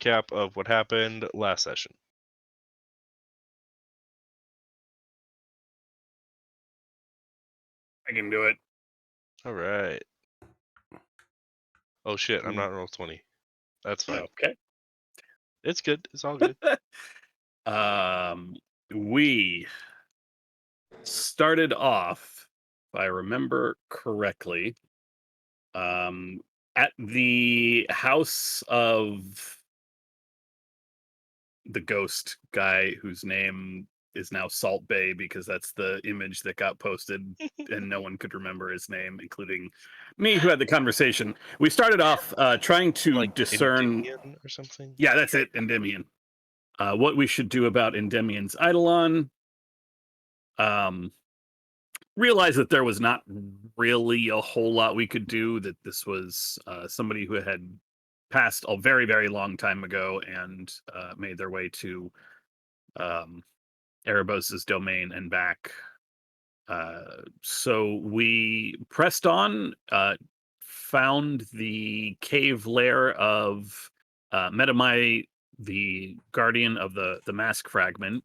recap of what happened last session. I can do it. All right. Oh shit, I'm not in roll 20. That's fine. Okay. It's good. It's all good. Um, we started off, if I remember correctly, um, at the house of the ghost guy whose name is now Salt Bay because that's the image that got posted and no one could remember his name, including me who had the conversation. We started off trying to Like discern. Endymion or something. Yeah, that's it, Endymion. What we should do about Endymion's Eidolon. Um, realized that there was not really a whole lot we could do, that this was somebody who had passed a very, very long time ago and made their way to um, Erebos's domain and back. So we pressed on, found the cave lair of Metamai, the guardian of the mask fragment.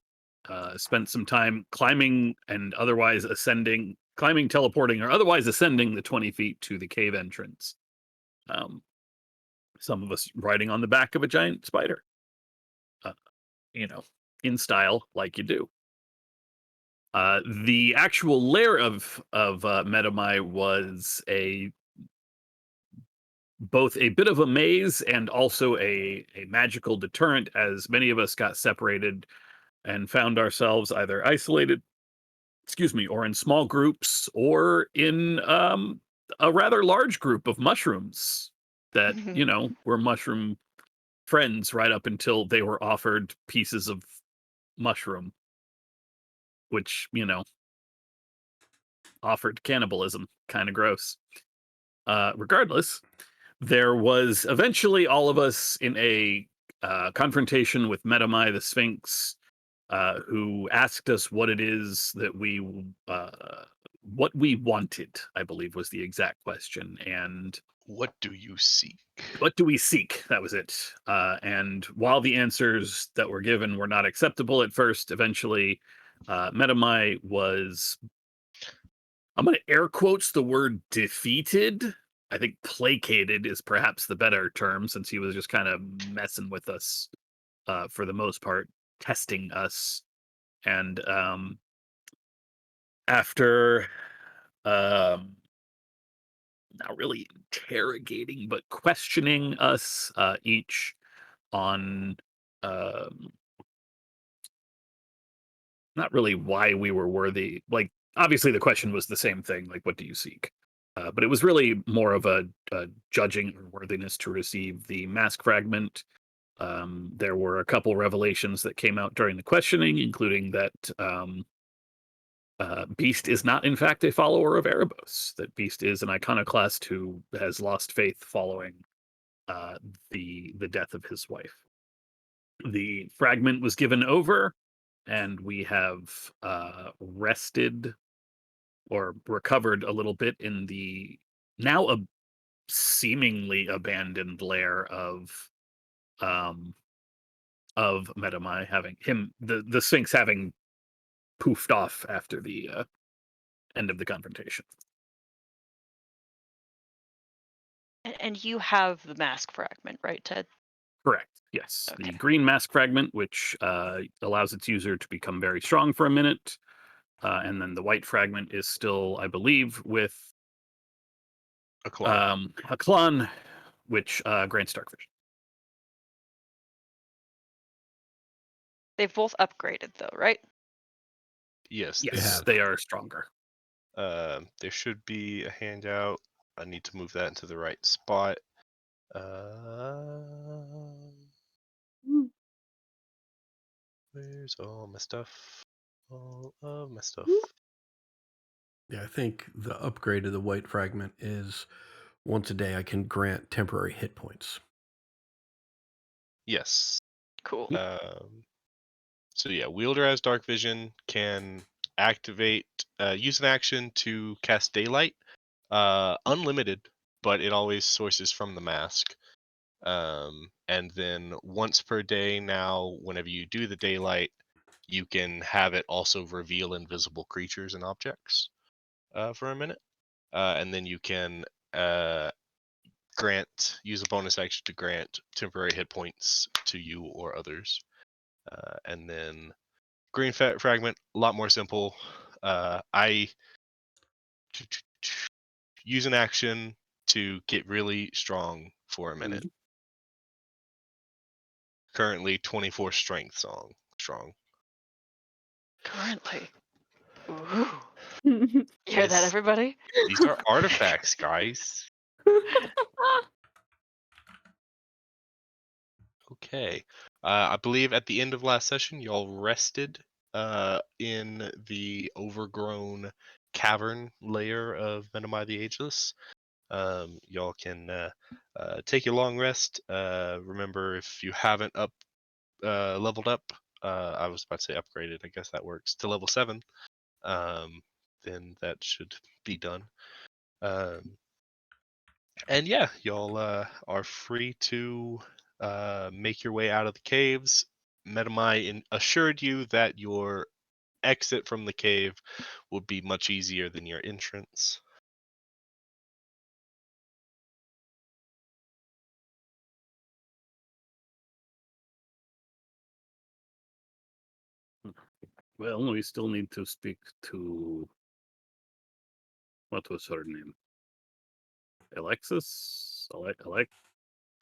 Spent some time climbing and otherwise ascending, climbing, teleporting, or otherwise ascending the 20 feet to the cave entrance. Um, some of us riding on the back of a giant spider, uh, you know, in style, like you do. The actual lair of Metamai was a both a bit of a maze and also a magical deterrent, as many of us got separated and found ourselves either isolated, excuse me, or in small groups, or in a rather large group of mushrooms that were mushroom friends right up until they were offered pieces of mushroom, which offered cannibalism, kind of gross. Regardless, there was eventually all of us in a confrontation with Metamai the Sphinx, who asked us what it is that what we wanted, I believe was the exact question. And What do you seek? what do we seek? That was it. And while the answers that were given were not acceptable at first, eventually Metamai was, I'm going to air quotes the word defeated. I think placated is perhaps the better term, since he was just kind of messing with us for the most part, testing us. And after not really interrogating, but questioning us each on um, not really why we were worthy. Like, obviously, the question was the same thing, like, what do you seek? But it was really more of a judging or worthiness to receive the mask fragment. There were a couple revelations that came out during the questioning, including that Beast is not, in fact, a follower of Erebos. That Beast is an iconoclast who has lost faith following uh, the death of his wife. The fragment was given over, and we have rested or recovered a little bit in the now seemingly abandoned lair um, of Metamai, having him the Sphinx having poofed off after the end of the confrontation. And you have the mask fragment, right, Ted? Correct. Yes, the Okay. green mask fragment, which allows its user to become very strong for a minute, and then the white fragment is still, I believe, with A clone. Haklan, which grants dark vision. They've both upgraded though, right? Yes, they Yes, have. they are stronger. There should be a handout. I need to move that into the right spot. Where's all my stuff? All of my stuff. Yeah, I think the upgrade of the white fragment is once a day I can grant temporary hit points. Yes. Cool. So yeah, wielder has dark vision, can activate, use an action to cast daylight, unlimited, but it always sources from the mask. And then once per day now, whenever you do the daylight, you can have it also reveal invisible creatures and objects for a minute. And then you can use a bonus action to grant temporary hit points to you or others. And then green fragment, a lot more simple. I use an action to get really strong for a minute. Currently 24 strength strong. Currently. Ooh. You hear that, Yes. everybody? These are artifacts, guys. Okay. I believe at the end of last session, y'all rested in the overgrown cavern layer of Menomai the Ageless. Y'all can take your long rest. Remember, if you haven't leveled up, I was about to say upgraded, I guess that works, to level 7, then that should be done. And yeah, y'all are free to make your way out of the caves. Metamai assured you that your exit from the cave would be much easier than your entrance. Well, we still need to speak to, what was her name? Alexis?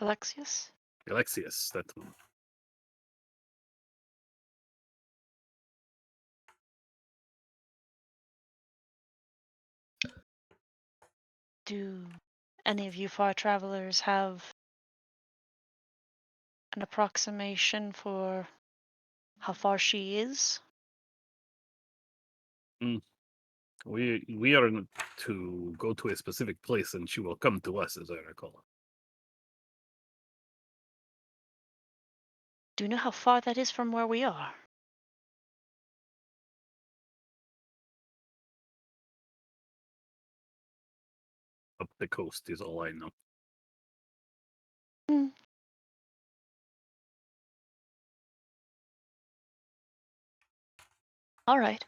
Alexius? Alexius, that one. Do any of you far travelers have an approximation for how far she is? We are to go to a specific place and she will come to us, as I recall. Do you know how far that is from where we are? Up the coast is all I know. All right.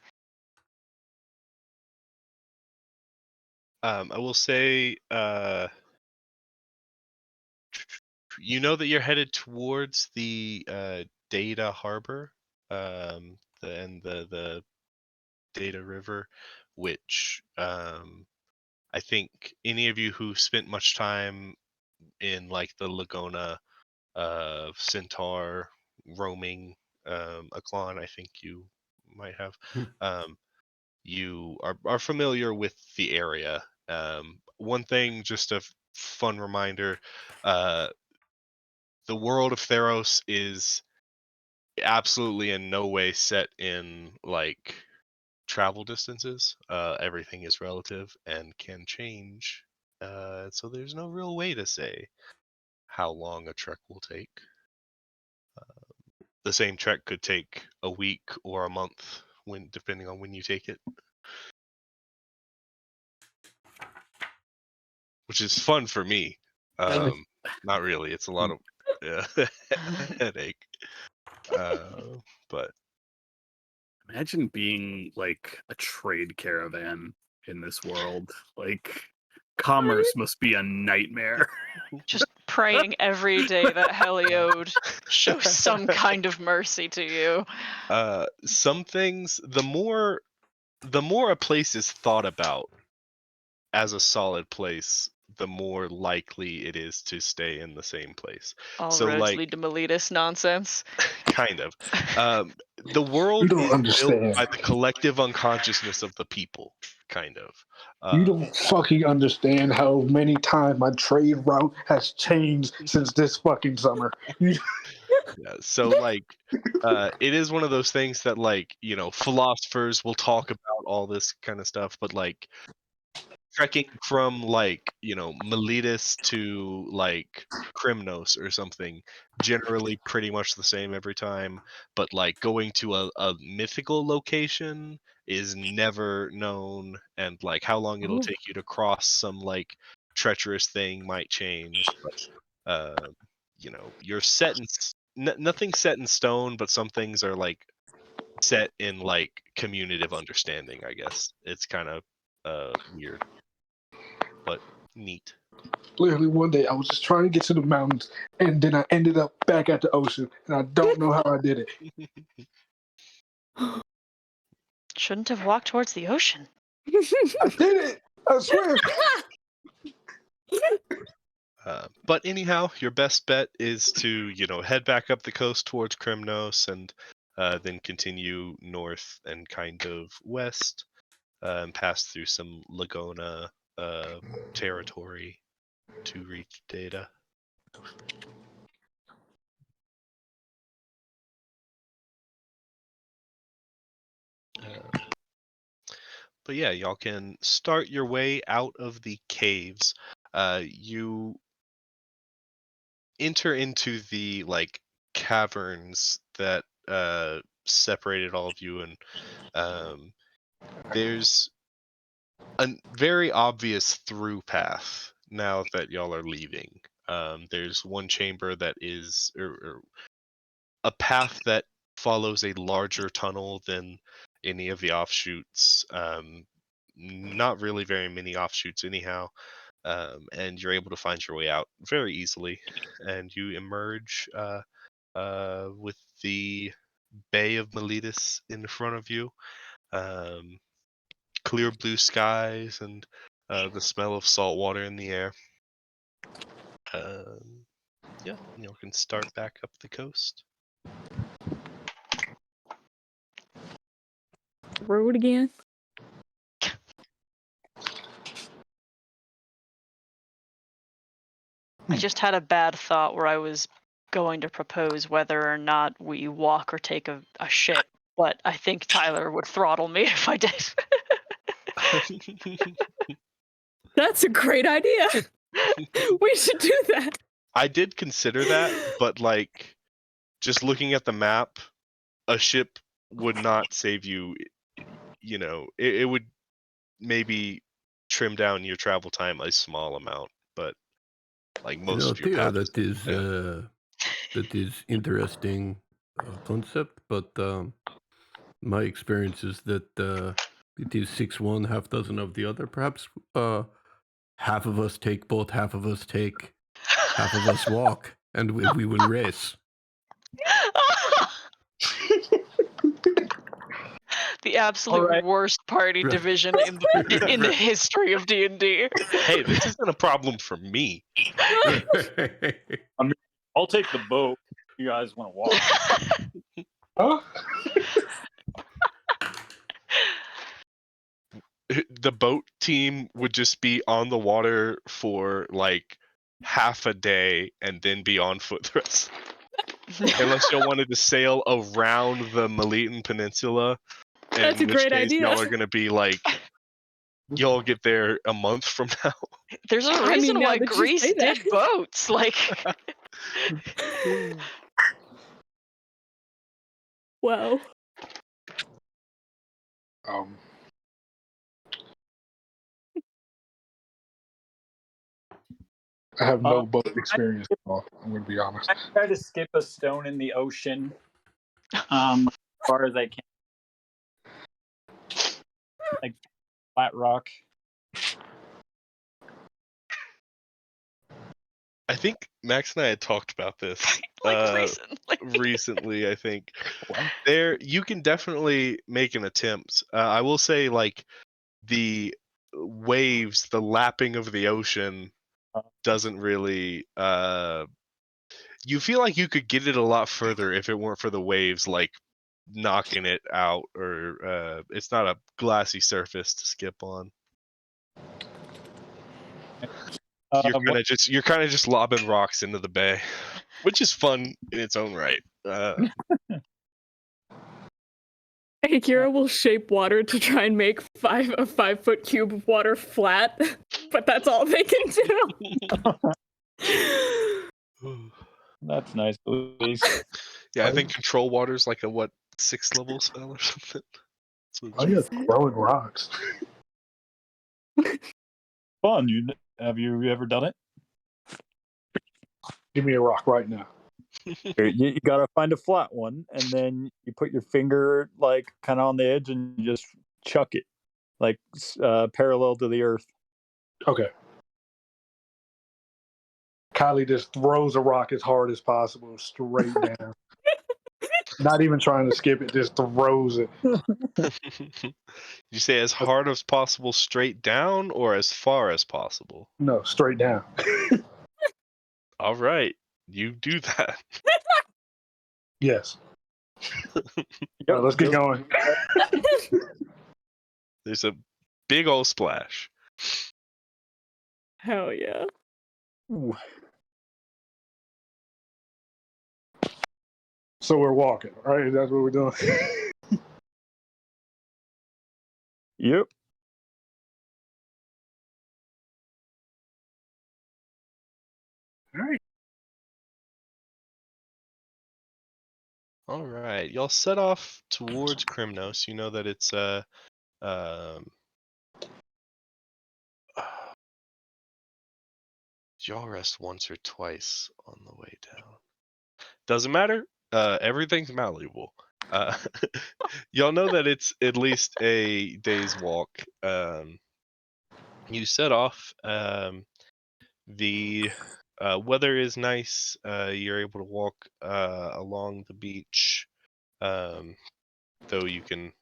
I will say, you know that you're headed towards the Data Harbor, and the Data River, which I think any of you who spent much time in like the Laguna of Centaur roaming Aklan, I think you might have. You are familiar with the area. One thing, just a fun reminder, the world of Theros is absolutely in no way set in like travel distances. Everything is relative and can change. So there's no real way to say how long a trek will take. The same trek could take a week or a month, depending on when you take it. Which is fun for me. Not really. It's a lot of headache. But Imagine being like a trade caravan in this world. Like, commerce must be a nightmare. Just praying every day that Heliode shows some kind of mercy to you. some things, the more a place is thought about as a solid place, the more likely it is to stay in the same place. All So, roads like, lead to Miletus nonsense. kind of. The world You don't is understand. built by the collective unconsciousness of the people, kind of. You don't fucking understand how many times my trade route has changed since this fucking summer. Yeah, so like it is one of those things that, like, you know, philosophers will talk about all this kind of stuff, but like trekking from, like, you know, Miletus to like Krymnos or something, generally pretty much the same every time, but like going to a mythical location is never known, and like how long it'll take you to cross some like treacherous thing might change. But you're set in nothing set in stone, but some things are like set in like communicative understanding. I guess it's kind of weird, but neat. Literally one day I was just trying to get to the mountains, and then I ended up back at the ocean, and I don't know how I did it. Shouldn't have walked towards the ocean. I did it! I swear! But anyhow, your best bet is to head back up the coast towards Kremnos and then continue north and kind of west and pass through some Laguna territory to reach Data. But yeah, y'all can start your way out of the caves. You enter into the like caverns that separated all of you, and there's a very obvious through path now that y'all are leaving. There's one chamber that is or a path that follows a larger tunnel than any of the offshoots. Not really very many offshoots anyhow. And you're able to find your way out very easily, and you emerge with the Bay of Miletus in front of you. Clear blue skies and the smell of salt water in the air. Yeah, you can start back up the coast. Road again. I just had a bad thought where I was going to propose whether or not we walk or take a ship, but I think Tyler would throttle me if I did. That's a great idea. We should do that. I did consider that, but like just looking at the map, a ship would not save you. It would maybe trim down your travel time a small amount, but like most of your yeah, path that is interesting concept, but my experience is that it is 6-1, half dozen of the other. Perhaps half of us take boat, half of us take, half of us walk, and we will race. The absolute worst party Right. division in the history of D&D. Hey, this isn't a problem for me. I'll take the boat. You guys want to walk? Huh? The boat team would just be on the water for like half a day and then be on foot the rest. Unless y'all wanted to sail around the Melitan Peninsula. That's in a which great case idea. Y'all are gonna be like, y'all get there a month from now. There's a I reason mean, now why that you Greece say that. did boats. Like, Well, I have no boat experience at all. I'm gonna be honest. I try to skip a stone in the ocean, as far as I can, like flat rock. I think Max and I had talked about this recently. I think you can definitely make an attempt. I will say, like, the waves, the lapping of the ocean doesn't really. You feel like you could get it a lot further if it weren't for the waves, like knocking it out, or it's not a glassy surface to skip on. You're kind of just lobbing rocks into the bay, which is fun in its own right. Akira will shape water to try and make a 5-foot cube of water flat, but that's all they can do. That's nice, Luis. Yeah, I think control water's like a 6th level spell or something. Oh yeah, throwing rocks. Fun. Have you ever done it? Give me a rock right now. You gotta find a flat one, and then you put your finger like kind of on the edge and you just chuck it, like parallel to the earth. Okay. Kylie just throws a rock as hard as possible, straight down. Not even trying to skip it, just throws it. You say as hard as possible straight down or as far as possible? No, straight down. All right, you do that. Yes. Yep, All right, let's get just- going. There's a big old splash. Hell yeah. Ooh. So we're walking, right? That's what we're doing. Yep. All right. All right, y'all set off towards Krymnos. You know that it's y'all rest once or twice on the way down. Doesn't matter. Everything's malleable. Y'all know that it's at least a day's walk. You set off. The weather is nice. You're able to walk along the beach, though you can,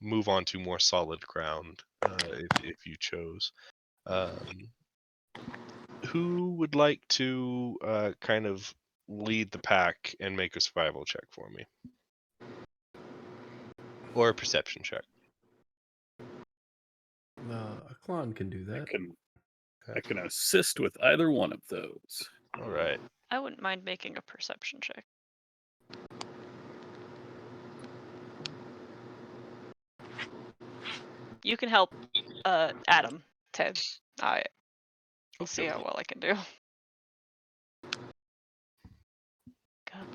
move on to more solid ground if you chose. Who would like to kind of lead the pack and make a survival check for me? Or a perception check? A clown can do that. I can assist with either one of those. All right. I wouldn't mind making a perception check. You can help Adam, Ted. We'll see how well I can do. God.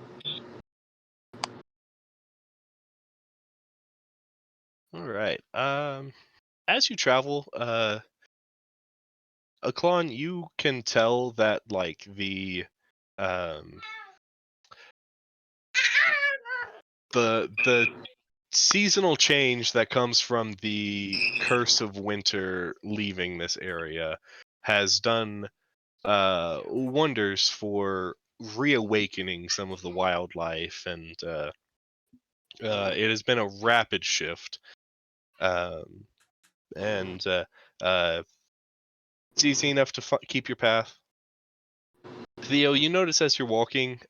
All right. As you travel, Aklon, you can tell that like the seasonal change that comes from the curse of winter leaving this area has done wonders for reawakening some of the wildlife, and it has been a rapid shift. And it's easy enough to keep your path. Theo, you notice as you're walking,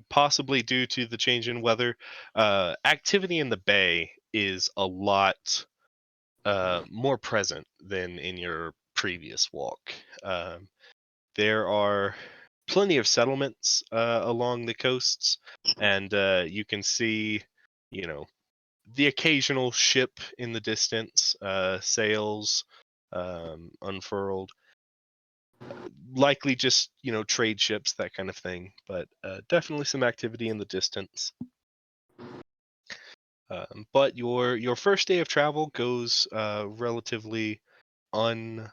possibly due to the change in weather, activity in the bay is a lot more present than in your previous walk. There are plenty of settlements along the coasts, and you can see, the occasional ship in the distance, sails unfurled. Likely just, trade ships, that kind of thing, but definitely some activity in the distance. But your first day of travel goes relatively uninteresting.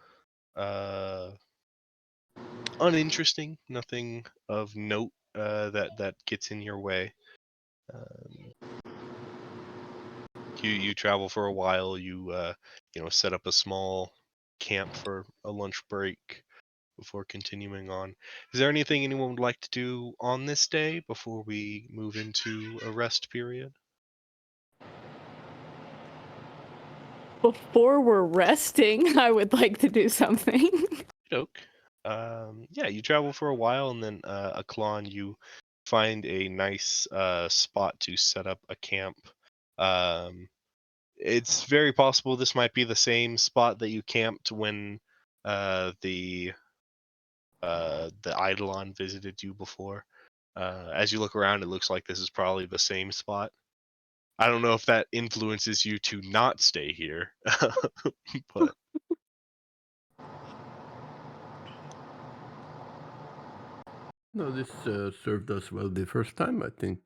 Nothing of note that gets in your way. You travel for a while. You set up a small camp for a lunch break before continuing on. Is there anything anyone would like to do on this day before we move into a rest period? Before we're resting, I would like to do something. Joke. Yeah, you travel for a while, and then Aklon, you find a nice spot to set up a camp. It's very possible this might be the same spot that you camped when the Eidolon visited you before. As you look around, it looks like this is probably the same spot. I don't know if that influences you to not stay here, but No, this served us well the first time. I think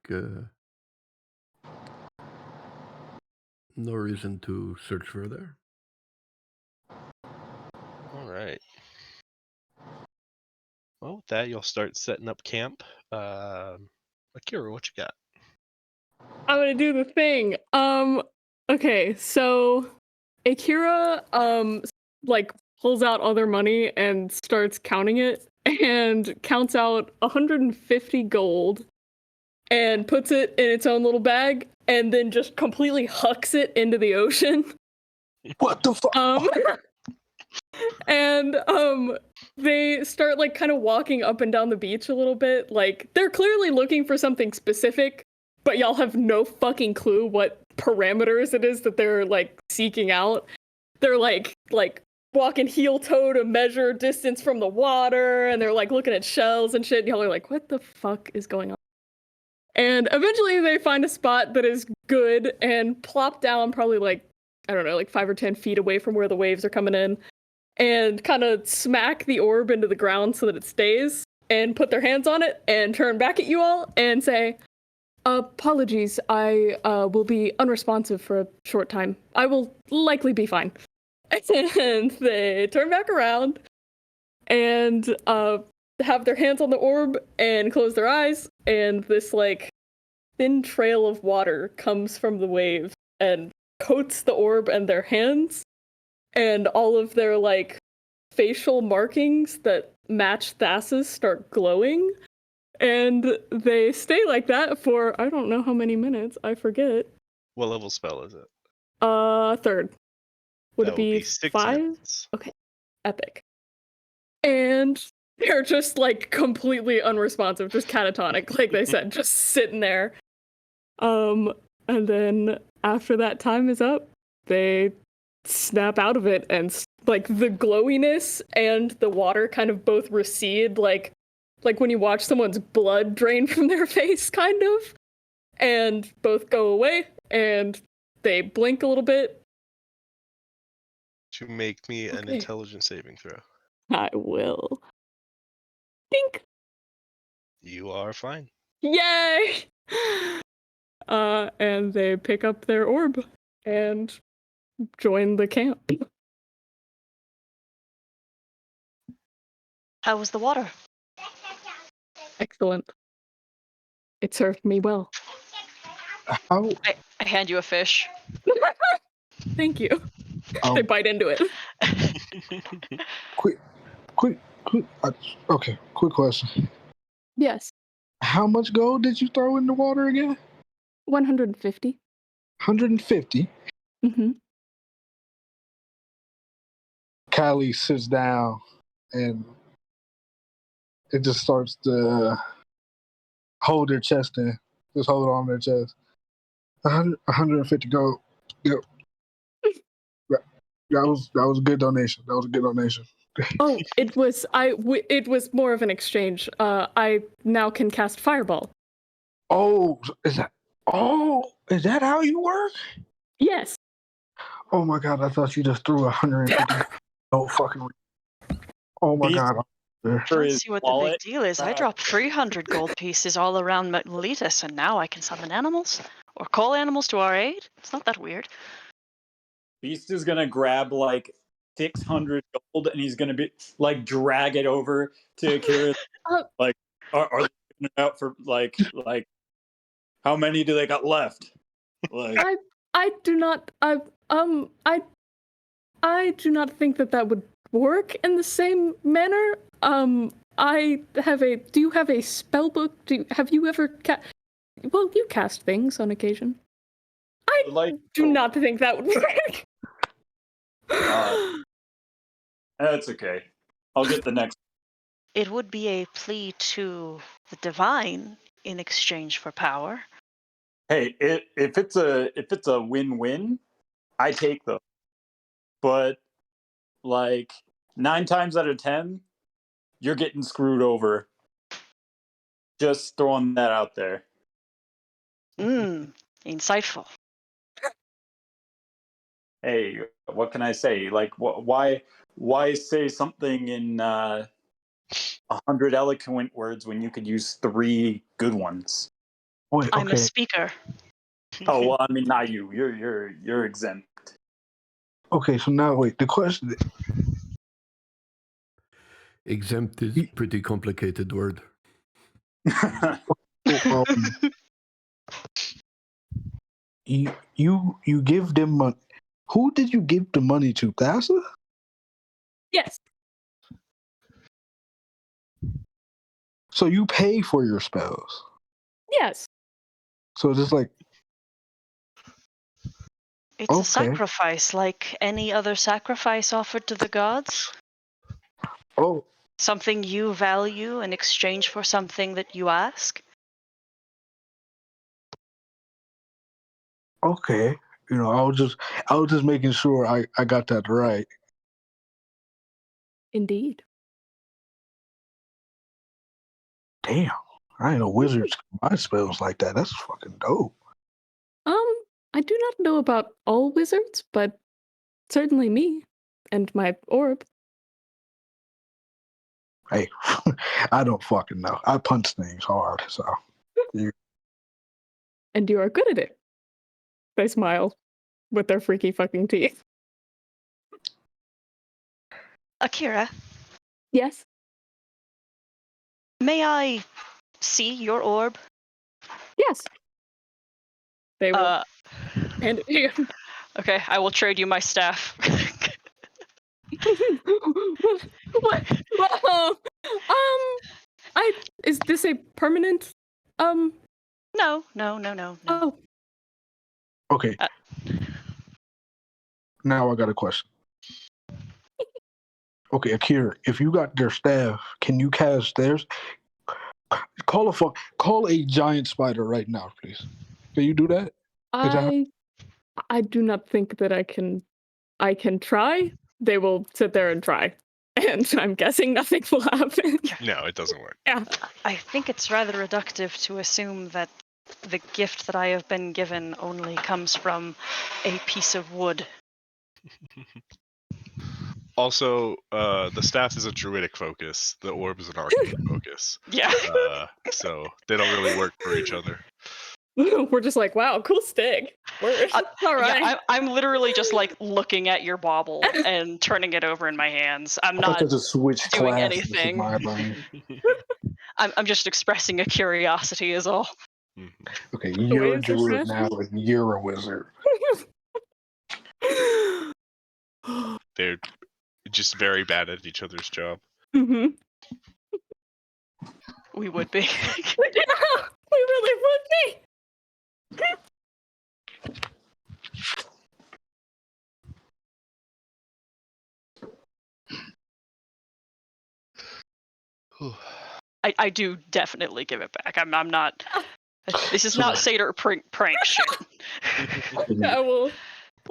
no reason to search further. all right. Well, with that, you'll start setting up camp. Akira, what you got? I'm gonna do the thing. Okay, so Akira like pulls out all their money and starts counting it and counts out 150 gold and puts it in its own little bag and then just completely hucks it into the ocean. What the fuck? And they start like kind of walking up and down the beach a little bit. Like they're clearly looking for something specific, but y'all have no fucking clue what parameters it is that they're like seeking out. They're like walking heel toe to measure distance from the water, and they're like looking at shells and shit. And y'all are like, what the fuck is going on? And eventually they find a spot that is good and plop down probably like, I don't know, like 5 or 10 feet away from where the waves are coming in, and kind of smack the orb into the ground so that it stays, and put their hands on it and turn back at you all and say, apologies, I will be unresponsive for a short time. I will likely be fine. And they turn back around and have their hands on the orb and close their eyes, and this like thin trail of water comes from the wave and coats the orb and their hands, and all of their like facial markings that match Thassa's start glowing, and they stay like that for I don't know how many minutes, I forget. What level spell is it? Third. Would That it be 6 5? minutes. Epic. And they're just like completely unresponsive, just catatonic, like they said, just sitting there. And then after that time is up, they snap out of it, and like the glowiness and the water kind of both recede, like when you watch someone's blood drain from their face, kind of, and both go away, and they blink a little bit. To make me an Okay. intelligence saving throw. I will. Dink! You are fine. Yay! And they pick up their orb and join the camp. How was the water? Excellent. It served me well. How? I hand you a fish. Thank you. I bite into it. Quick. Okay, quick question. Yes. How much gold did you throw in the water again? 150. 150. Mm-hmm. Callie sits down and it just starts to hold their chest in. Just hold it on their chest. 150 gold. Yep. That was a good donation. That was a good donation. Oh, it was it was more of an exchange. I now can cast Fireball. Oh, is that how you work? Yes. Oh my god, I thought you just threw 150. No fucking. Oh my Beast- god. I For don't his see what wallet. the big deal is. I dropped 300 gold pieces all around Melitus, and now I can summon animals or call animals to our aid. It's not that weird. Beast is gonna grab like 600 gold, and he's gonna be like drag it over to Akira. Like, are they giving it out for like how many do they got left? Like, I do not. I do not think that would work in the same manner. I have a. Do you have a spell book? Have you ever Well, you cast things on occasion. I like do not think that would work. That's okay. I'll get the next. It would be a plea to the divine in exchange for power. Hey, if it's a win-win, I take them. But like 9 times out of 10, you're getting screwed over. Just throwing that out there. Insightful. Hey, what can I say? Like, why say something in 100 eloquent words when you could use 3 good ones? Wait, I'm a okay. speaker. Oh, well, I mean, not you. You're exempt. Okay, so now wait. The question. Exempt is pretty complicated word. You give them money. Who did you give the money to, Thassa? Yes. So you pay for your spells. Yes. So it's just like, It's Okay. a sacrifice like any other sacrifice offered to the gods. oh, Something you value in exchange for something that you ask. okay. You know, I was just making sure I got that right. Indeed. Damn, I ain't know wizards buy spells like that. That's fucking dope. I do not know about all wizards, but certainly me and my orb. Hey, I don't fucking know. I punch things hard, so And you are good at it. They smile with their freaky fucking teeth. Akira, Yes. may I see your orb? Yes. They will hand it to you. Okay, I will trade you my staff. What? Well, is this a permanent? No. Oh, okay. Now I got a question. Okay, Akira, if you got their staff, can you cast theirs? Call a giant spider right now, please. Can you do that? I do not think that I can. I can try. They will sit there and try, and I'm guessing nothing will happen. No, it doesn't work. Yeah. I think it's rather reductive to assume that the gift that I have been given only comes from a piece of wood. Also, the staff is a druidic focus. The orb is an arcane focus. Yeah. So they don't really work for each other. We're just like, wow, cool stick. We're all right. Yeah, I'm literally just like looking at your bauble and turning it over in my hands. I'm I thought not just switch doing classes anything. with my brain. I'm just expressing a curiosity is all. Okay, way you're a it's druid expressed? now, and you're a wizard. They're just very bad at each other's job. Mm-hmm. We would be. Yeah, we really would be. I do definitely give it back. I'm not. This is not satyr prank shit. Yeah, we'll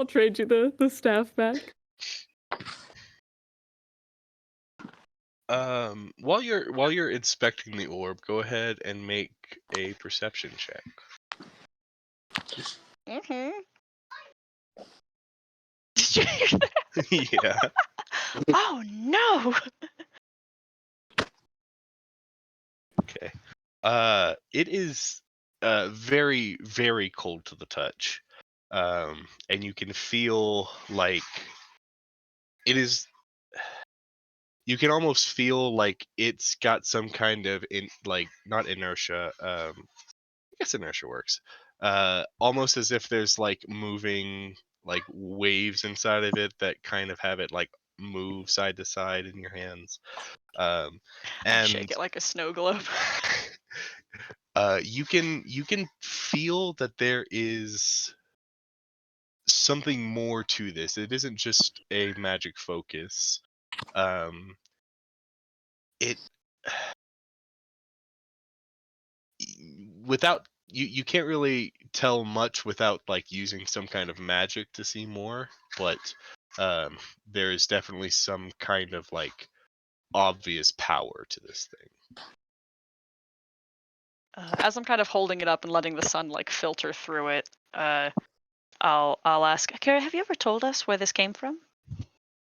trade you the staff back. While you're inspecting the orb, go ahead and make a perception check. Mm-hmm. Did you hear that? Yeah. Oh no! Okay. It is very, very cold to the touch. And you can feel like it is. You can almost feel like it's got some kind of not inertia. I guess inertia works. Almost as if there's like moving like waves inside of it that kind of have it like move side to side in your hands. I And shake it like a snow globe. you can feel that there is something more to this. It isn't just a magic focus. It without you can't really tell much without like using some kind of magic to see more, but there is definitely some kind of like obvious power to this thing. As I'm kind of holding it up and letting the sun like filter through it, I'll ask, Akira, have you ever told us where this came from?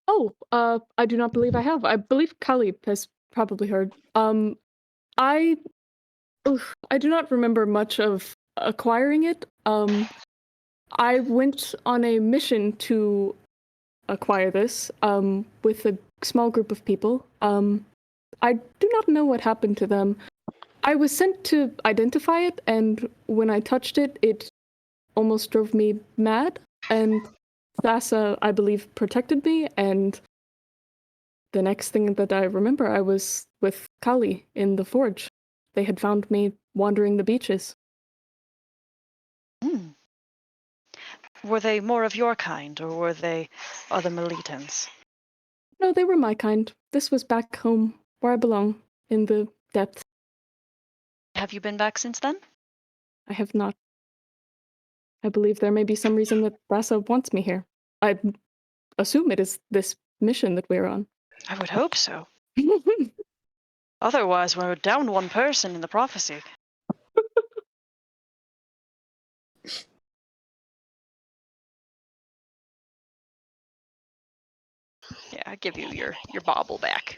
Oh, I do not believe I have. I believe Kali has probably heard. I do not remember much of acquiring it. I went on a mission to acquire this with a small group of people. I do not know what happened to them. I was sent to identify it, and when I touched it, it almost drove me mad. And Thassa, I believe, protected me. And the next thing that I remember, I was with Kali in the forge. They had found me wandering the beaches. Hmm. Were they more of your kind, or were they other Militans? No, they were my kind. This was back home, where I belong, in the depths. Have you been back since then? I have not. I believe there may be some reason that Thassa wants me here. I assume it is this mission that we're on. I would hope so. Otherwise, we're down one person in the prophecy. Yeah, I give you your bauble back.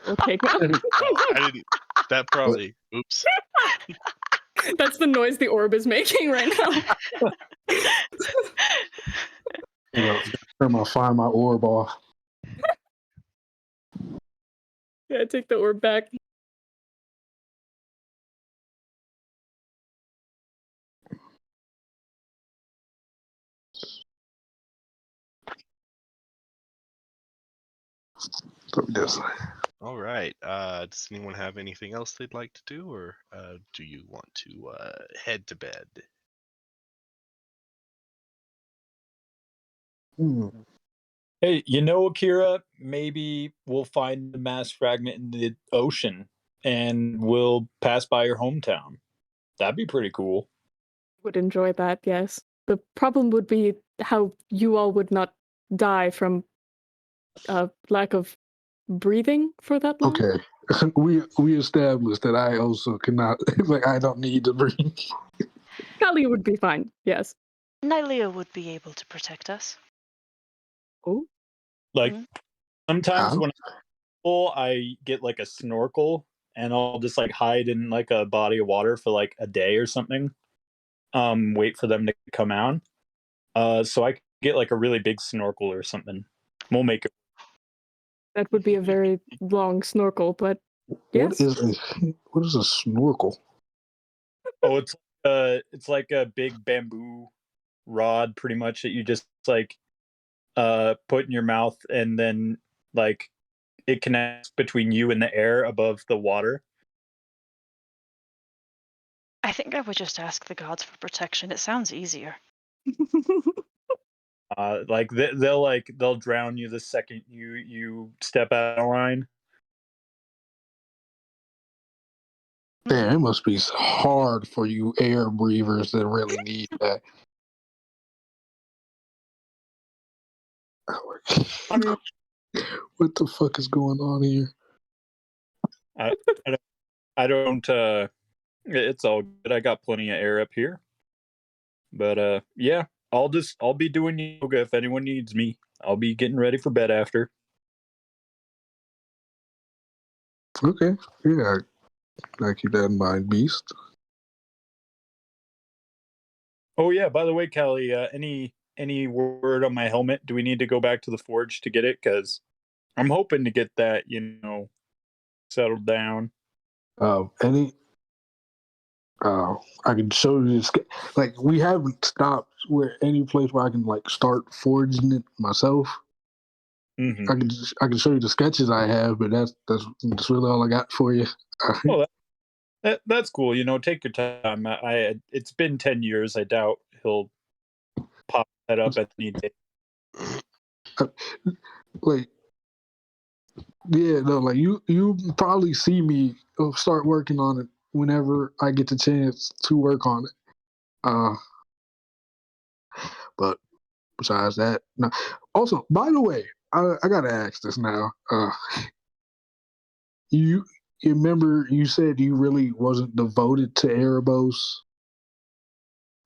We'll take it. I didn't. That probably. Oops. That's the noise the orb is making right now. Find my orb off. Yeah, take the orb back. Put me this way. All right. Does anyone have anything else they'd like to do, or do you want to head to bed? Hey, you know, Akira, maybe we'll find the mass fragment in the ocean and we'll pass by your hometown. That'd be pretty cool. Would enjoy that, yes. The problem would be how you all would not die from lack of breathing for that long. Okay. we established that I also cannot like I don't need to breathe. Kali would be fine, yes. Nylea would be able to protect us. Oh, Like, sometimes Huh? when I'm full, I get like a snorkel and I'll just like hide in like a body of water for like a day or something. Wait for them to come out. So I can get like a really big snorkel or something. We'll make it. that would be a very long snorkel, but yes. What is a snorkel? Oh, it's like a big bamboo rod pretty much that you just like put in your mouth, and then like it connects between you and the air above the water. I think I would just ask the gods for protection. It sounds easier. Like they'll drown you the second you step out of line. Man, it must be hard for you air breathers that really need that. I mean, What the fuck is going on here? I don't. It's all good. I got plenty of air up here. But yeah, I'll be doing yoga if anyone needs me. I'll be getting ready for bed after. Okay. Yeah, I keep that in mind, Beast. Oh yeah, by the way, Callie, any word on my helmet? Do we need to go back to the forge to get it? Because I'm hoping to get that, settled down. I can show you this. Like, we haven't stopped where any place where I can like start forging it myself. Mm-hmm. I can show you the sketches I have, but that's really all I got for you. Oh, that's cool. Take your time. It's been 10 years. I doubt he'll pop that up at any day. Like, yeah, no, like you probably see me start working on it whenever I get the chance to work on it. But besides that, no. Also, by the way, I gotta ask this now. You remember you said you really wasn't devoted to Erebos,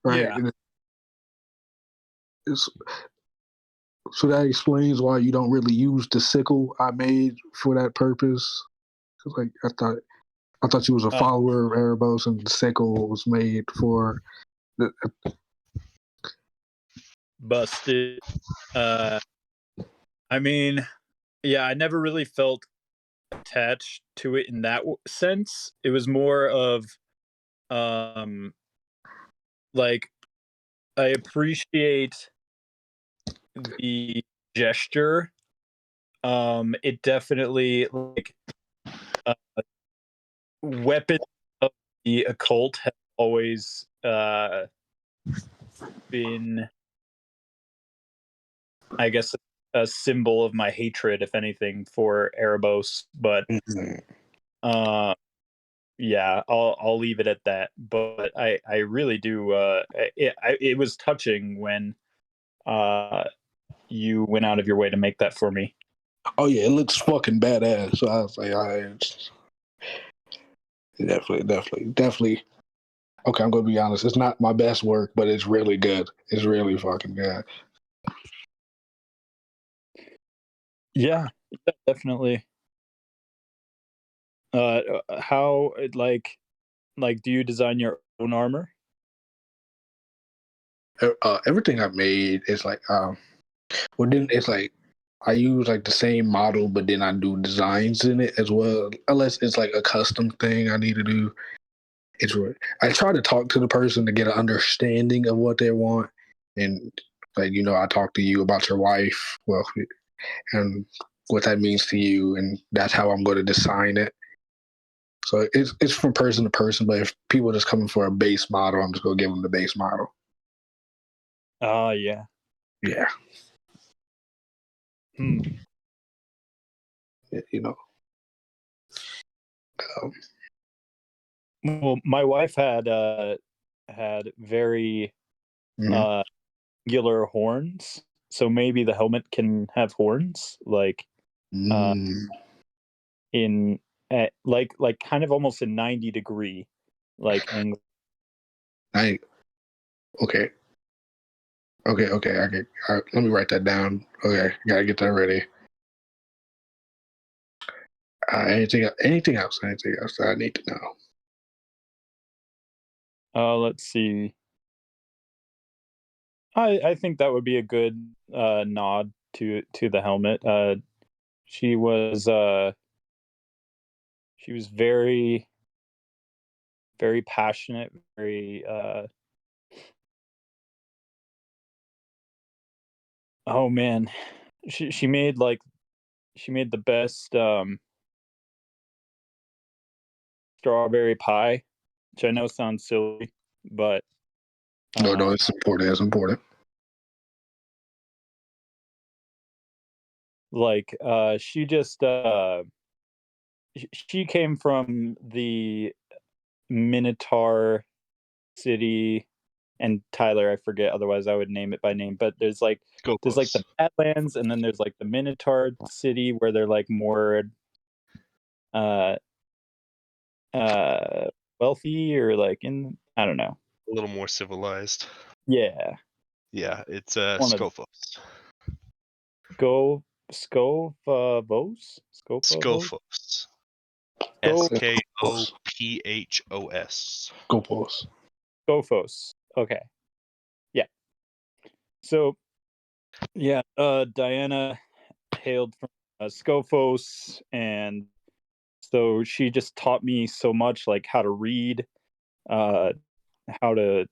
right? Yeah. So that explains why you don't really use the sickle I made for that purpose. Like I thought you was a follower of Erebos, and the sickle was made for the. Busted. I mean, yeah, I never really felt attached to it in that sense. It was more of like I appreciate the gesture. It definitely like uh, weapons of the occult have always been, I guess, a symbol of my hatred, if anything, for Erebos. But yeah, I'll leave it at that. But I really do. It was touching when you went out of your way to make that for me. Oh yeah, it looks fucking badass. So I was like, definitely. Okay, I'm gonna be honest. It's not my best work, but it's really good. It's really fucking good. Yeah, definitely. How like do you design your own armor? Everything I made is like, well, then it's like I use like the same model, but then I do designs in it as well. Unless it's like a custom thing I need to do. I try to talk to the person to get an understanding of what they want, and like I talk to you about your wife, well, and what that means to you, and that's how I'm going to design it. So it's from person to person. But if people are just coming for a base model, I'm just going to give them the base model. Yeah. Yeah. Hmm. Well, my wife had very angular horns, so maybe the helmet can have horns, like in like kind of almost a 90-degree like angle. Okay. Let me write that down. Okay, gotta get that ready. Anything else that I need to know? Let's see. I think that would be a good nod to the helmet. She was very very passionate, very oh man, she made the best strawberry pie, which I know sounds silly, but No, it's important. It's important. Like she just she came from the Minotaur city, and Tyler, I forget, otherwise I would name it by name, but there's like the Badlands, and then there's like the Minotaur city where they're like more wealthy, or like I don't know, a little more civilized. Yeah, it's Scophos. Scophos. Scophos. Skophos. Scophos. Okay. Yeah. So, yeah, Diana hailed from Scophos, and so she just taught me so much, like how to read, how to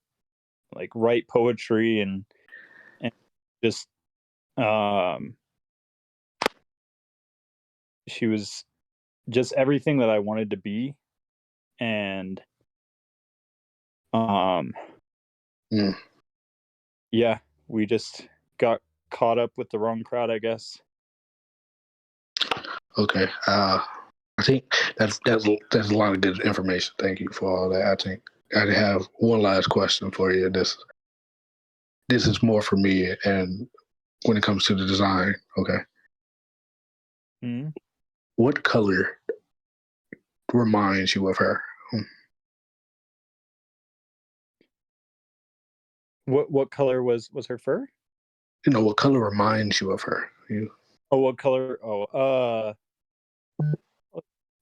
like write poetry, and just she was just everything that I wanted to be, and yeah, we just got caught up with the wrong crowd, I guess. Okay. I think that's a lot of good information. Thank you for all that. I think I have one last question for you. This is more for me, and when it comes to the design, okay. Mm-hmm. What color reminds you of her? What color was her fur? What color reminds you of her? Oh, what color? Oh,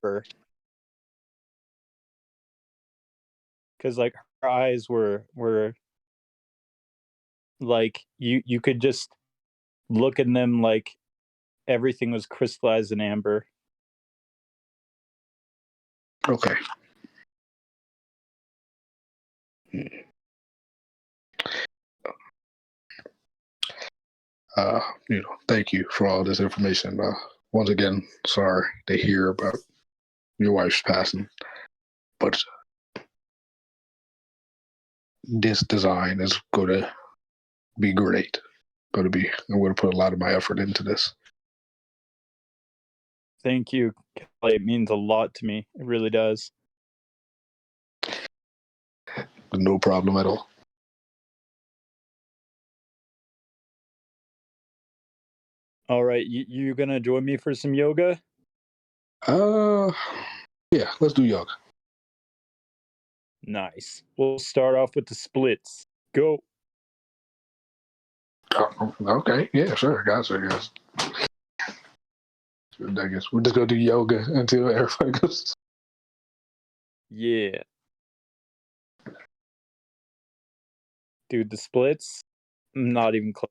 fur. Because like her eyes were like you could just look at them like everything was crystallized in amber. Okay. Thank you for all this information. Once again, sorry to hear about your wife's passing, but this design is going to be great. I'm going to put a lot of my effort into this. Thank you, Kelly. It means a lot to me. It really does. No problem at all. All right, you gonna join me for some yoga? Yeah, let's do yoga. Nice. We'll start off with the splits. Go. Okay, yeah, sure, gotcha. I guess we're just gonna do yoga until everybody goes. Yeah. Dude, the splits, not even close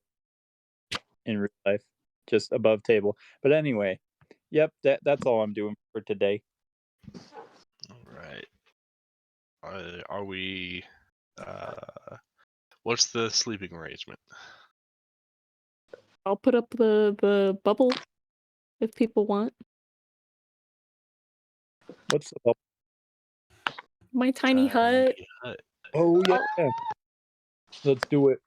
in real life. Just above table. But anyway, yep, that's all I'm doing for today. All right. Are we? What's the sleeping arrangement? I'll put up the bubble if people want. What's the My tiny hut. hut. Oh yeah. Let's do it.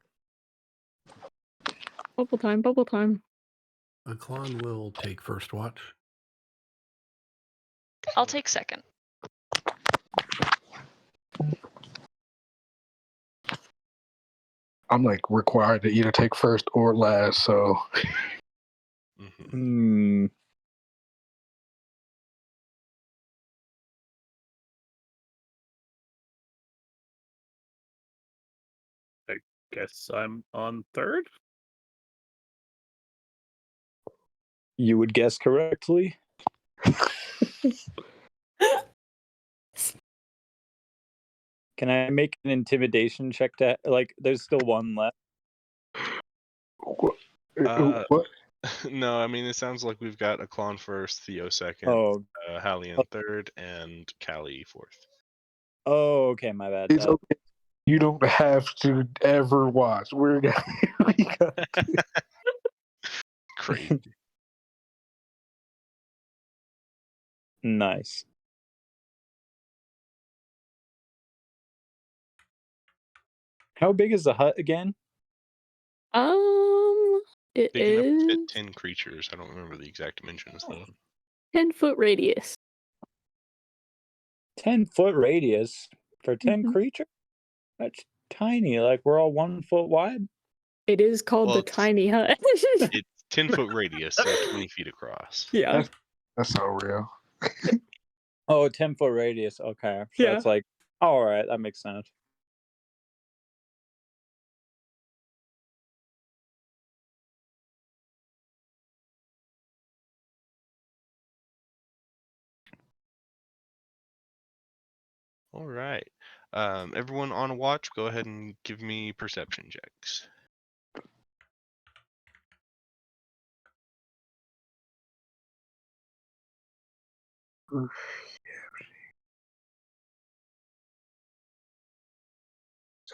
Bubble time, bubble time. A clone will take first watch. I'll take second. I'm like required to either take first or last, so Mm-hmm. Guess I'm on third. You would guess correctly. Can I make an intimidation check to there's still one left? what? No, I mean it sounds like we've got a clone first, Theo second, Oh, Hallian third, and Callie fourth. oh, okay, my bad. It's okay. You don't have to ever watch. We got Crazy. Nice. How big is the hut again? It Big enough to fit is 10 creatures. I don't remember the exact dimensions though. 10-foot radius. 10-foot radius for 10 Mhm. creatures? That's tiny. Like we're all 1 foot wide. It is called Well, the it's- tiny hut. It's 10-foot radius, so 20 feet across. Yeah. that's so real. Oh, 10-foot radius. Okay. So Yeah. it's like, all right, that makes sense. All right. Everyone on watch, go ahead and give me perception checks.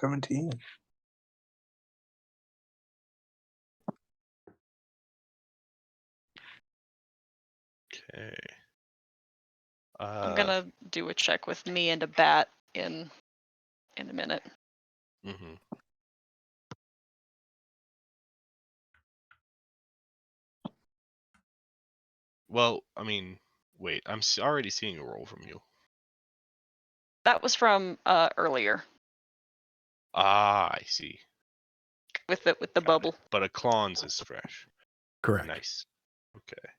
$17. Okay. I'm gonna do a check with me and a bat in a minute. Mm-hmm. Well, I mean, wait. I'm already seeing a roll from you. That was from earlier Ah, I see. with the Got it. bubble. But a clones is fresh. Correct. Nice. Okay.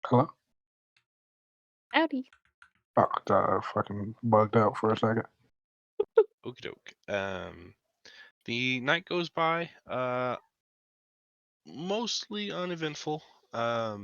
Hello? Howdy. Oh, I fucking bugged out for a second. Okie doke. The night goes by, mostly uneventful. Ah,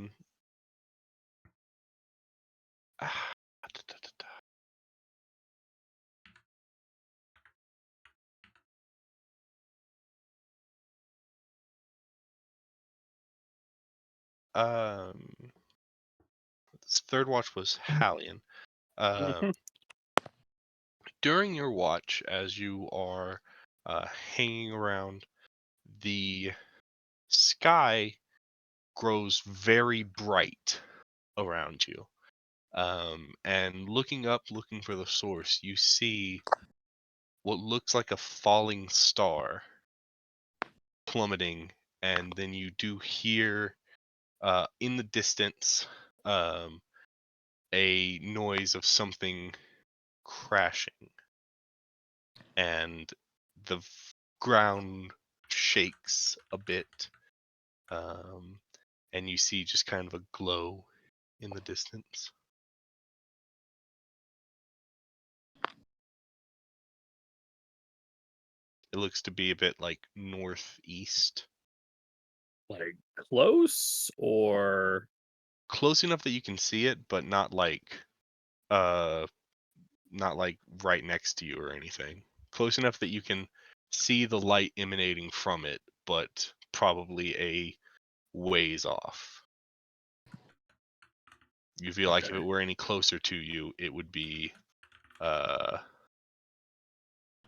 this third watch was Hallian. During your watch, as you are hanging around, the sky grows very bright around you. And looking up, looking for the source, you see what looks like a falling star plummeting, and then you do hear in the distance a noise of something crashing, and the ground shakes a bit, and you see just kind of a glow in the distance. It looks to be a bit like northeast, Like close or close enough that you can see it, but not like right next to you or anything. Close enough that you can see the light emanating from it, but probably a ways off. You feel like if Okay. it were any closer to you, it would be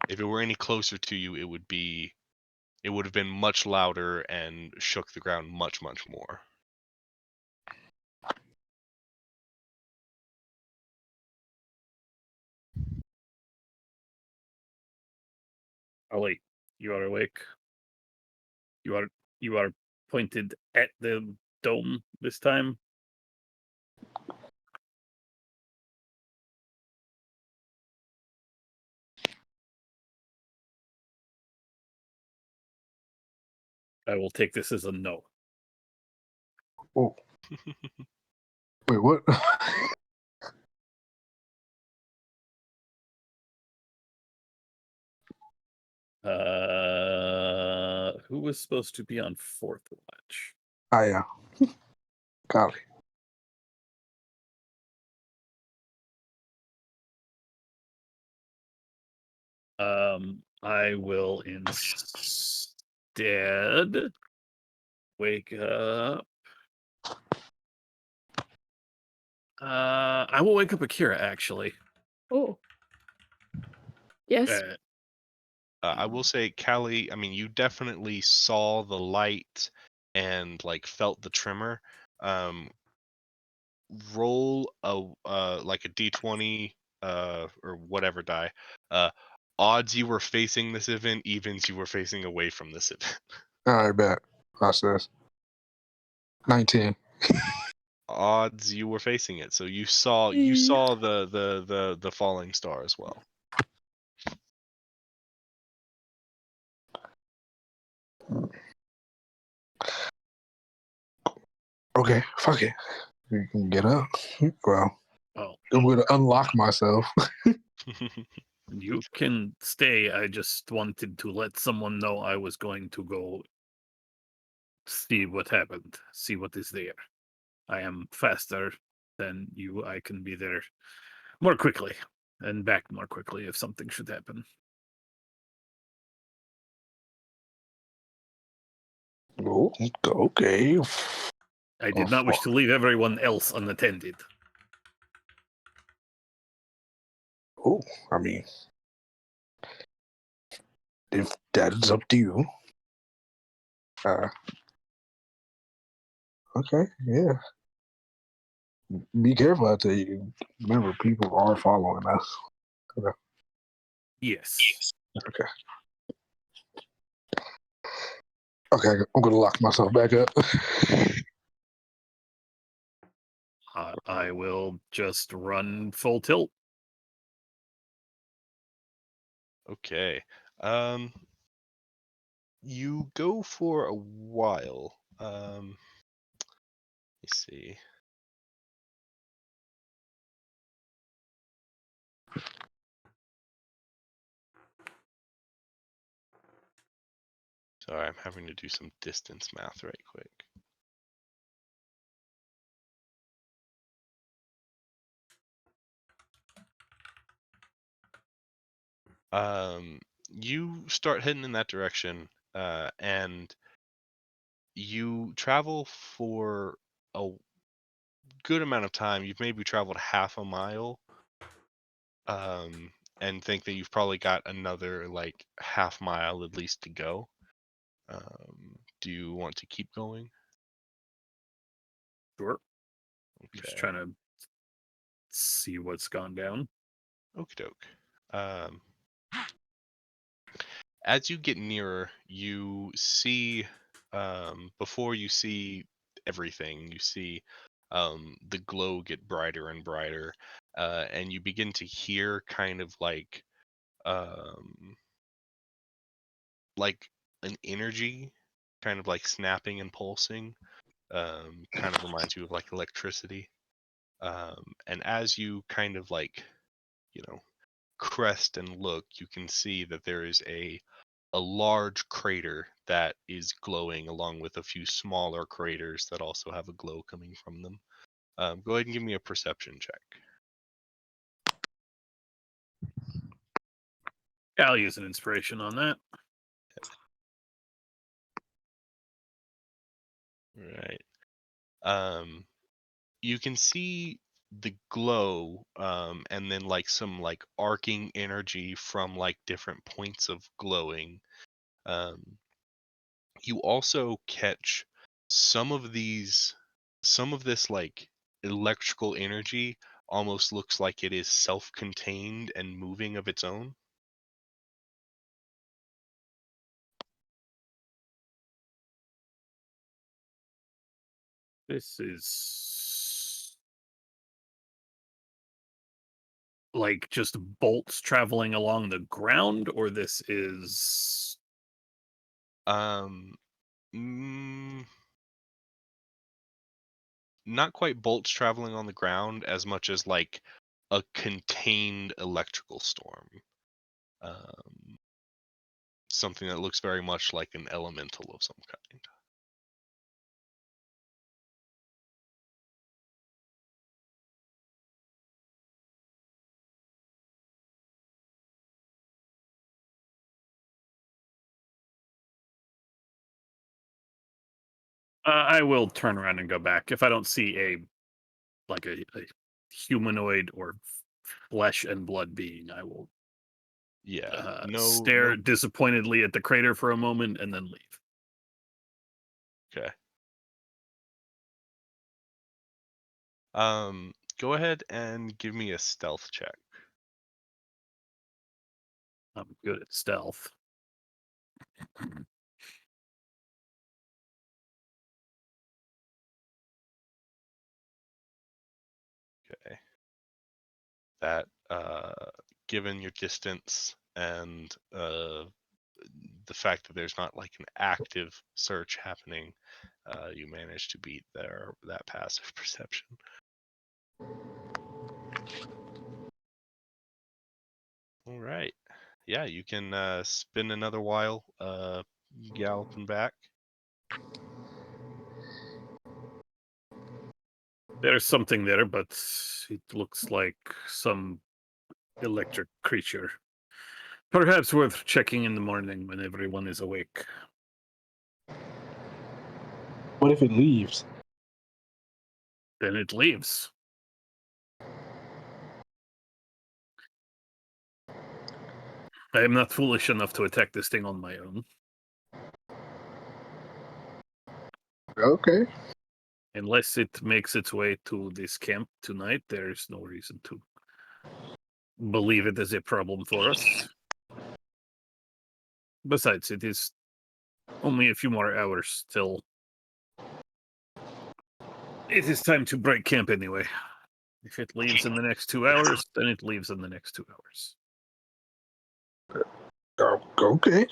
if it were any closer to you, it would have been much louder and shook the ground much, much more. Ollie, you are awake. You are pointed at the dome this time. I will take this as a no. Oh, wait, what? Who was supposed to be on fourth watch? Yeah. Golly. I will instead wake up. I will wake up Akira actually. Oh. Yes. I will say, Callie, I mean, you definitely saw the light and like felt the tremor. Roll a like a d20 or whatever die. Odds you were facing this event, evens you were facing away from this event. All right, bet. Process. 19. Odds you were facing it, so you saw the falling star as well. Okay, fuck it. You can get up. Well, Oh, I'm going to unlock myself. you can stay. I just wanted to let someone know I was going to go see what happened, see what is there. I am faster than you. I can be there more quickly and back more quickly if something should happen. Oh, okay. I did not wish to leave everyone else unattended. Oh, I mean, if that is up to you. Okay, yeah. Be careful out there. Remember, people are following us. Yes. Okay. Okay, I'm going to lock myself back up. I will just run full tilt. Okay. You go for a while. Let me see. Sorry, I'm having to do some distance math right quick. You start heading in that direction, and you travel for a good amount of time. You've maybe traveled half a mile, and think that you've probably got another like half mile at least to go. Do you want to keep going? Sure. I'm just Okay. trying to see what's gone down. Okie doke. As you get nearer, you see, before you see everything, you see the glow get brighter and brighter, and you begin to hear kind of like an energy, kind of like snapping and pulsing. Kind of reminds you of like electricity. And as you kind of like, you know, crest and look, you can see that there is a large crater that is glowing along with a few smaller craters that also have a glow coming from them. Go ahead and give me a perception check. I'll use an inspiration on that. Right. You can see the glow, and then like some like arcing energy from like different points of glowing. You also catch some of this like electrical energy almost looks like it is self-contained and moving of its own. This is like just bolts traveling along the ground, or this is Um, not quite bolts traveling on the ground as much as like a contained electrical storm. Something that looks very much like an elemental of some kind. I will turn around and go back if I don't see a humanoid or flesh and blood being. I will Yeah, stare disappointedly at the crater for a moment and then leave. Okay. Go ahead and give me a stealth check. I'm good at stealth. Okay. That, given your distance and the fact that there's not like an active search happening, you managed to beat that passive perception. All right. Yeah, you can spend another while galloping back. There's something there, but it looks like some electric creature. Perhaps worth checking in the morning when everyone is awake. What if it leaves? Then it leaves. I am not foolish enough to attack this thing on my own. Okay. Unless it makes its way to this camp tonight, there's no reason to believe it is a problem for us. Besides, it is only a few more hours till it is time to break camp anyway. If it leaves in the next 2 hours, then it leaves in the next 2 hours. Okay.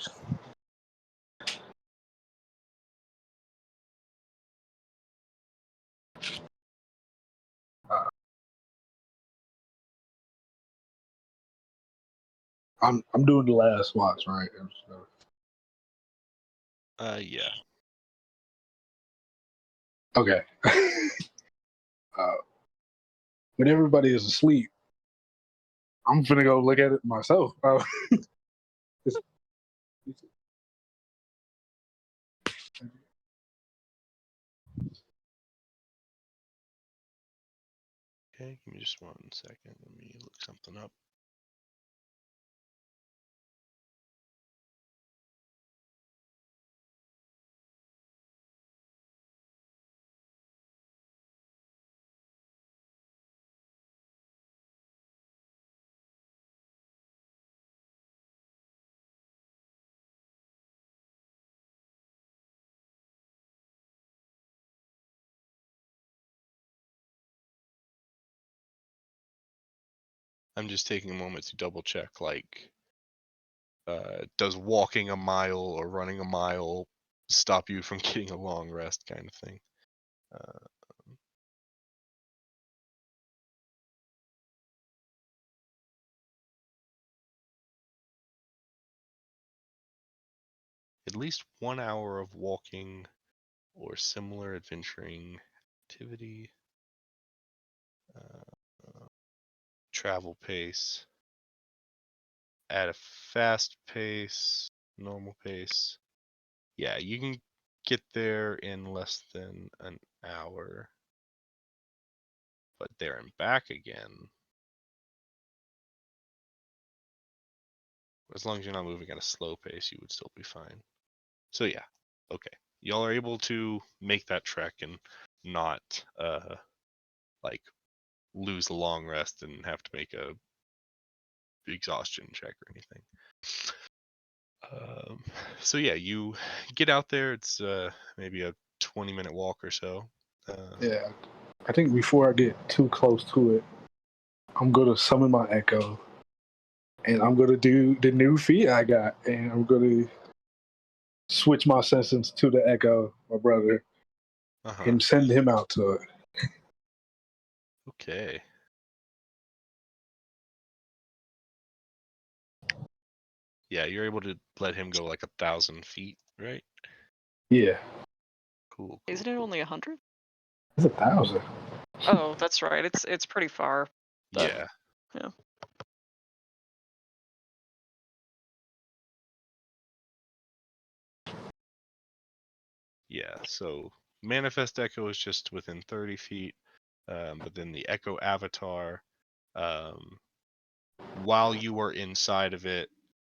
I'm doing the last watch, right? Yeah. Okay. When everybody is asleep, I'm gonna go look at it myself. It's- Okay, give me just 1 second. Let me look something up. I'm just taking a moment to double check, like, does walking a mile or running a mile stop you from getting a long rest kind of thing? At least 1 hour of walking or similar adventuring activity. Travel pace. At a fast pace, normal pace. Yeah, you can get there in less than an hour. But there and back again. As long as you're not moving at a slow pace, you would still be fine. So yeah, okay. Y'all are able to make that trek and not like lose a long rest and have to make a exhaustion check or anything. So yeah, you get out there. It's maybe a 20-minute walk or so. Yeah, I think before I get too close to it, I'm gonna summon my echo, and I'm gonna do the new feat I got, and I'm gonna switch my senses to the echo, my brother, and send him out to it. Okay. Yeah, you're able to let him go like 1,000 feet, right? Yeah, Cool. Isn't it only 100? it's 1,000. Oh, that's right. It's pretty far. But, Yeah. yeah. Yeah, so Manifest Echo is just within 30 feet, but then the Echo Avatar, while you are inside of it,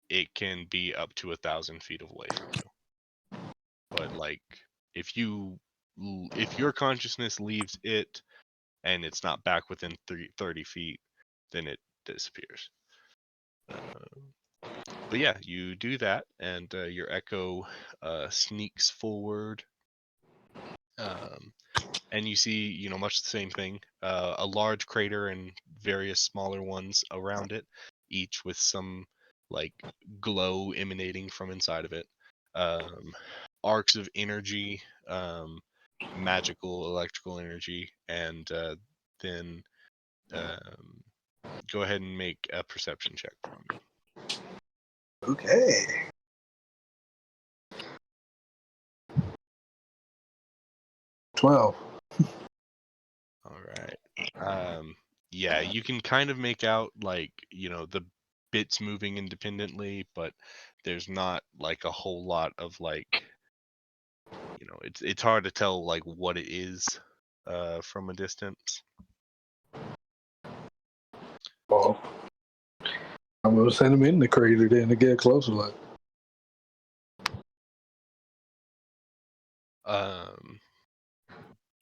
it can be up to 1,000 feet away from you. But like, if your consciousness leaves it and it's not back within 30 feet, then it disappears. But yeah, you do that, and your Echo sneaks forward. And you see, much the same thing, a large crater and various smaller ones around it, each with some like glow emanating from inside of it. Arcs of energy, magical electrical energy, and then go ahead and make a perception check for me. Okay. $12. All right. Yeah, you can kind of make out like, the bits moving independently, but there's not like a whole lot of like, it's hard to tell like what it is from a distance. Well, I'm gonna send him in the crater then to get a closer look.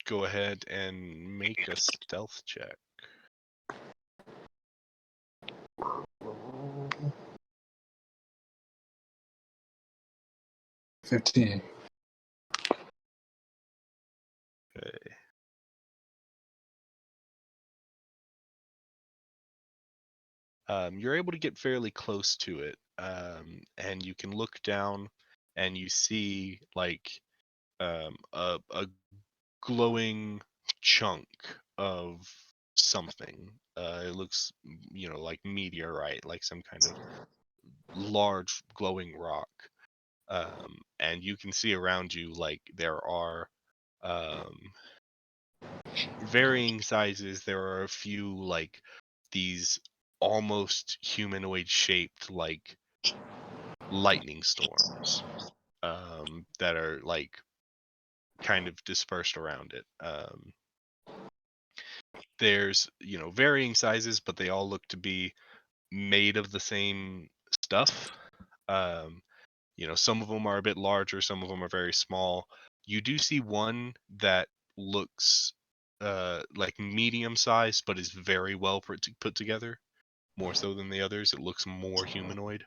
Go ahead and make a stealth check. 15. Okay. You're able to get fairly close to it, and you can look down and you see like a glowing chunk of something. It looks, like meteorite, like some kind of large glowing rock, and you can see around you like there are varying sizes. There are a few like these almost humanoid shaped like lightning storms that are like kind of dispersed around it. There's varying sizes, but they all look to be made of the same stuff. Some of them are a bit larger, some of them are very small. You do see one that looks like medium sized, but is very well put together, more so than the others. It looks more humanoid.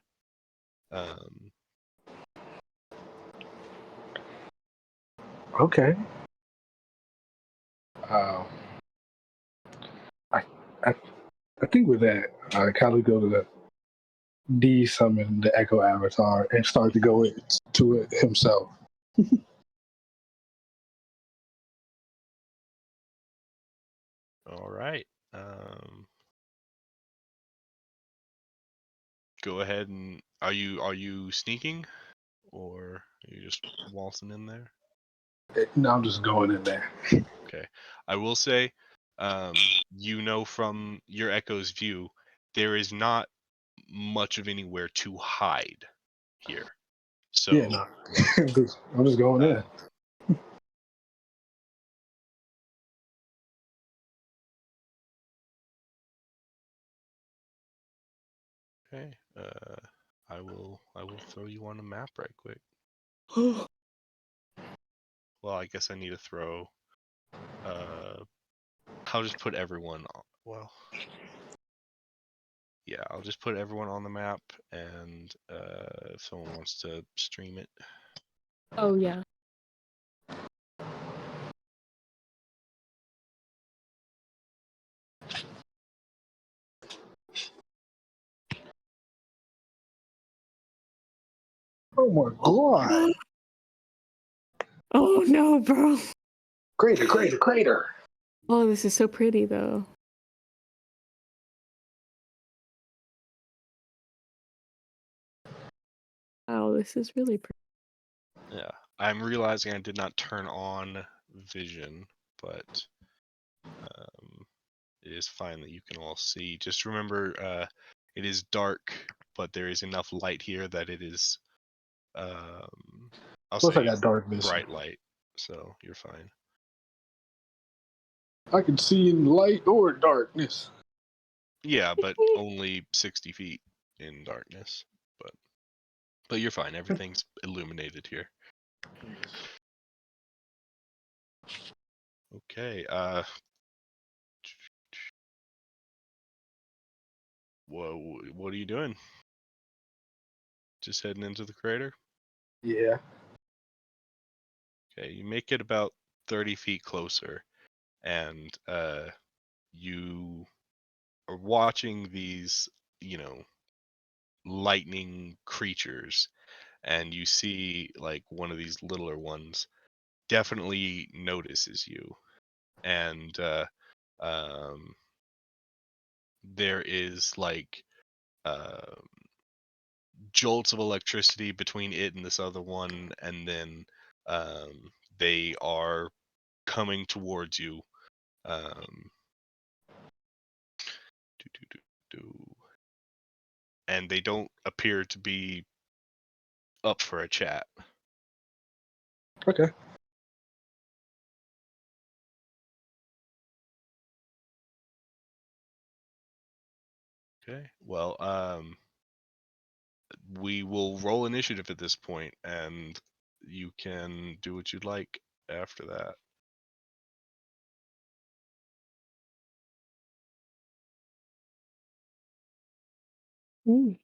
Okay. Uh, I, I I think with that, Kylie go to the de-summon the Echo Avatar and start to go into it himself. All right. Go ahead and are you sneaking, or are you just waltzing in there? No, I'm just going in there. Okay. I will say, from your Echo's view, there is not much of anywhere to hide here. So Yeah, no. I'm just going in. okay. I will throw you on a map right quick. Well, I guess I need to throw. I'll just put everyone. Well, yeah, I'll just put everyone on the map, and if someone wants to stream it. Oh yeah. Oh my god! Oh no, bro. Crater! Oh, this is so pretty though. Wow, this is really pretty. Yeah, I'm realizing I did not turn on vision, but it is fine that you can all see. Just remember, it is dark, but there is enough light here that it is. I'll Plus, say I got dark vision. bright light, so you're fine. I can see in light or darkness. Yeah, but only 60 feet in darkness. But you're fine. Everything's illuminated here. Okay. What are you doing? Just heading into the crater? Yeah. Okay, you make it about 30 feet closer, and you are watching these, lightning creatures, and you see like one of these littler ones definitely notices you, and um, there is like jolts of electricity between it and this other one, and then they are coming towards you. Um, and they don't appear to be up for a chat. Okay. Okay. Well, we will roll initiative at this point, and you can do what you'd like after that. Ooh.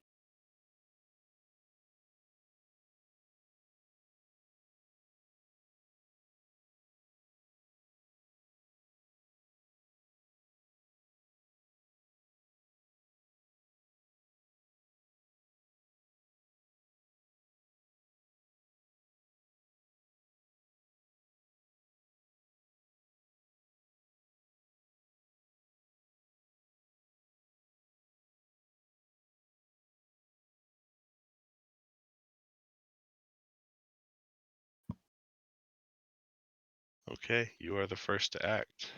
Okay, you are the first to act.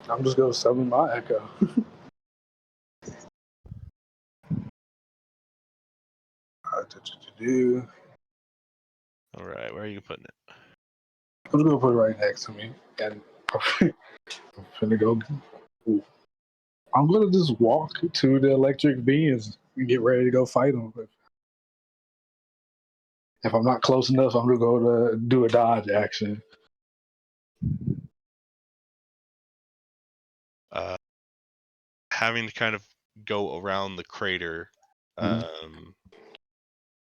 I'm just gonna summon my echo. Do. All right, where are you putting it? I'm just gonna put it right next to me, and I'm finna go. Ooh. I'm gonna just walk to the electric beings and get ready to go fight them. If I'm not close enough, I'm gonna go to do a dodge action. Having to kind of go around the crater,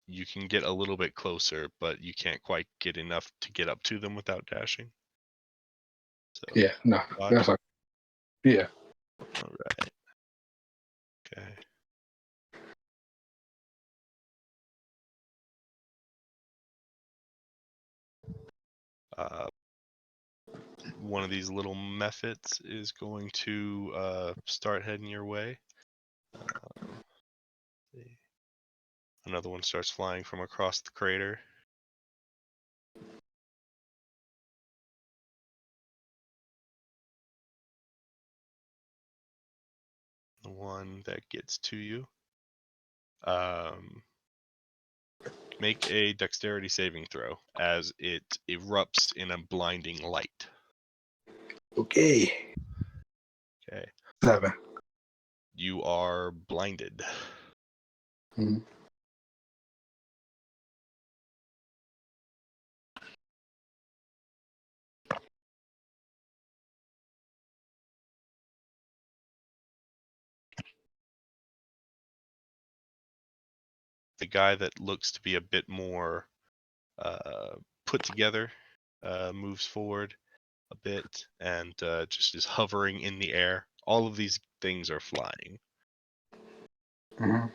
you can get a little bit closer, but you can't quite get enough to get up to them without dashing. So, Yeah, no, dodge. that's like, yeah. All right. Okay. One of these little methods is going to start heading your way. Another one starts flying from across the crater. The one that gets to you. Make a dexterity saving throw as it erupts in a blinding light. Okay. Okay. 7. You are blinded. Mm-hmm. The guy that looks to be a bit more put together moves forward a bit and just is hovering in the air. All of these things are flying. Mm-hmm.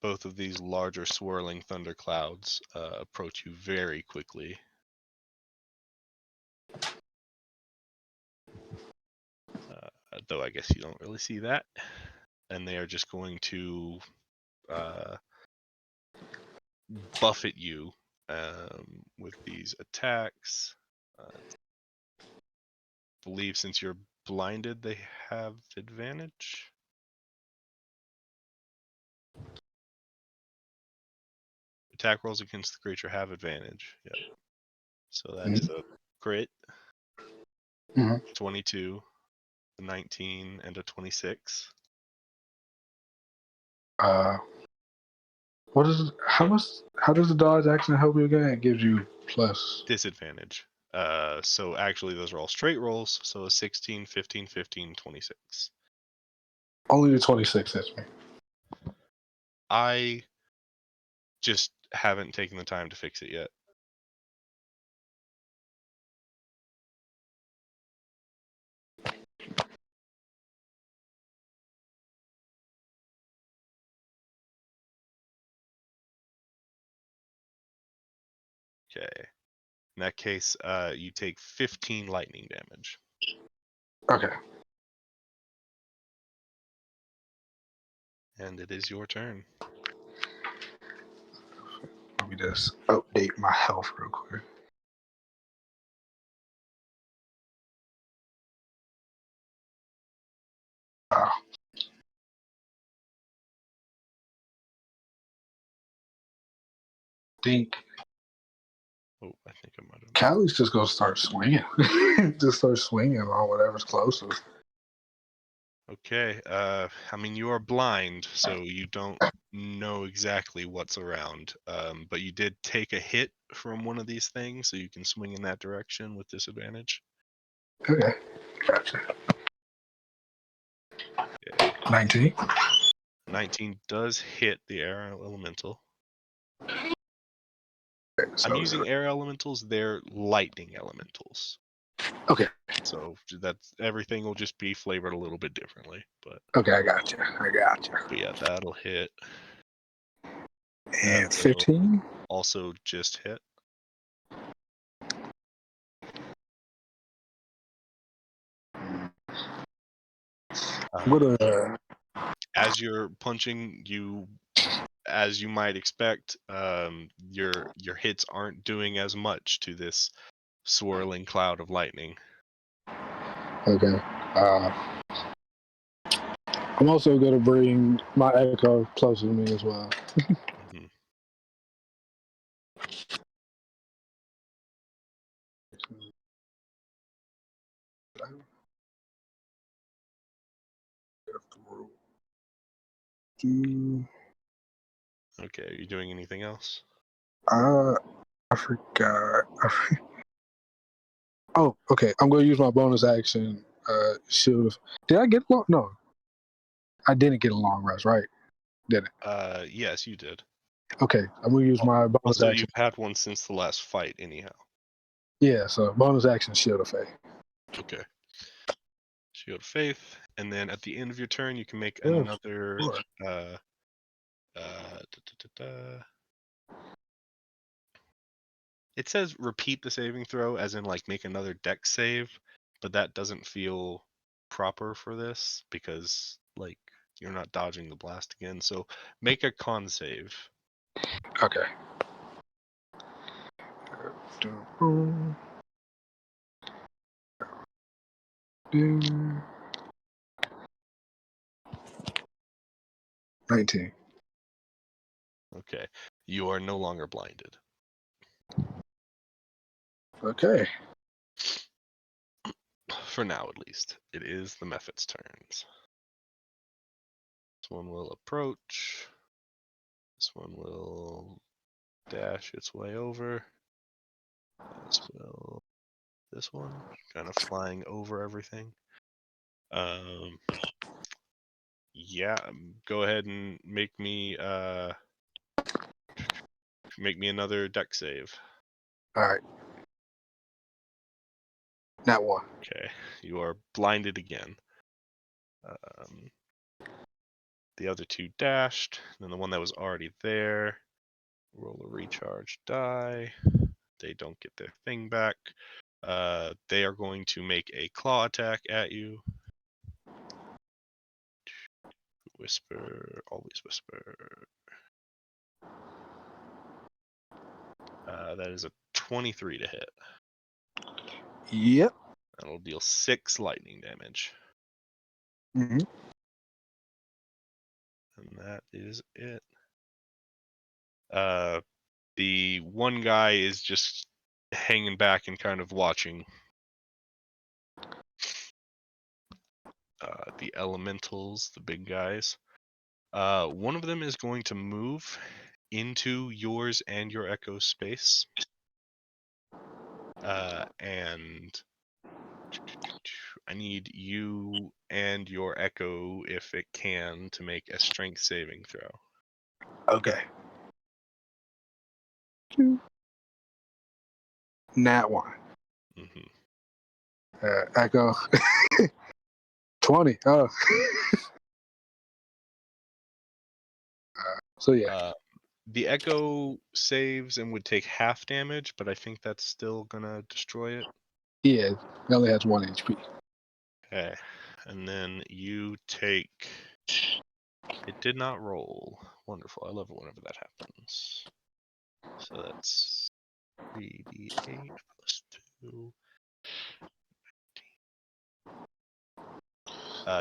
Both of these larger swirling thunder clouds approach you very quickly. Though I guess you don't really see that. And they are just going to buffet you with these attacks. I believe since you're blinded, they have advantage. Attack rolls against the creature have advantage. Yep. So that is a crit. 22, a 19, and a 26. What is how does the dodge action help you again? It gives you plus Disadvantage. So actually those are all straight rolls. So a 16, 15, 15, 26. only the 26 hits me. I just haven't taken the time to fix it yet. Okay. In that case, you take 15 lightning damage. Okay. And it is your turn. Let me just update my health real quick. Think Oh, I think I might have. Callie's just gonna start swinging. Just start swinging on whatever's closest. Okay. I mean, you are blind, so you don't know exactly what's around. But you did take a hit from one of these things, so you can swing in that direction with disadvantage. Okay, gotcha. Okay. 19. 19 does hit the air elemental. Okay, so I'm using air elementals. They're lightning elementals. Okay. So that's everything will just be flavored a little bit differently. But Okay, I got you. but yeah, that'll hit. And will 15. Also just hit. What a As you're punching, as you might expect, your hits aren't doing as much to this swirling cloud of lightning. okay. I'm also gonna bring my echo closer to me as well. Mhm. Okay, are you doing anything else? I forgot. Oh, okay. I'm gonna use my bonus action. Shield of. Did I get long? No, I didn't get a long rest, right? Yes, you did. Okay, I'm gonna use my bonus Also, action. you've had one since the last fight, anyhow. Yeah, so bonus action Shield of Faith. Okay. Shield of Faith, and then at the end of your turn, you can make Yeah, another. sure. It says repeat the saving throw, as in like make another dex save, but that doesn't feel proper for this because like you're not dodging the blast again. So make a con save. Okay. 19. Okay, you are no longer blinded. Okay. For now, at least. It is the Mephit's turns. This one will approach. This one will dash its way over. As will this one, kind of flying over everything. Yeah, go ahead and make me another dex save. All right. That one. Okay, you are blinded again. The other two dashed, then the one that was already there. Roll a recharge die. They don't get their thing back. They are going to make a claw attack at you. Whisper, always whisper. That is a 23 to hit. Yep. That'll deal 6 lightning damage. Mm-hmm. And that is it. The one guy is just hanging back and kind of watching. The elementals, the big guys. One of them is going to move into yours and your echo space. And I need you and your echo, if it can, to make a strength saving throw. Okay. Nat one. Mm-hmm. Echo. 20. Oh. So yeah. The echo saves and would take half damage, but I think that's still gonna destroy it. Yeah. It only has 1 HP. Okay, and then you take. It did not roll. Wonderful. I love it whenever that happens. So that's 3d8 plus 2.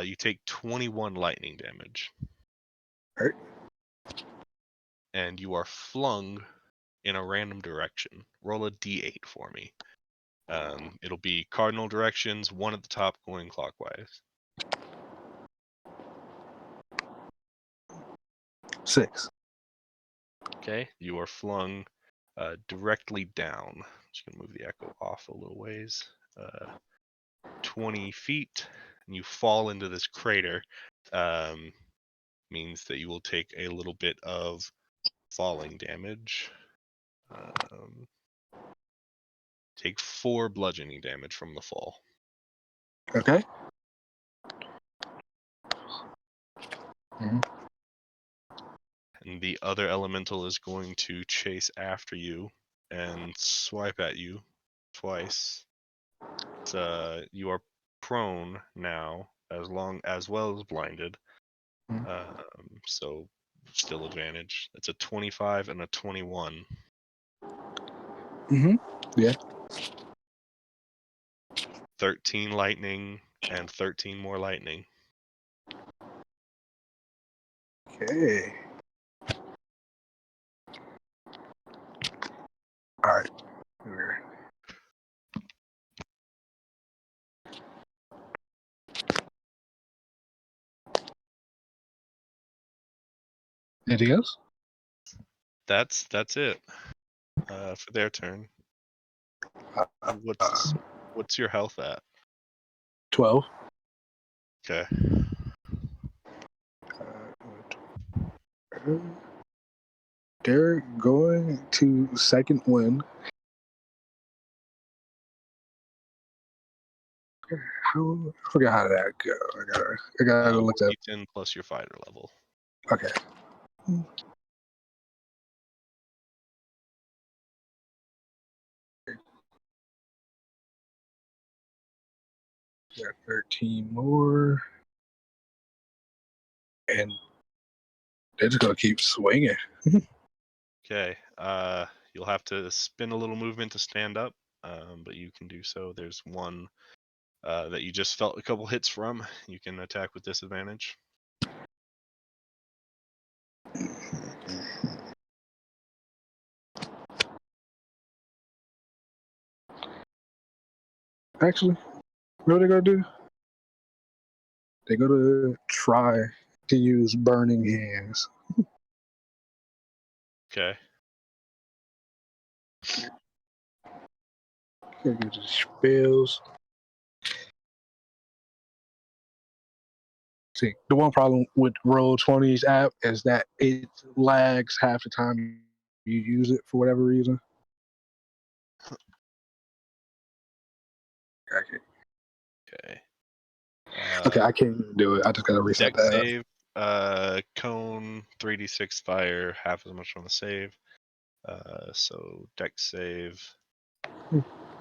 You take 21 lightning damage. Right. And you are flung in a random direction. Roll a d8 for me. It'll be cardinal directions, one at the top going clockwise. 6. Okay, you are flung directly down. Just gonna move the echo off a little ways. 20 feet, and you fall into this crater. Means that you will take a little bit of falling damage. Take 4 bludgeoning damage from the fall. Okay. Mm-hmm. And the other elemental is going to chase after you and swipe at you twice. You are prone now, as well as blinded. So still advantage. It's a 25 and a 21. Yeah. 13 lightning and 13 more lightning. Okay. All right. Anything else? That's it. For their turn. What's your health at? 12. Okay. They're going to second wind. I forgot how that go. I gotta go look that. 10 plus your fighter level. Okay. Got 13 more, and they're just gonna keep swinging. Okay. You'll have to spin a little movement to stand up, but you can do so. There's one that you just felt a couple hits from. You can attack with disadvantage. Actually, what are they gonna do? They're gonna try to use burning hands. Okay. Gonna get the spells. See, the one problem with Roll20's app is that it lags half the time you use it for whatever reason. Okay. Okay, I can't even do it. I just gotta reset Dex that. save. Cone 3d6 fire, half as much on the save. So Dex save.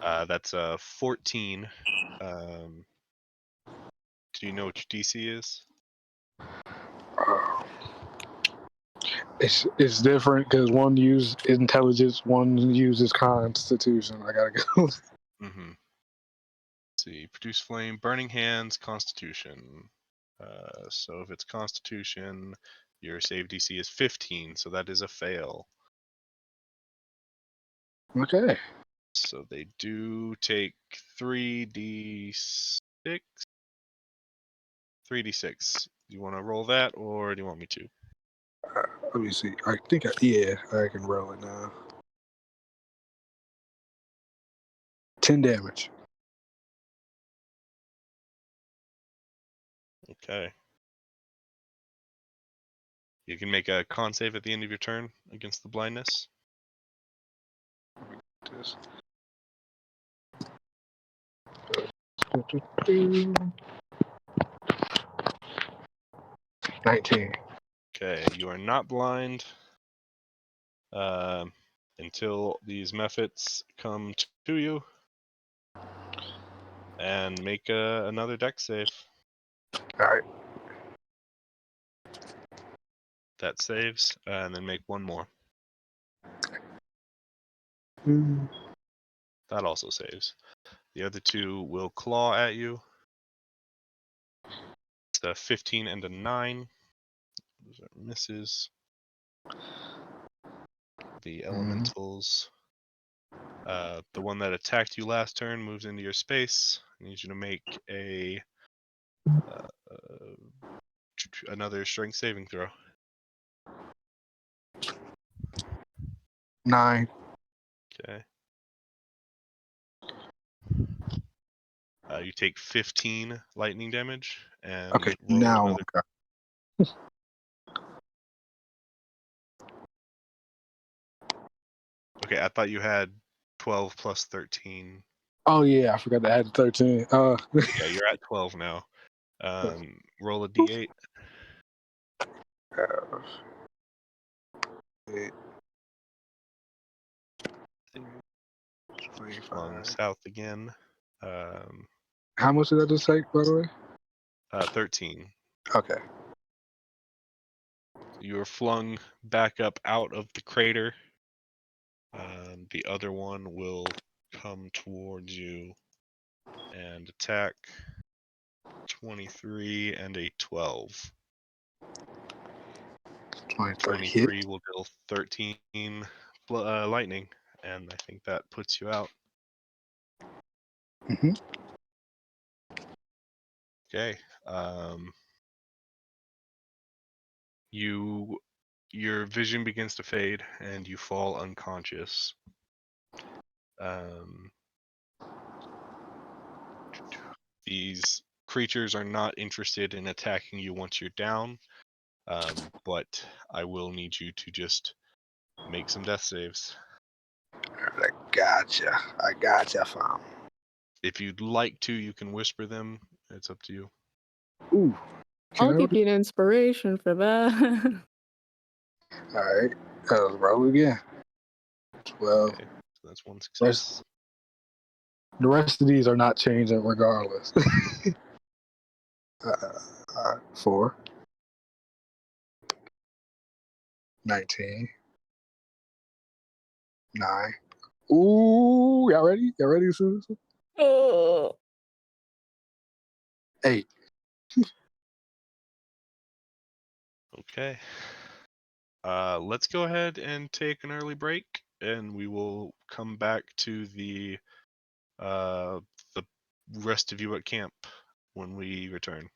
That's a 14. Do you know what your DC is? It's different because one uses intelligence, one uses constitution. I gotta go. Mm-hmm. See, produce flame, burning hands, constitution. So if it's constitution, your save DC is 15, so that is a fail. Okay. So they do take 3d6. 3d6. Do you want to roll that, or do you want me to? Let me see. I think I can roll it now. 10 damage. Okay. You can make a con save at the end of your turn against the blindness. This. 19. Okay, you are not blind until these mephits come to you. And make another dex save. Alright. That saves, and then make one more. That also saves. The other two will claw at you. It's a 15 and a 9. Those are misses. The elementals. The one that attacked you last turn moves into your space. I need you to make another strength saving throw. 9. Okay. You take 15 lightning damage and Okay, roll now. another. Okay, I thought you had 12 plus 13. Oh yeah, I forgot to add 13. Yeah, you're at 12 now. Roll a d8. Flung 25. south again. How much did I just take, by the way? 13. Okay. You are flung back up out of the crater. The other one will come towards you and attack. 23 and a 12. 23 hit. 23 will deal 13 lightning, and I think that puts you out. Mm-hmm. Okay. Your vision begins to fade, and you fall unconscious. These creatures are not interested in attacking you once you're down, but I will need you to just make some death saves. I gotcha, fam. If you'd like to, you can whisper them. It's up to you. Ooh. I'll give you an inspiration for that. Alright. Roll again. 12. Okay, so that's one success. The rest of these are not changing regardless. 4. 19. 9. Ooh, y'all ready? Y'all ready, Susan? Oh. 8. Okay. Let's go ahead and take an early break, and we will come back to the rest of you at camp when we return.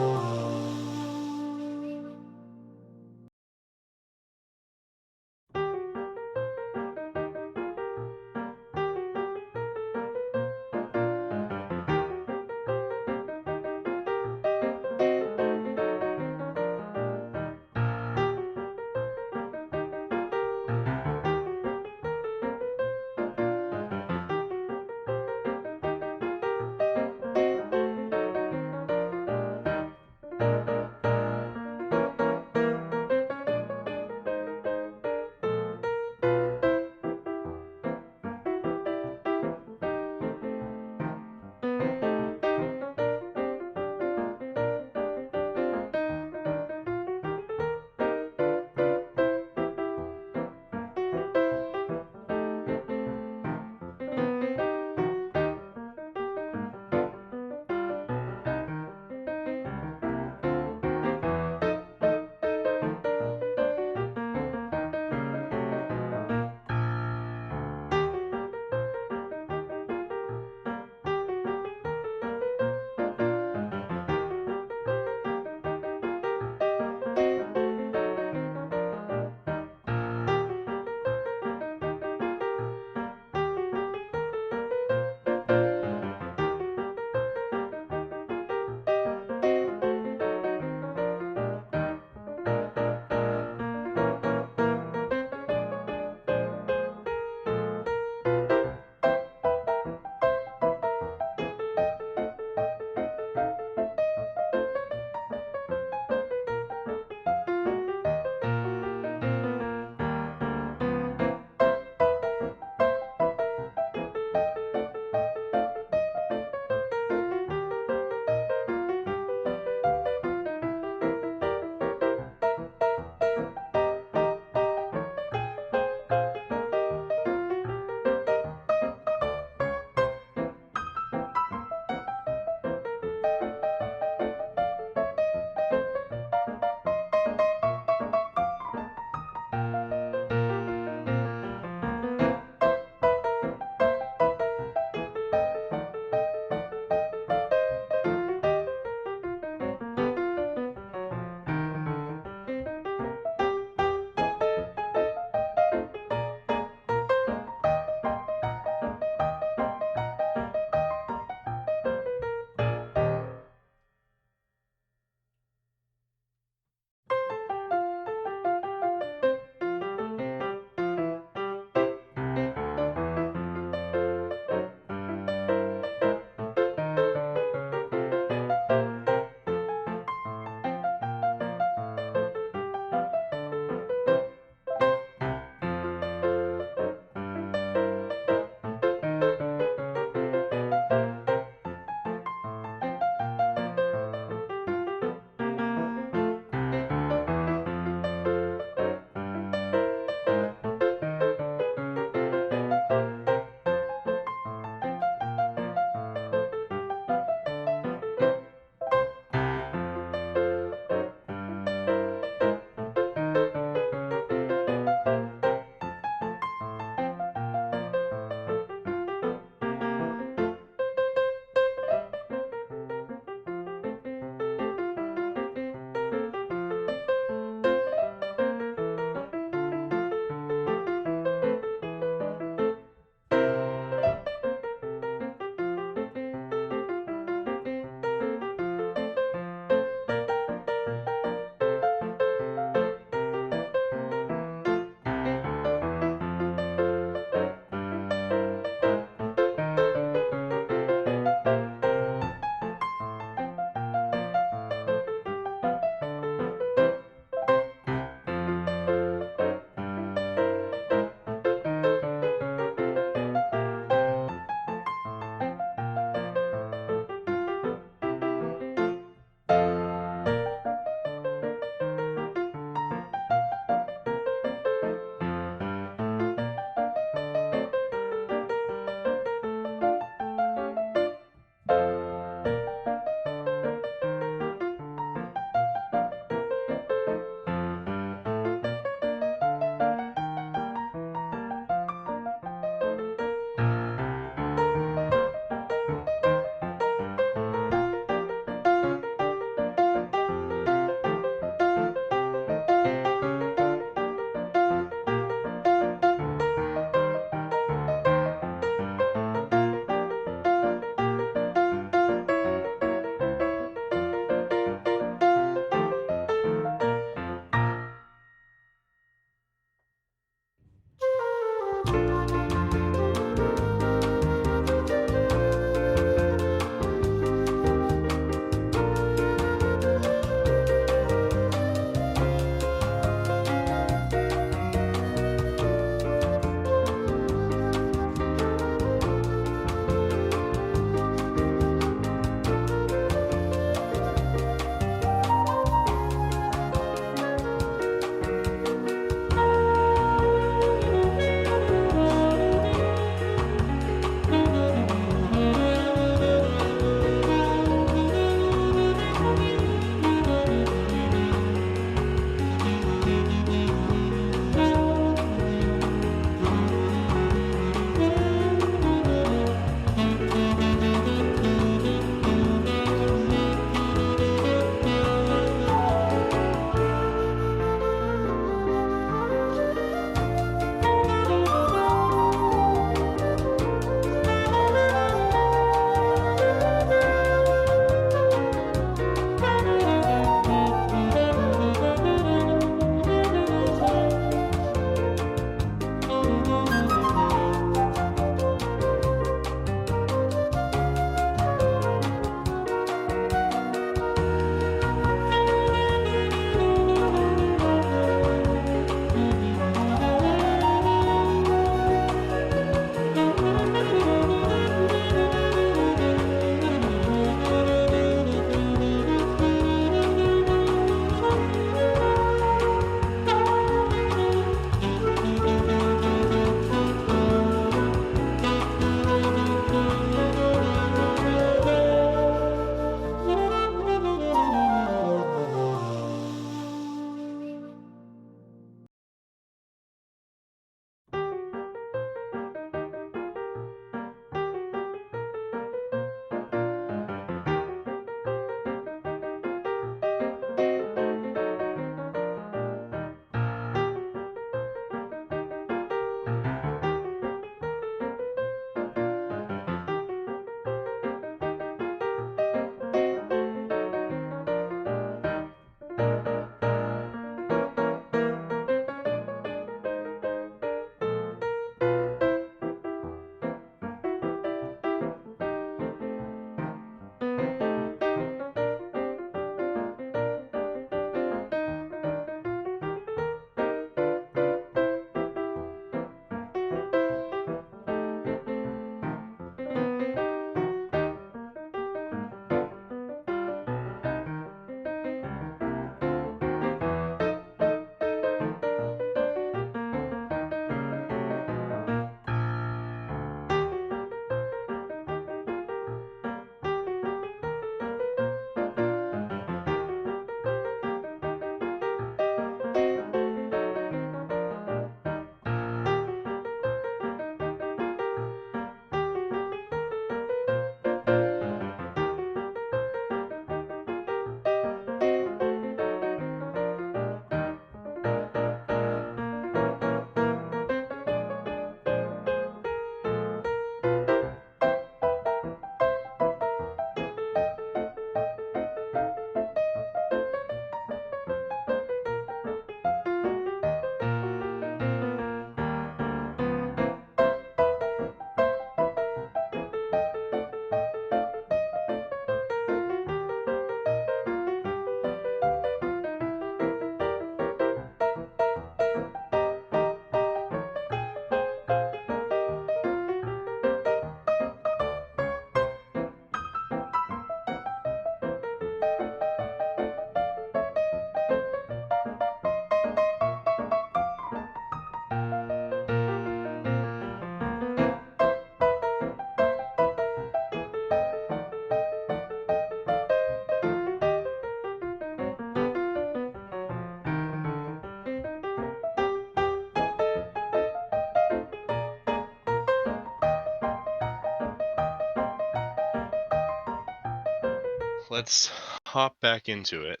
let's hop back into it.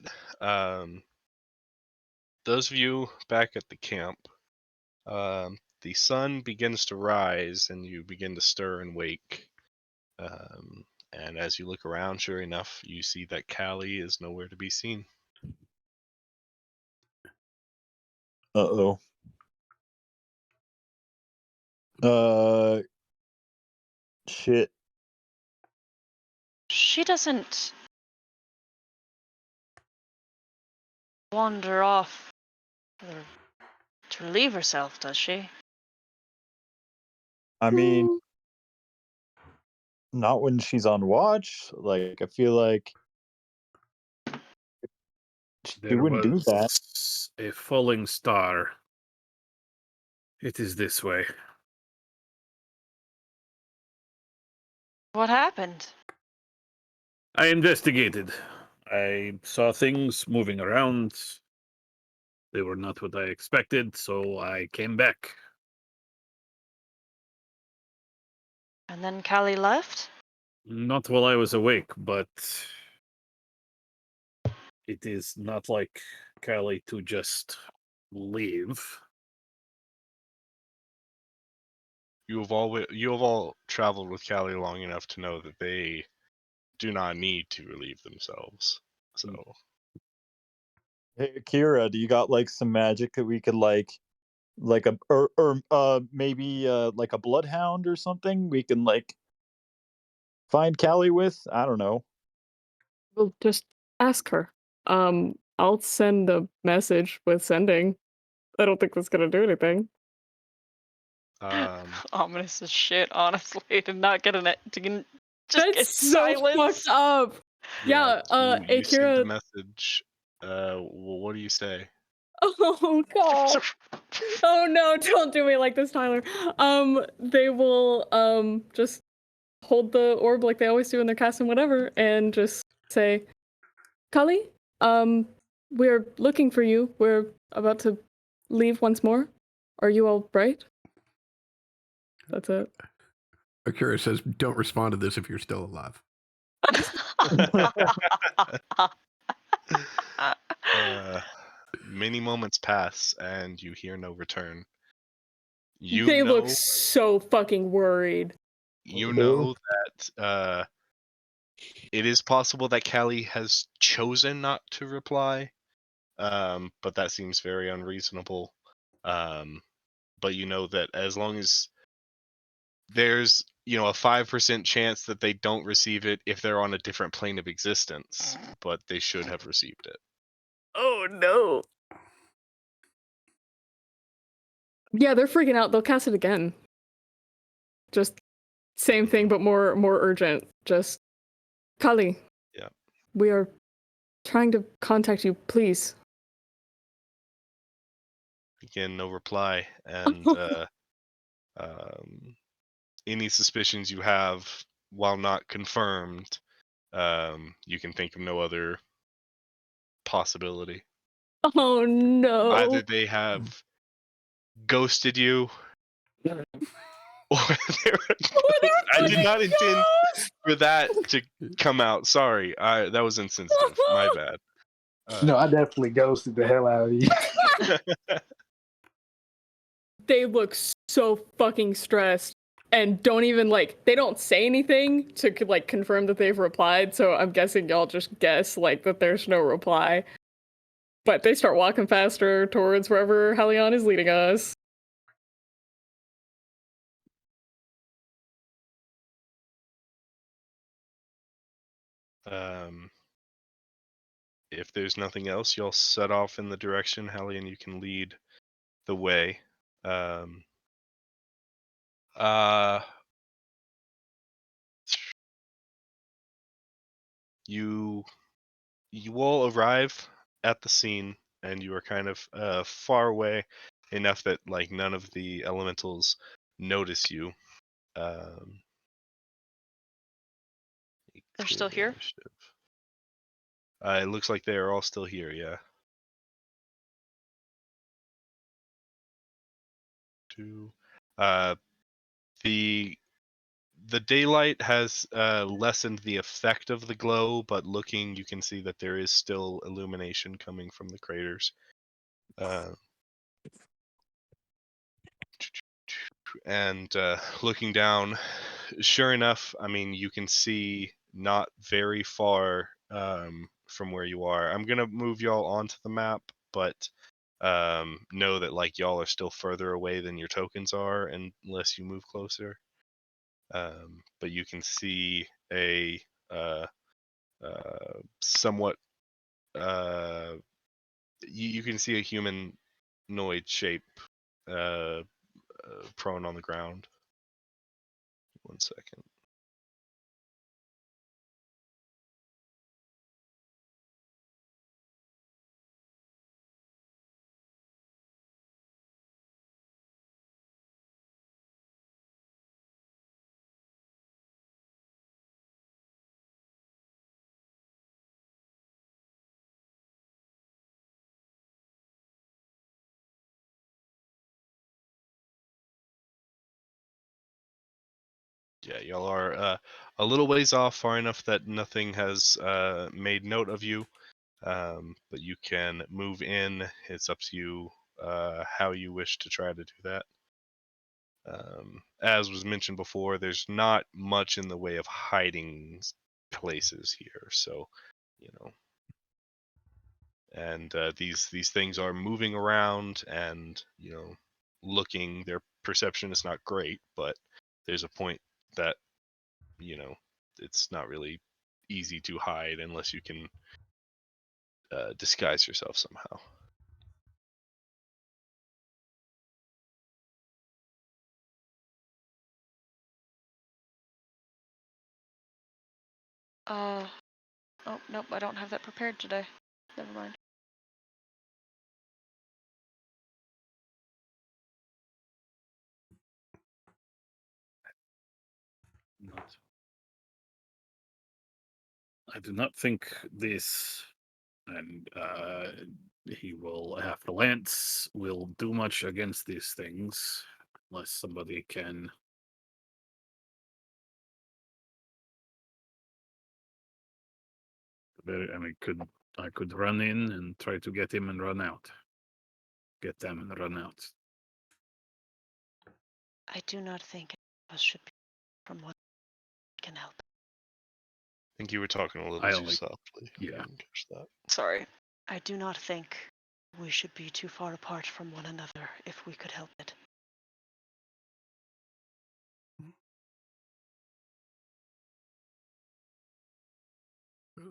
Those of you back at the camp, the sun begins to rise and you begin to stir and wake. And as you look around, sure enough, you see that Callie is nowhere to be seen. Uh-oh. Shit. She doesn't wander off to relieve herself, does she? I mean, not when she's on watch. Like, I feel like she There wouldn't do that. was a falling star. It is this way. What happened? I investigated. I saw things moving around. They were not what I expected, so I came back. And then Callie left? Not while I was awake, but it is not like Callie to just leave. You have all traveled with Callie long enough to know that they do not need to relieve themselves. So Hey, Akira, do you got like some magic that we could like a maybe like a bloodhound or something we can like find Callie with? I don't know. We'll just ask her. I'll send a message with sending. I don't think that's gonna do anything. Ominous as shit, honestly, to not get just get That's so silence. fucked up. Yeah, you sent Akira. the message. What do you say? Oh god. Oh no, don't do me like this, Tyler. They will just hold the orb like they always do when they're casting whatever and just say, Kali, we're looking for you. We're about to leave once more. Are you all right? That's it. Akira says, "Don't respond to this if you're still alive." Many moments pass and you hear no return. You They know, look so fucking worried. you know that it is possible that Callie has chosen not to reply, but that seems very unreasonable. But you know that as long as there's a 5% chance that they don't receive it if they're on a different plane of existence, but they should have received it. Oh no. Yeah, they're freaking out. They'll cast it again. Just same thing, but more urgent. Just Kali. Yeah. We are trying to contact you, please. Again, no reply, and any suspicions you have, while not confirmed, you can think of no other possibility. Oh no. Either they have ghosted you, or I did not intend for that to come out. Sorry, that was insensitive. My bad. No, I definitely ghosted the hell out of you. They look so fucking stressed and don't even they don't say anything to confirm that they've replied, so I'm guessing y'all just guess that there's no reply. But they start walking faster towards wherever Helion is leading us. If there's nothing else, you'll set off in the direction, Hallie, and you can lead the way. You all arrive at the scene, and you are kind of far away enough that none of the elementals notice you. They're still here? It looks like they are all still here, yeah. The the daylight has lessened the effect of the glow, but looking, you can see that there is still illumination coming from the craters. And looking down, sure enough, I mean, you can see not very far from where you are. I'm gonna move y'all onto the map, but know that like y'all are still further away than your tokens are, unless you move closer. But you can see a somewhat you can see a humanoid shape prone on the ground. 1 second. Yeah, y'all are a little ways off, far enough that nothing has made note of you. But you can move in. It's up to you how you wish to try to do that. As was mentioned before, there's not much in the way of hiding places here, so you know. And these things are moving around, and you know, looking. Their perception is not great, but there's a point that you know it's not really easy to hide unless you can disguise yourself somehow. Oh, nope, I don't have that prepared today. Never mind. Not. I do not think this, and he will have the lance, will do much against these things, unless somebody can. I mean, I could run in and try to get him and run out. Get them and run out. I do not think us should be from what can help. I think you were talking a little I too only- softly. yeah. I didn't catch that. Sorry. I do not think we should be too far apart from one another if we could help it.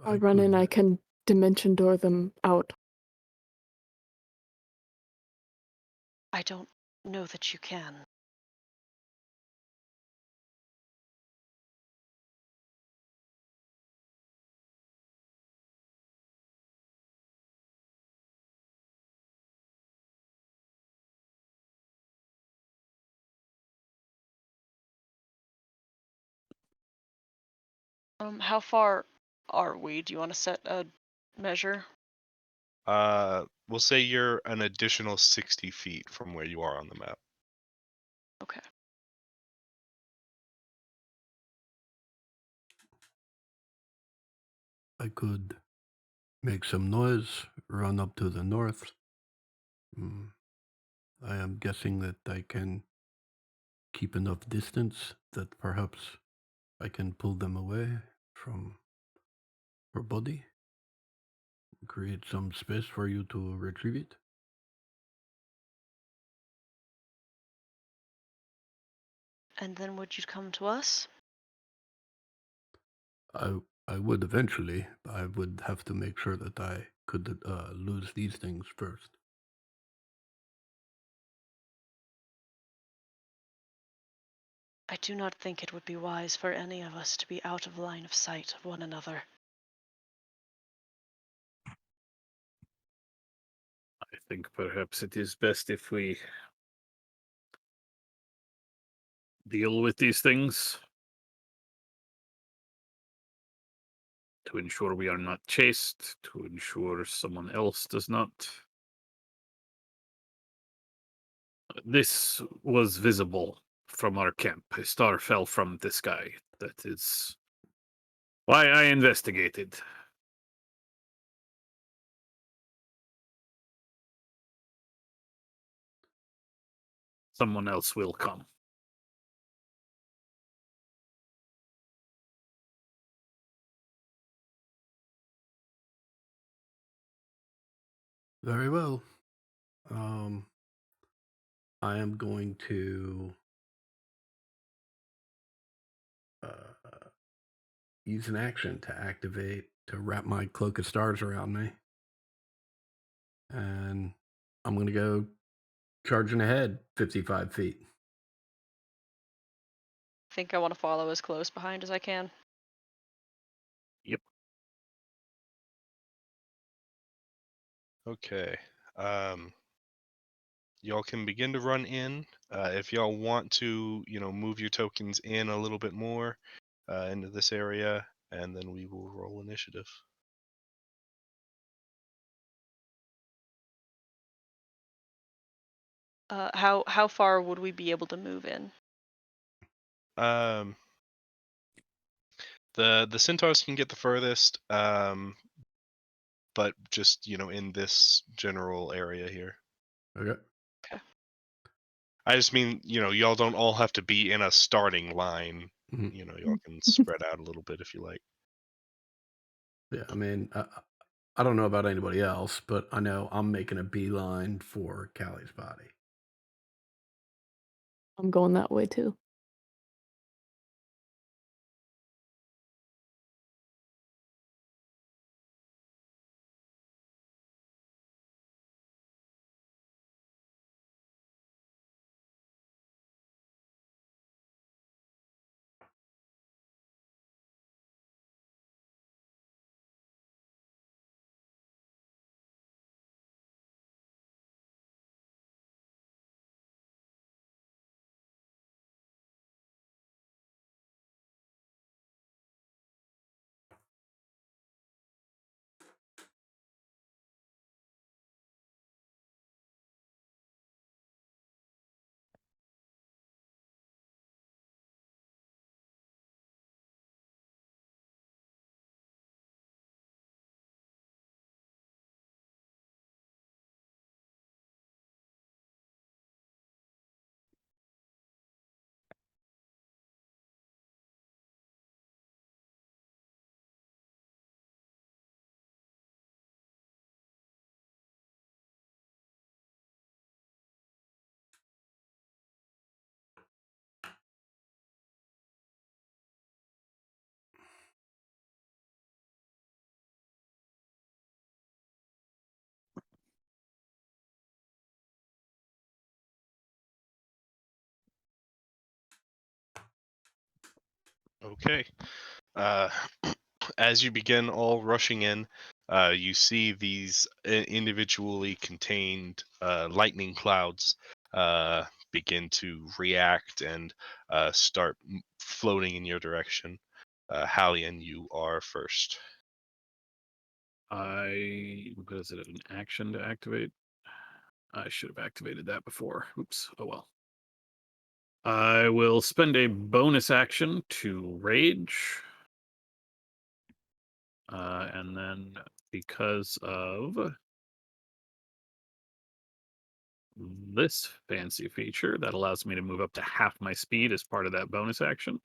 I run in, could- I can dimension door them out. I don't know that you can. How far are we? Do you want to set a measure? We'll say you're an additional 60 feet from where you are on the map. Okay. I could make some noise, run up to the north. I am guessing that I can keep enough distance that perhaps I can pull them away from her body. Create some space for you to retrieve it. And then would you come to us? I would eventually. I would have to make sure that I could lose these things first. I do not think it would be wise for any of us to be out of line of sight of one another. I think perhaps it is best if we deal with these things to ensure we are not chased, to ensure someone else does not. This was visible from our camp. A star fell from the sky. That is why I investigated. Someone else will come. Very well. I am going to use an action to wrap my cloak of stars around me. And I'm going to go charging ahead 55 feet. I think I want to follow as close behind as I can. Okay. Y'all can begin to run in. If y'all want to, move your tokens in a little bit more into this area, and then we will roll initiative. How far would we be able to move in? The centaurs can get the furthest, but just in this general area here. Okay. I just mean y'all don't all have to be in a starting line. Mhm. Y'all can spread out a little bit if you like. Yeah, I mean, I don't know about anybody else, but I know I'm making a beeline for Callie's body. I'm going that way too. Okay. As you begin all rushing in, you see these individually contained lightning clouds begin to react and start floating in your direction. Hallian, you are first. What is it, an action to activate? I should have activated that before. Oops. Oh well. I will spend a bonus action to rage. And then because of this fancy feature, that allows me to move up to half my speed as part of that bonus action.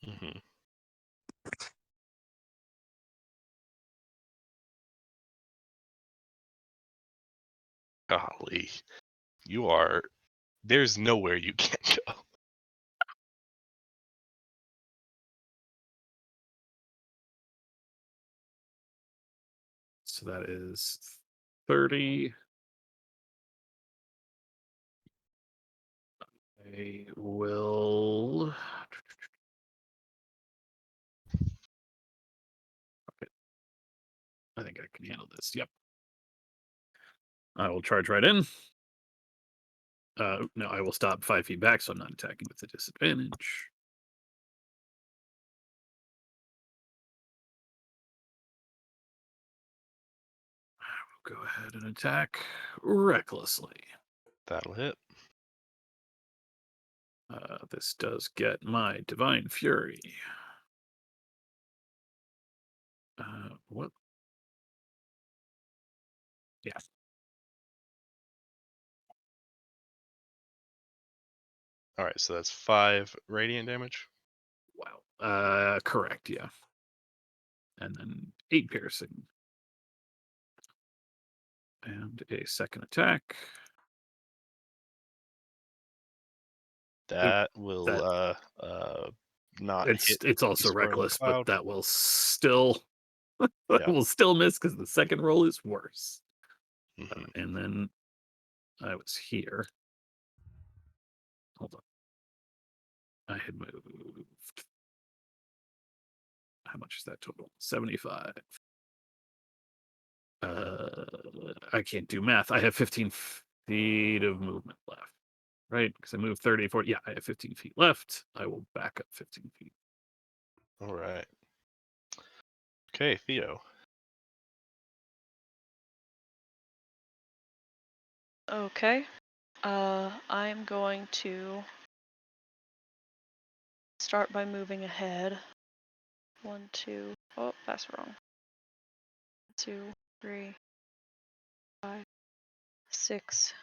Mm-hmm. Golly, there's nowhere you can't go. So that is 30. I will. Okay. I think I can handle this. Yep. I will charge right in. No, I will stop 5 feet back, so I'm not attacking with a disadvantage. I will go ahead and attack recklessly. That'll hit. This does get my Divine Fury. What? Yeah. All right, so that's 5 radiant damage. Wow. Correct, yeah. And then 8 piercing. And a second attack. That will not hit. It's also square in the reckless, but cloud. that will still Yeah. will still miss because the second roll is worse. Mhm. And then I was here. Hold on. I had moved. How much is that total? 75. I can't do math. I have 15 feet of movement left, right? Because I moved 30, 40. Yeah, I have 15 feet left. I will back up 15 feet. All right. Okay, Theo. Okay. I'm going to start by moving ahead. 1, 2. Oh, that's wrong. 2, 3, 5, 6,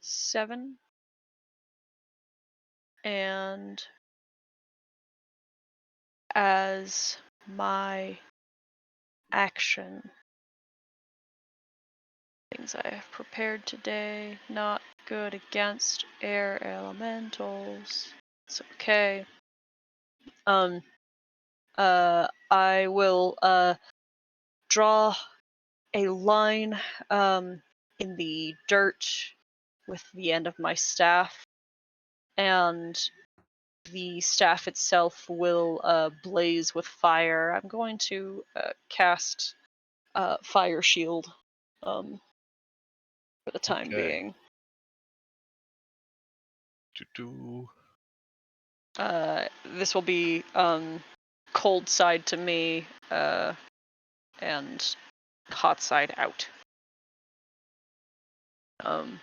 7. And as my action, things I have prepared today, not good against air elementals. It's okay. I will draw a line in the dirt with the end of my staff, and the staff itself will blaze with fire. I'm going to cast Fire Shield for the time Okay. being. This will be cold side to me and hot side out.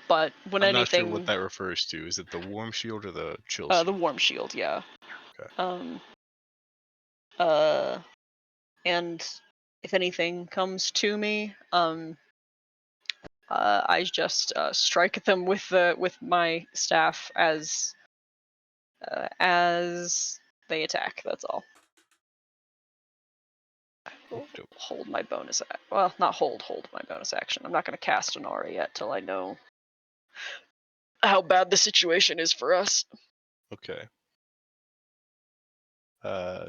But when I'm not anything, sure what that refers to. Is it the warm shield or the chill the shield? warm shield, yeah. Okay. And if anything comes to me, I just strike at them with my staff as they attack. That's all. Dope. Hold my bonus. Well, not hold my bonus action. I'm not going to cast an aura yet till I know how bad the situation is for us. Okay.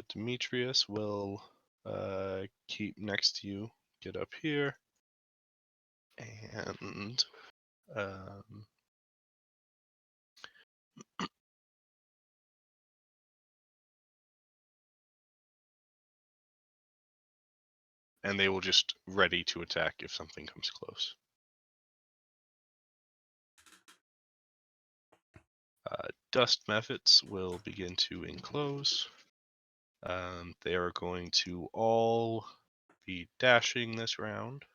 Demetrius will keep next to you. Get up here. And and they will just ready to attack if something comes close. Dust Mephits will begin to enclose. They are going to all be dashing this round.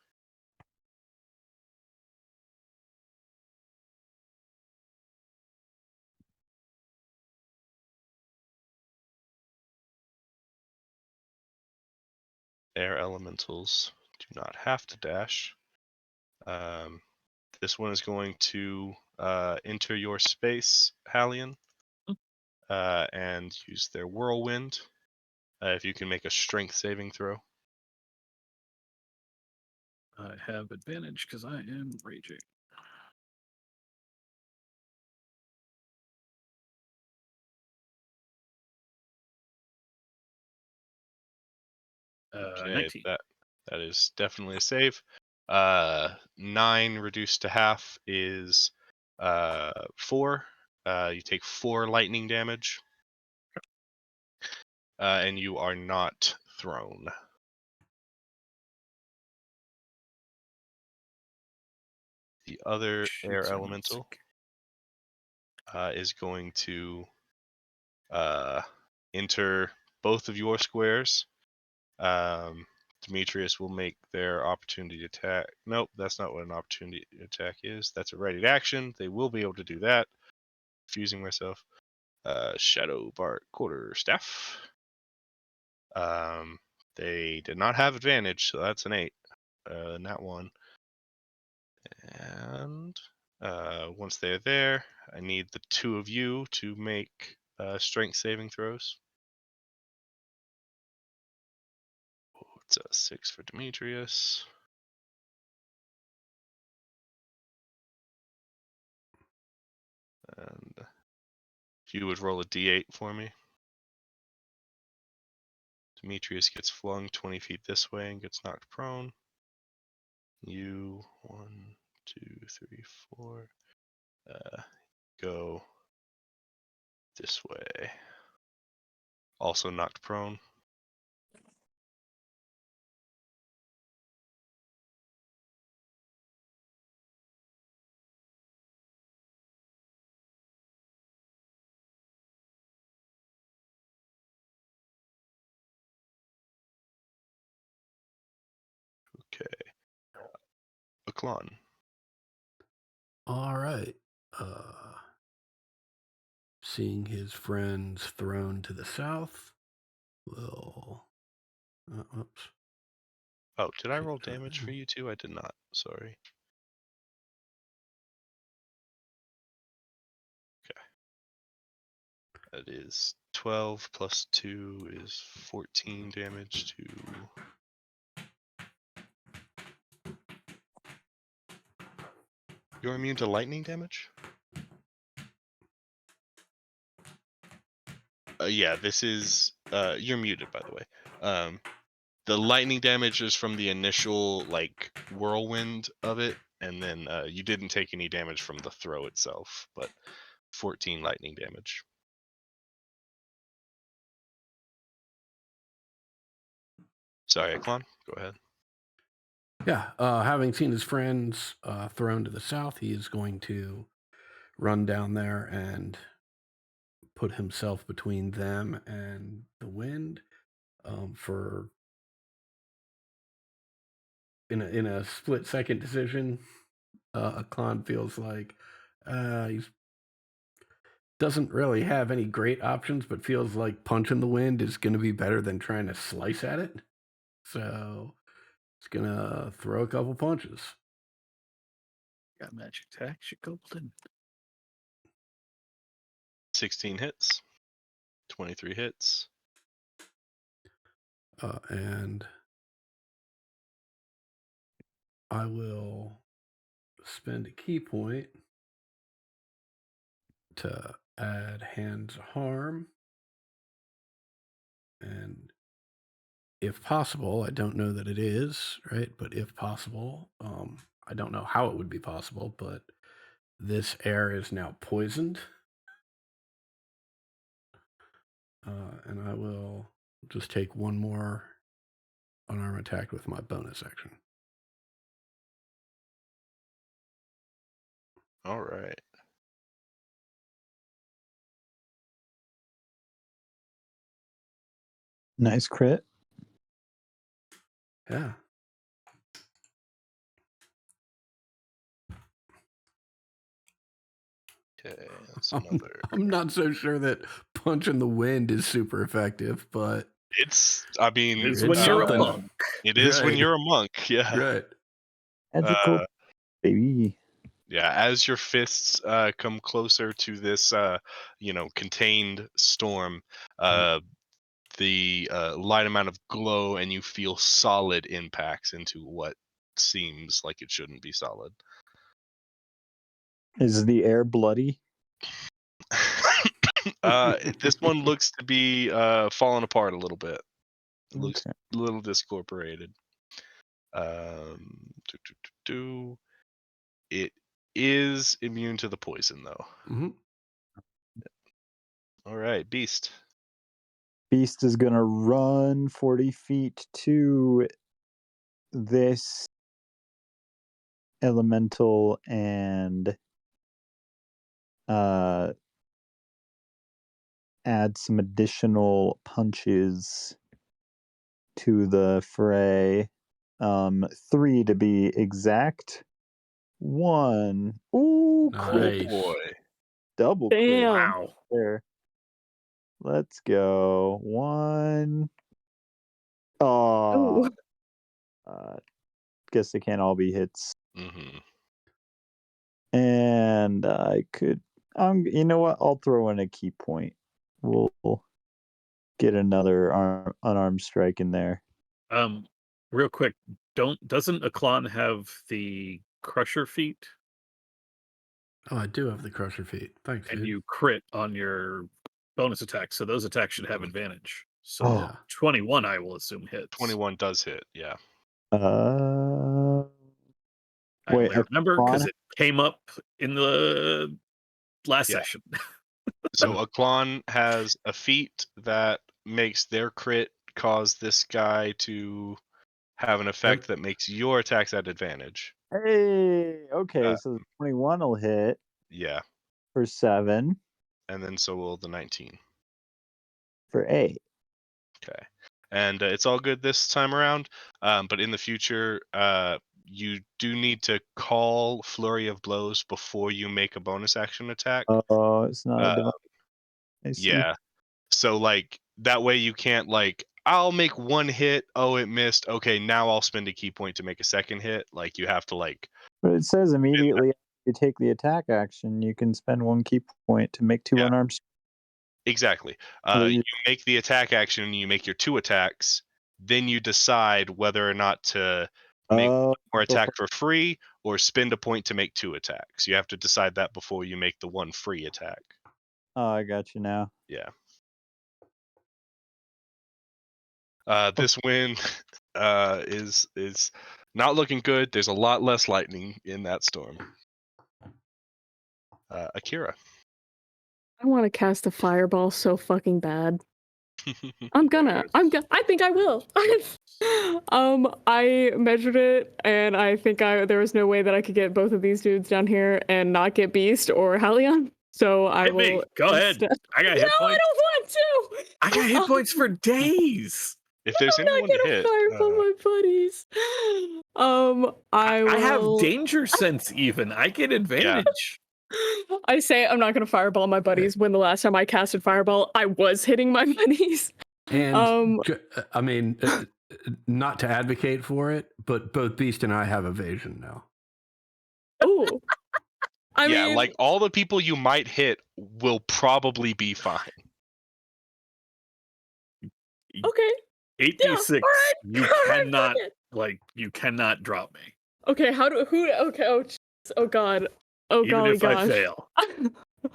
Air elementals do not have to dash. This one is going to enter your space, Hallion, and use their whirlwind. If you can make a strength saving throw. I have advantage because I am raging. Okay, 19. that is definitely a save. 9 reduced to half is 4. You take 4 lightning damage, and you are not thrown. The other air elemental is going to enter both of your squares. Demetrius will make their opportunity attack. Nope, that's not what an opportunity attack is. That's a ready action. They will be able to do that. Confusing myself. Shadow Bart Quarterstaff. They did not have advantage, so that's an 8. Not 1. And once they're there, I need the 2 of you to make strength saving throws. It's a 6 for Demetrius. And if you would roll a d8 for me. Demetrius gets flung 20 feet this way and gets knocked prone. You 1, 2, 3, 4. Go this way. Also knocked prone. Okay. Aklon. All right. Seeing his friends thrown to the south, will. Oops. Oh, did I Take roll that damage for down. you too? I did not. Sorry. That is 12 plus 2 is 14 damage to. You're immune to lightning damage? Yeah, this is. You're muted, by the way. The lightning damage is from the initial, like, whirlwind of it, and then you didn't take any damage from the throw itself, but 14 lightning damage. Sorry, Aklon, go ahead. Yeah, having seen his friends thrown to the south, he is going to run down there and put himself between them and the wind. For in a split second decision, Aklon feels like he doesn't really have any great options, but feels like punching the wind is going to be better than trying to slice at it. So he's gonna throw a couple punches. Got magic attack, you golden. 16 hits. 23 hits. And I will spend a key point to add hands harm. And if possible, I don't know that it is, right? But if possible, I don't know how it would be possible, but this air is now poisoned. And I will just take one more unarmed attack with my bonus action. All right. Nice crit. Yeah. Okay, that's another. I'm not so sure that punching the wind is super effective, but It's. I mean, It's It's when you're a something. monk. it is when Right. you're a monk. Yeah. right. Magical baby. Yeah, as your fists come closer to this, contained storm, the light amount of glow, and you feel solid impacts into what seems like it shouldn't be solid. Is the air bloody? This one looks to be falling apart a little bit. It looks Okay. a little discorporated. It is immune to the poison, though. Mm-hmm. All right, Beast. Beast is gonna run 40 feet to this elemental and add some additional punches to the fray. 3 to be exact. 1. Ooh, crit. Nice. Boy. Double crit Damn. Wow. there. Let's go. 1. Oh, guess they can't all be hits. Mm-hmm. And I could. You know what? I'll throw in a key point. We'll get another unarmed strike in there. Real quick, doesn't Aklon have the Crusher feat? Oh, I do have the Crusher feat. Thanks, And dude. you crit on your bonus attacks, so those attacks should have advantage. So Oh. Yeah. 21, I will assume, hits. 21 does hit. Yeah. I Wait, only remember because Aklon? it came up in the last Yeah. session. So Aklon has a feat that makes their crit cause this guy to have an effect that makes your attacks at advantage. Hey, okay, Uh, so the 21 will hit Yeah. for 7, And then so will the 19. for 8. Okay. And it's all good this time around. But in the future, you do need to call Flurry of Blows before you make a bonus action attack. Oh, it's not a Uh, divine. I see. Yeah. So like that way you can't like I'll make one hit. Oh, it missed. Okay, now I'll spend a key point to make a second hit. Like you have to like But it says immediately after you take the attack action, you can spend 1 key point to make 2 Yeah. unarmed. exactly. Well, You you- make the attack action. You make your 2 attacks. Then you decide whether or not to make Oh, or attack for free or spend a point to make 2 attacks. You have to decide that before you make the 1 free attack. I got you now. Yeah. This win is not looking good. There's a lot less lightning in that storm. Akira. I want to cast a fireball so fucking bad. I think I will. I measured it, and I think there was no way that I could get both of these dudes down here and not get Beast or Halion. So I Hit me. will. Go ahead. I got hit No, I points. don't want to. I got hit points for days. If there's I'm not anyone to gonna hit, fireball my buddies. I have will. danger sense even. I get advantage. I say I'm not gonna fireball my buddies when the last time I casted fireball, I was hitting my buddies. And I mean, not to advocate for it, but both Beast and I have evasion now. Oh. I yeah, mean, like all the people you might hit will probably be fine. okay. 8d6. Yeah, all right. You All right, cannot fuck it. you cannot drop me. Okay, okay, oh, jeez. Oh god. Oh Even golly if gosh. I fail.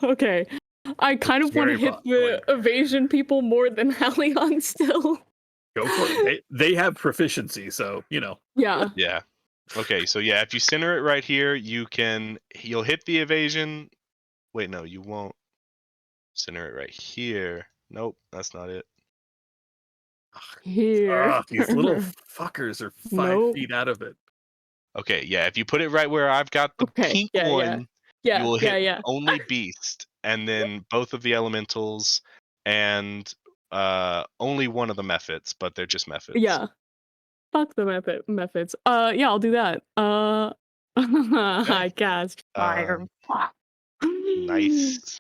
Okay. I kind of It's want to very hit the evasion people more than Halion still. Go for it. They have proficiency, so you know. Yeah. Yeah. Okay, so yeah, if you center it right here, you'll hit the evasion. Wait, no, you won't. Center it right here. Nope, that's not it. Here. These little fuckers are 5 Nope. feet out of it. Okay, yeah, if you put it right where I've got the Okay, pink yeah, yeah. one, Yeah, you will hit yeah. only Beast, and then both of the elementals, and only one of the methods, but they're just methods. Yeah. Fuck the methods. Yeah, I'll do that. I cast fire. Nice.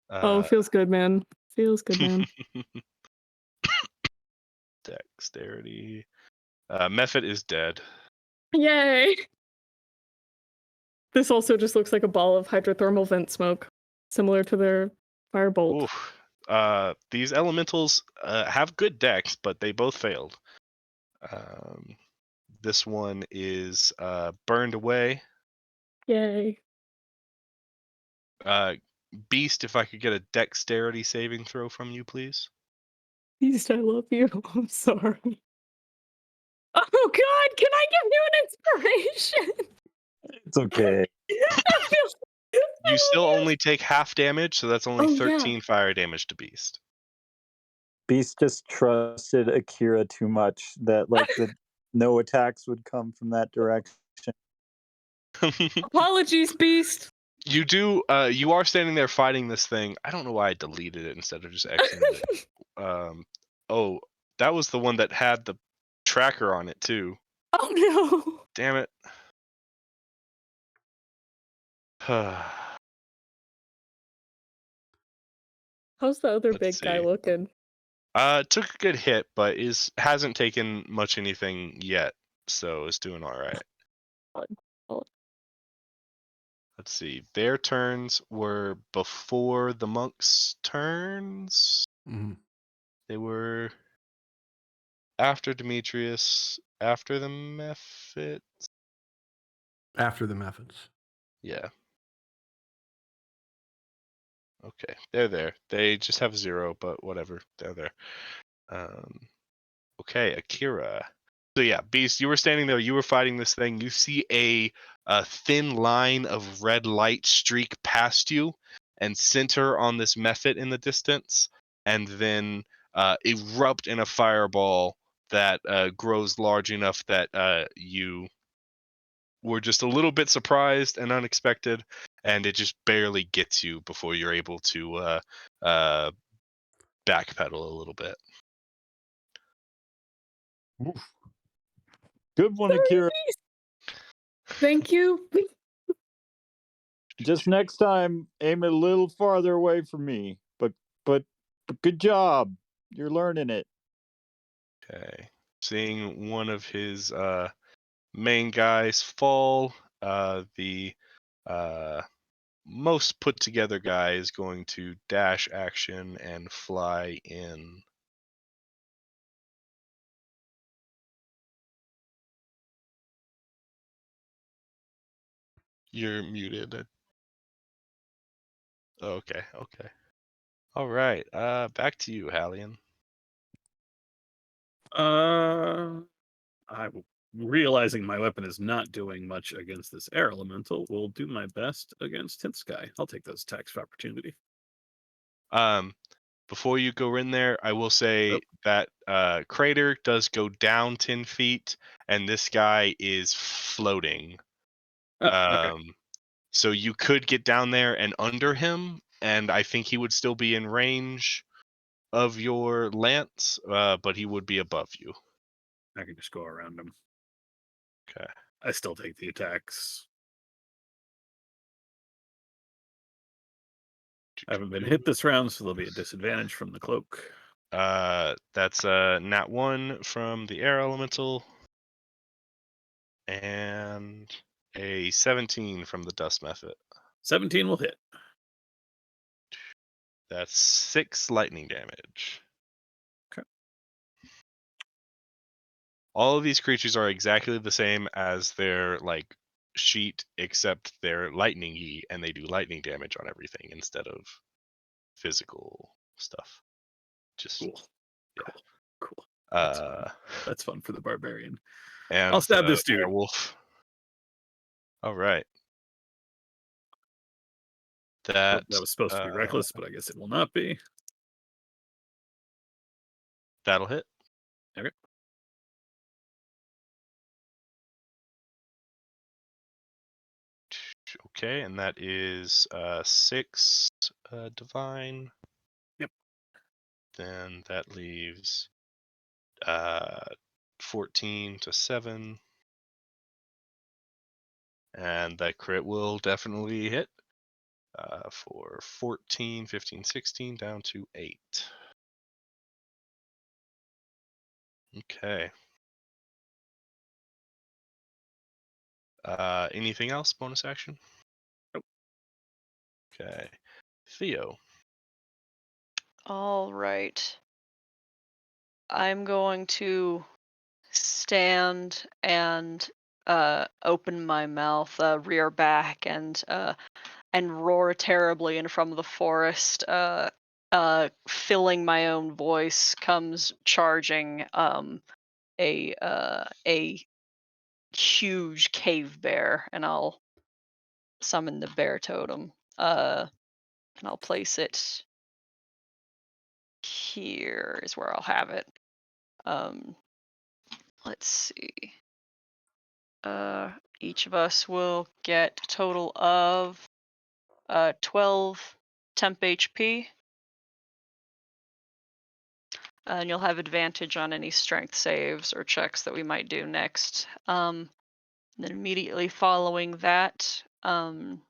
Oh, feels good, man. Feels good, man. Dexterity. Method is dead. Yay! This also just looks like a ball of hydrothermal vent smoke, similar to their firebolt. Oof. These elementals have good decks, but they both failed. This one is burned away. Yay. Beast, if I could get a dexterity saving throw from you, please. Beast, I love you. I'm sorry. Oh god, can I give you an inspiration? It's okay. You still only take half damage, so that's only Oh, yeah. 13 fire damage to Beast. Beast just trusted Akira too much that no attacks would come from that direction. Apologies, Beast. You do. You are standing there fighting this thing. I don't know why I deleted it instead of just exiting it. Oh, that was the one that had the tracker on it too. Oh no. Damn it. How's the other Let's big guy see. looking? Took a good hit, but hasn't taken much anything yet, so is doing all right. Solid. Let's see. Their turns were before the monks' turns. Mhm. They were after Demetrius, after the Mephit. After the Mephits. Yeah. Okay, they're there. They just have 0, but whatever. They're there. Okay, Akira. So yeah, Beast, you were standing there. You were fighting this thing. You see a thin line of red light streak past you and center on this Mephit in the distance, and then erupt in a fireball that grows large enough that you were just a little bit surprised and unexpected, and it just barely gets you before you're able to backpedal a little bit. Good one, Sorry, Akira. Beast. Thank you. Just next time, aim it a little farther away from me. But good job. You're learning it. Okay. Seeing one of his main guys fall, the most put together guy is going to dash action and fly in. You're muted. Okay, okay. All right. Back to you, Hallian. I realizing my weapon is not doing much against this air elemental, will do my best against Tenth Sky. I'll take those attacks of opportunity. Before you go in there, I will say that Crater does go down 10 feet, and this guy is floating. Okay. So you could get down there and under him, and I think he would still be in range of your lance, but he would be above you. I can just go around him. Okay. I still take the attacks. I haven't been hit this round, so there'll be a disadvantage from the cloak. That's a nat 1 from the air elemental, and a 17 from the dust method. 17 will hit. That's 6 lightning damage. Okay. All of these creatures are exactly the same as their sheet, except they're lightning-y, and they do lightning damage on everything instead of physical stuff. Just Cool. yeah. Cool. Uh, That's fun for the barbarian. and I'll stab the this dude. werewolf. All right. That was supposed to be reckless, but I guess it will not be. That'll hit. Okay. Okay, and that is 6 divine. Yep. Then that leaves 14 to 7. And that crit will definitely hit for 14, 15, 16, down to 8. Okay. Anything else? Bonus action? Nope. Okay. Theo. All right. I'm going to stand and open my mouth, rear back, and roar terribly. And from the forest, filling my own voice, comes charging a huge cave bear, and I'll summon the bear totem. And I'll place it here is where I'll have it. Let's see. Each of us will get a total of 12 temp HP. And you'll have advantage on any strength saves or checks that we might do next. Then immediately following that, I'm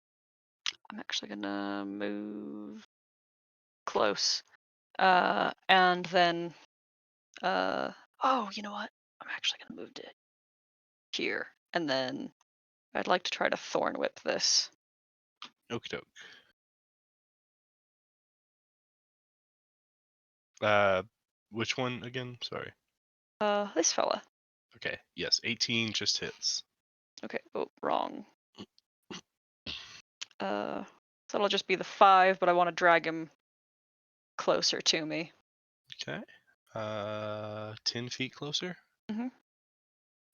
actually gonna move close. And then, oh, you know what? I'm actually gonna move to here, and then I'd like to try to thorn whip this. Okie doke. Which one again? Sorry. This fella. Okay. Yes, 18 just hits. Okay. Oh, wrong. So it'll just be the 5, but I want to drag him closer to me. Okay. 10 feet closer. Mhm.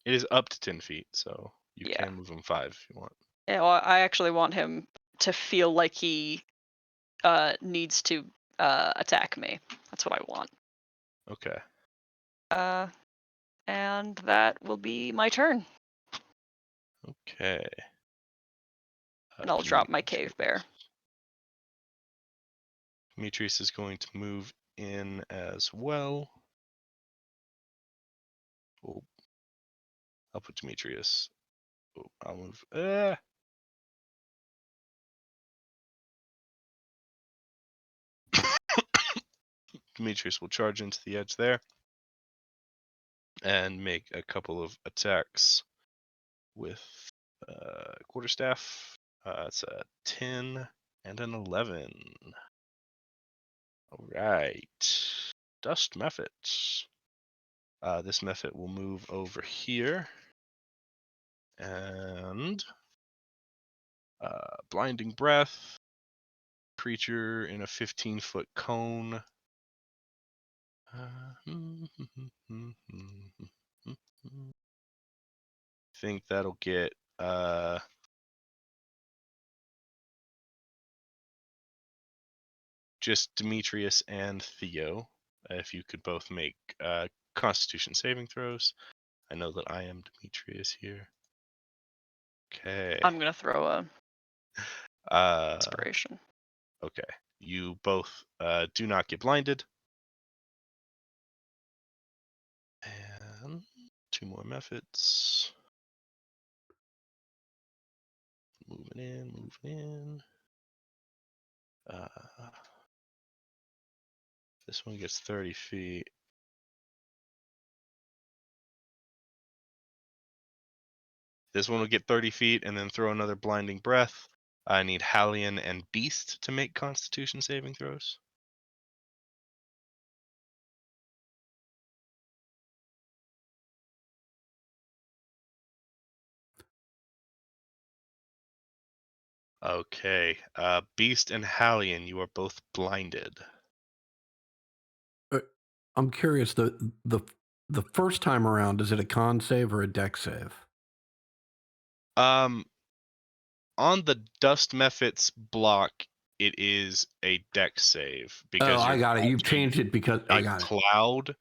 It is up to 10 feet, so you Yeah. can move him 5 if you want. Yeah, well, I actually want him to feel like he needs to attack me. That's what I want. Okay. And that will be my turn. Okay. And I'll drop my cave bear. Demetrius is going to move in as well. Oh, I'll put Demetrius. Oh, I'll move. Demetrius will charge into the edge there and make a couple of attacks with quarterstaff. It's a 10 and an 11. All right. Dust Mephit. This Mephit will move over here and blinding breath. Creature in a 15-foot cone. Think that'll get just Demetrius and Theo. If you could both make Constitution saving throws. I know that I am Demetrius here. Okay. I'm gonna throw a inspiration. Okay. You both do not get blinded. And 2 more methods. Moving in. This one gets 30 feet. This one will get 30 feet and then throw another blinding breath. I need Hallion and Beast to make Constitution saving throws. Okay. Beast and Hallion, you are both blinded. I'm curious. The first time around, is it a con save or a dex save? On the Dust Mephit's block, it is a dex save because I you're got it. You've dodging changed it because I got it. cloud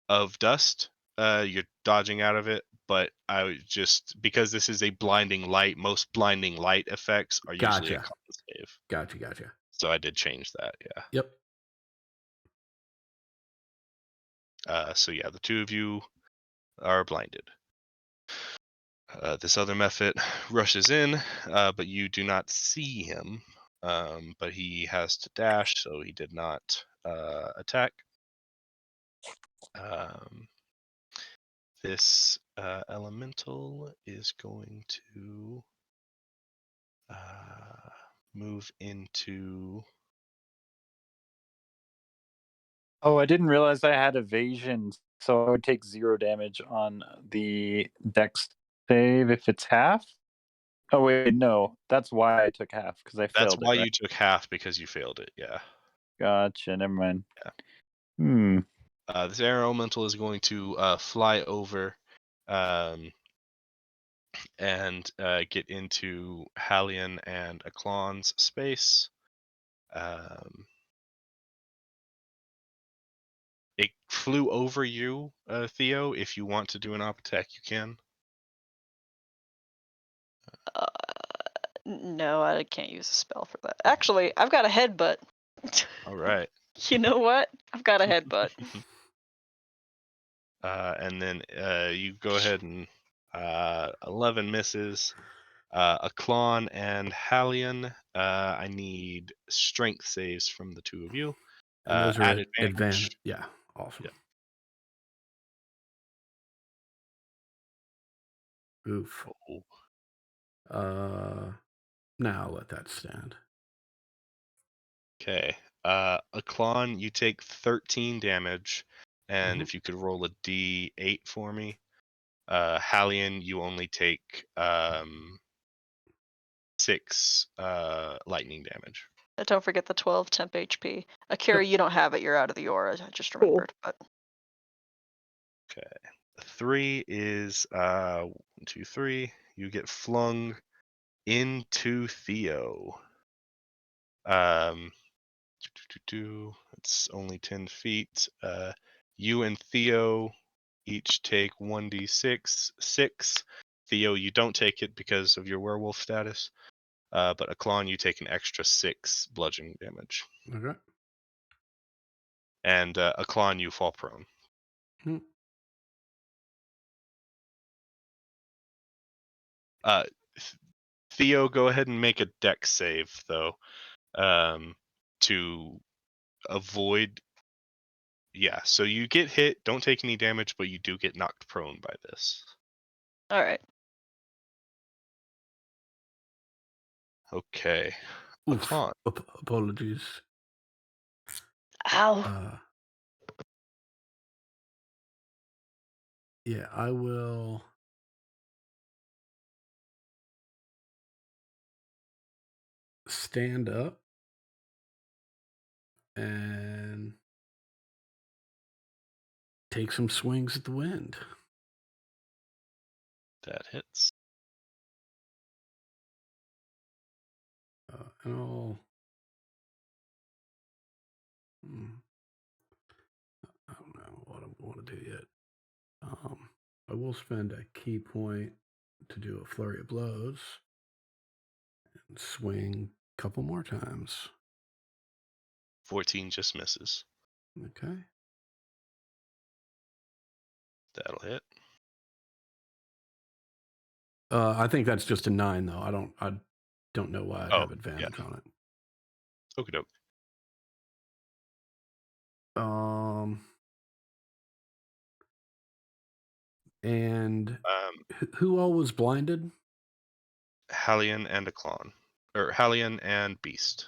of dust. You're dodging out of it, but I would just because this is a blinding light. Most blinding light effects are usually a Gotcha. con save. Gotcha. So I did change that. Yeah. Yep. So yeah, the two of you are blinded. This other Mephit rushes in, but you do not see him. But he has to dash, so he did not attack. This elemental is going to move into. Oh, I didn't realize I had evasion, so I would take 0 damage on the dex save if it's half. Oh wait, no, that's why I took half because I failed. That's why it, right? you took half because you failed it. Yeah. Gotcha. Never mind. Yeah. This air elemental is going to fly over and get into Hallion and Aklon's space. It flew over you, Theo. If you want to do an op attack, you can. No, I can't use a spell for that. Actually, I've got a headbutt. All right. You know what? I've got a headbutt. And then you go ahead and 11 misses. Aklon and Hallion, I need strength saves from the two of you. And those are at at advantage. Yeah, awesome. Oof. Oh, Now I'll let that stand. okay. Aklon, you take 13 damage, and Mhm. if you could roll a d8 for me. Halion, you only take 6 lightning damage. Don't forget the 12 temp HP. Akira, you don't have it. You're out of the aura. I just remembered. But 3 is 1, 2, 3. You get flung into Theo. It's only 10 feet. You and Theo each take 1d6. 6. Theo, you don't take it because of your werewolf status. But Aklon, you take an extra 6 bludgeoning damage. Okay. And Aklon, you fall prone. Hmm. Theo, go ahead and make a dex save, though, to avoid. Yeah, so you get hit, don't take any damage, but you do get knocked prone by this. all right. Okay. Oof. Aklon. Apologies. Ow. Yeah, I will. Stand up and take some swings at the wind. That hits. And I'll. I don't know what I want to do yet. I will spend a key point to do a flurry of blows and swing a couple more times. 14 just misses. Okay. That'll hit. I think that's just a 9, though. I don't know why I'd have advantage on it. Okie doke. And who all was blinded? Halion and Aklon. Or Halion and Beast.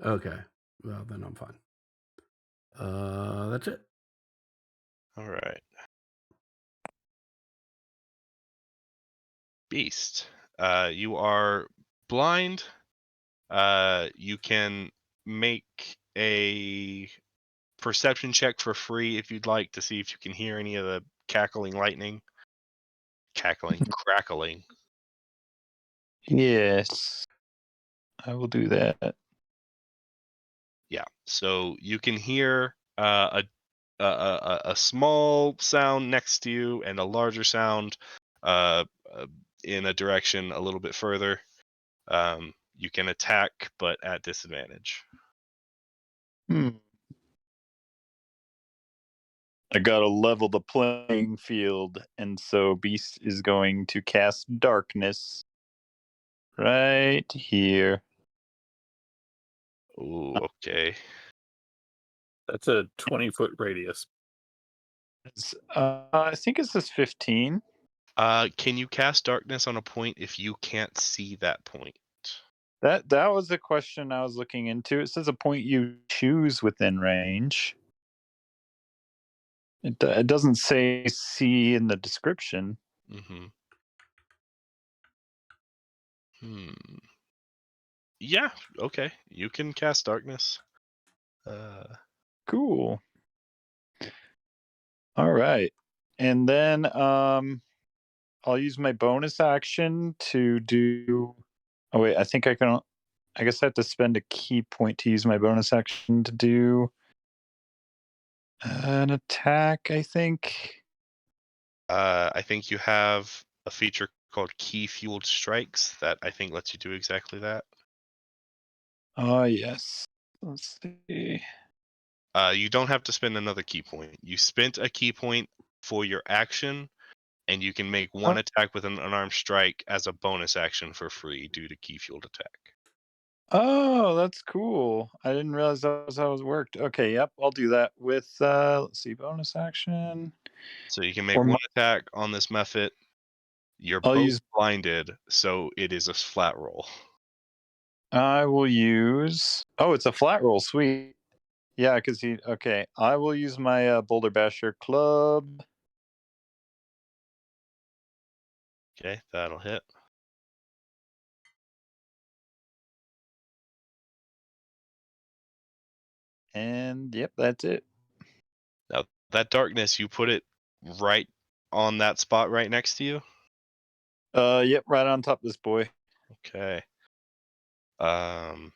Okay. Well, then I'm fine. That's it. All right. Beast. You are blind. You can make a perception check for free if you'd like to see if you can hear any of the cackling lightning. Crackling. Yes, I will do that. Yeah. So you can hear a small sound next to you and a larger sound in a direction a little bit further. You can attack, but at disadvantage. I gotta level the playing field, and so Beast is going to cast Darkness right here. Ooh, okay. That's a 20-foot radius. I think it says 15. Can you cast darkness on a point if you can't see that point? That was the question I was looking into. It says a point you choose within range. It doesn't say see in the description. Yeah, okay. You can cast darkness. Cool. All right. And then I'll use my bonus action to do. Oh wait, I think I can. I guess I have to spend a key point to use my bonus action to do an attack, I think. I think you have a feature called Key Fueled Strikes that I think lets you do exactly that. Oh, yes. Let's see. You don't have to spend another key point. You spent a key point for your action, and you can make one attack with an unarmed strike as a bonus action for free due to Key Fueled Attack. Oh, that's cool. I didn't realize that was how it worked. Okay, yep, I'll do that with let's see, bonus action. So you can make Or one my- attack on this method. You're I'll both use blinded, so it is a flat roll. I will use Oh, it's a flat roll, sweet. Yeah, because okay. I will use my Boulder Basher club. Okay, that'll hit. And yep, that's it. Now that darkness, you put it right on that spot right next to you. Yep, right on top of this boy. Okay. I'm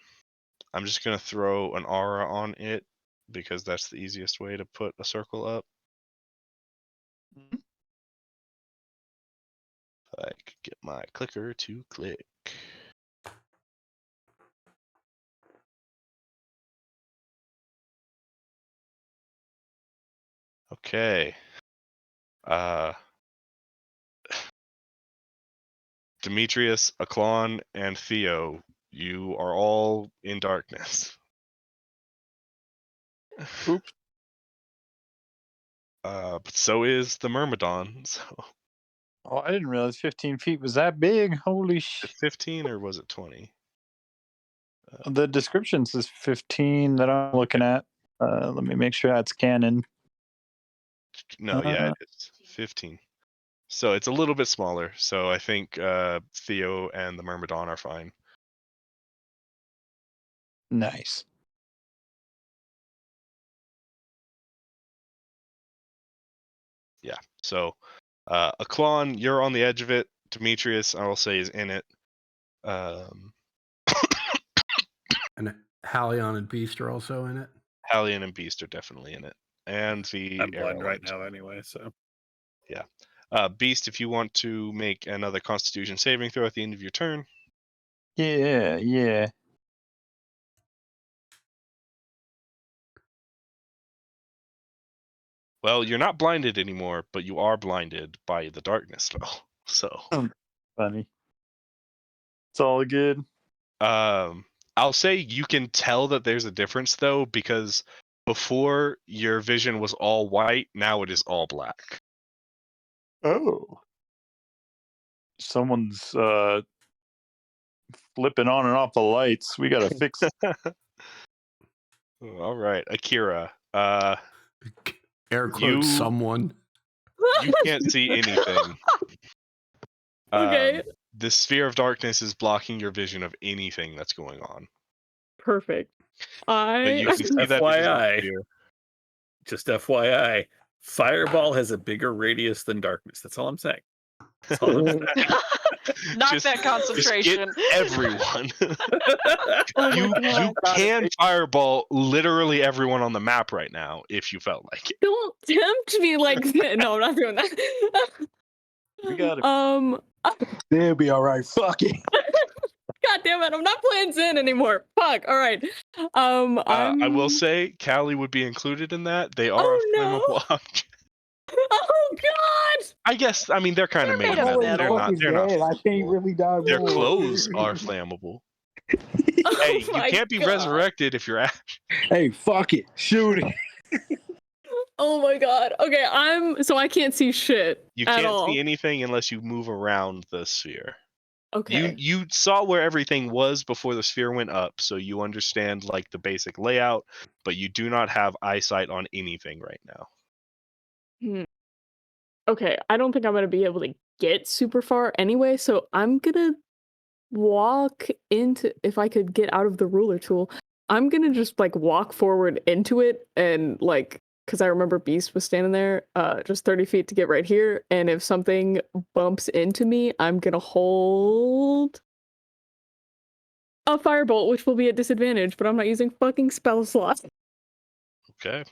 just gonna throw an aura on it because that's the easiest way to put a circle up. Mhm. If I could get my clicker to click. Okay. Demetrius, Aklon, and Theo, you are all in darkness. Oops. But so is the Myrmidon. So Oh, I didn't realize 15 feet was that big. Holy is it 15 or was it 20? The description says 15 that I'm looking at. Let me make sure that's canon. No, yeah, it is 15. So it's a little bit smaller. So I think Theo and the Myrmidon are fine. Nice. Yeah. So Aklon, you're on the edge of it. Demetrius, I will say, is in it. And Halion and Beast are also in it. Hallion and Beast are definitely in it. And the I'm blind right Aerolite. now anyway, so Beast, if you want to make another Constitution saving throw at the end of your turn. Yeah. Well, you're not blinded anymore, but you are blinded by the darkness spell. So, Funny. It's all good. I'll say you can tell that there's a difference though, because before your vision was all white, now it is all black. Oh. Someone's flipping on and off the lights. We gotta fix it. All right, Akira. Air quotes You- someone. You can't see anything. Okay. The sphere of darkness is blocking your vision of anything that's going on. Perfect. But you can see that it is a FYI. sphere. just FYI, Fireball has a bigger radius than darkness. That's all I'm saying. That's all I'm saying. Knock Just- that Just concentration. get everyone. Oh my you God. can fireball literally everyone on the map right now if you felt like it. Don't tempt me like that. No, I'm not doing that. We gotta- They'll be all right. Fuck it. God damn it! I'm not playing Zen anymore. Fuck. All right. I will say Callie would be included in that. They are Oh, a flammable object. Oh God! I guess. I mean, they're kind of They're made made of of metal. metal. They're not. I can't really die. Their more. clothes are flammable. Oh Hey, you my can't be God. resurrected if you're Ash. Hey, fuck it. Shoot it. Oh my God. Okay, so I can't see shit You at can't all. see anything unless you move around the sphere. Okay. You saw where everything was before the sphere went up, so you understand like the basic layout, but you do not have eyesight on anything right now. Okay, I don't think I'm gonna be able to get super far anyway, so I'm gonna walk into, if I could get out of the ruler tool, I'm gonna just like walk forward into it and like, because I remember Beast was standing there, just 30 feet to get right here, and if something bumps into me, I'm gonna hold a firebolt, which will be at disadvantage, but I'm not using fucking spell slots. Okay.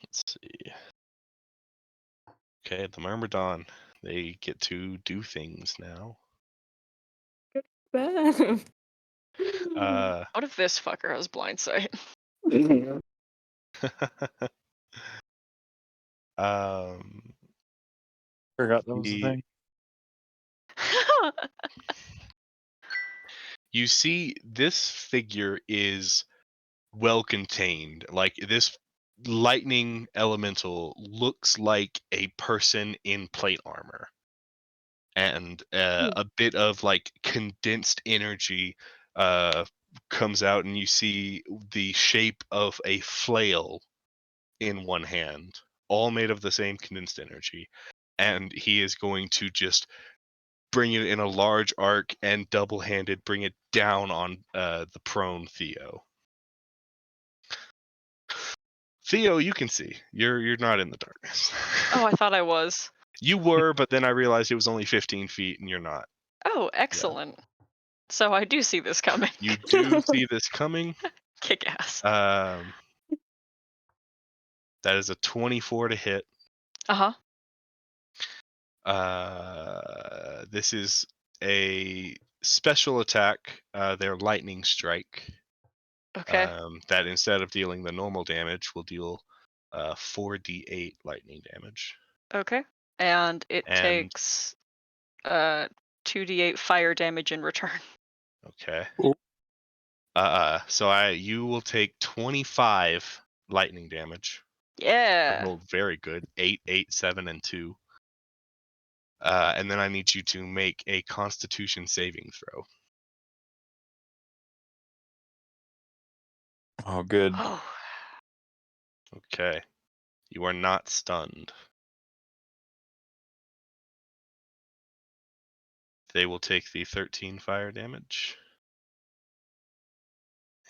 Let's see. Okay, the Myrmidon. They get to do things now. What if this fucker has blind sight? Forgot that was the The- thing. You see, this figure is well contained. Like this lightning elemental looks like a person in plate armor, and a bit of like condensed energy comes out, and you see the shape of a flail in one hand, all made of the same condensed energy, and he is going to just bring it in a large arc and double-handed bring it down on the prone Theo. Theo, you can see. You're not in the darkness. Oh, I thought I was. You were, but then I realized it was only 15 feet and you're not. Oh, excellent. So I do see this coming. You do see this coming. Kick ass. That is a 24 to hit. Uh-huh. This is a special attack, their lightning strike. Okay. That instead of dealing the normal damage will deal 4d8 lightning damage. Okay. And it And- takes 2d8 fire damage in return. Okay. Oh. So you will take 25 lightning damage. I Yeah. rolled very good. 8, 8, 7, and 2. And then I need you to make a Constitution saving throw. Oh, good. Oh. Okay. You are not stunned. They will take the 13 fire damage.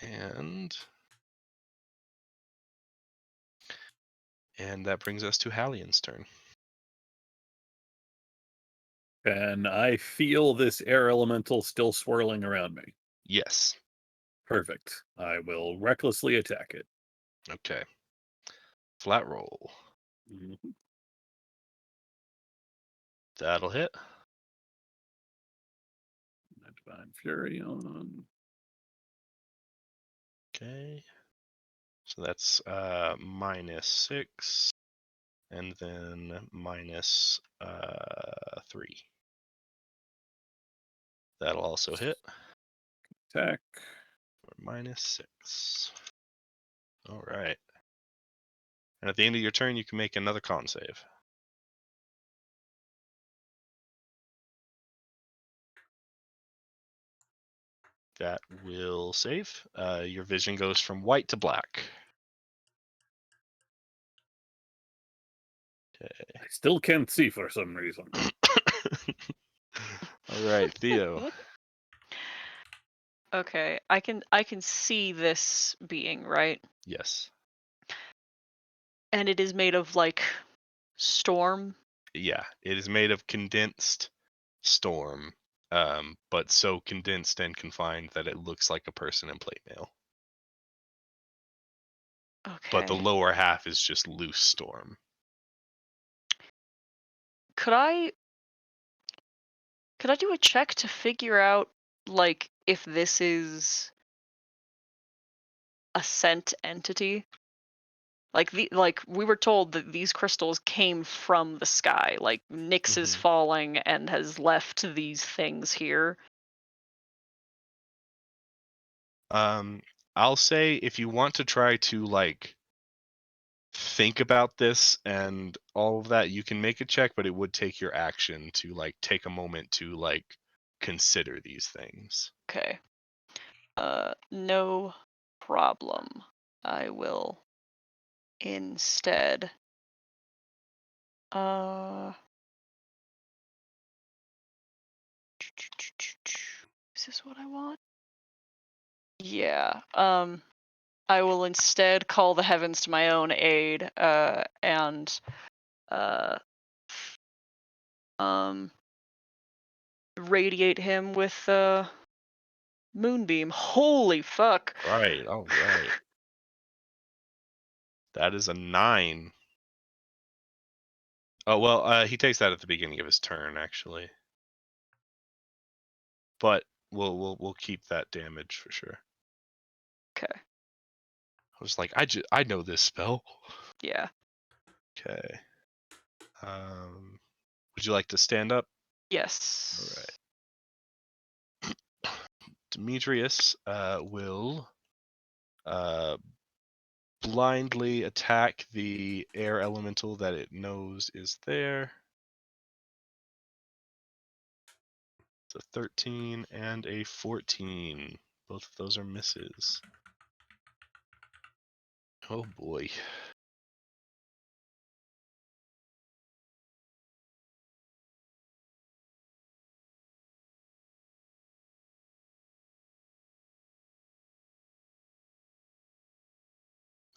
And that brings us to Hallian's turn. And I feel this air elemental still swirling around me. Yes. Perfect. I will recklessly attack it. Okay. Flat roll. Mhm. That'll hit. Divine Fury on. Okay. So that's -6 and then -3. That'll also hit. Attack. For -6. All right. And at the end of your turn, you can make another con save. That will save. Your vision goes from white to black. I still can't see for some reason. All right, Theo. Okay. I can see this being, right? Yes. And it is made of like storm. Yeah, it is made of condensed storm, but so condensed and confined that it looks like a person in plate mail. Okay. But the lower half is just loose storm. Could I do a check to figure out like if this is a sent entity? Like we were told that these crystals came from the sky. Like Nyx is Mhm. falling and has left these things here. I'll say if you want to try to like think about this and all of that, you can make a check, but it would take your action to like take a moment to like consider these things. Okay. No problem. I will instead is this what I want? Yeah. I will instead call the heavens to my own aid, and radiate him with moonbeam. Holy fuck! Right. All right. That is a 9. Oh well, he takes that at the beginning of his turn, actually. But we'll keep that damage for sure. Okay. I was like, I know this spell. Yeah. Okay. Would you like to stand up? Yes. All right. Demetrius will blindly attack the air elemental that it knows is there. It's a 13 and a 14. Both of those are misses. Oh boy.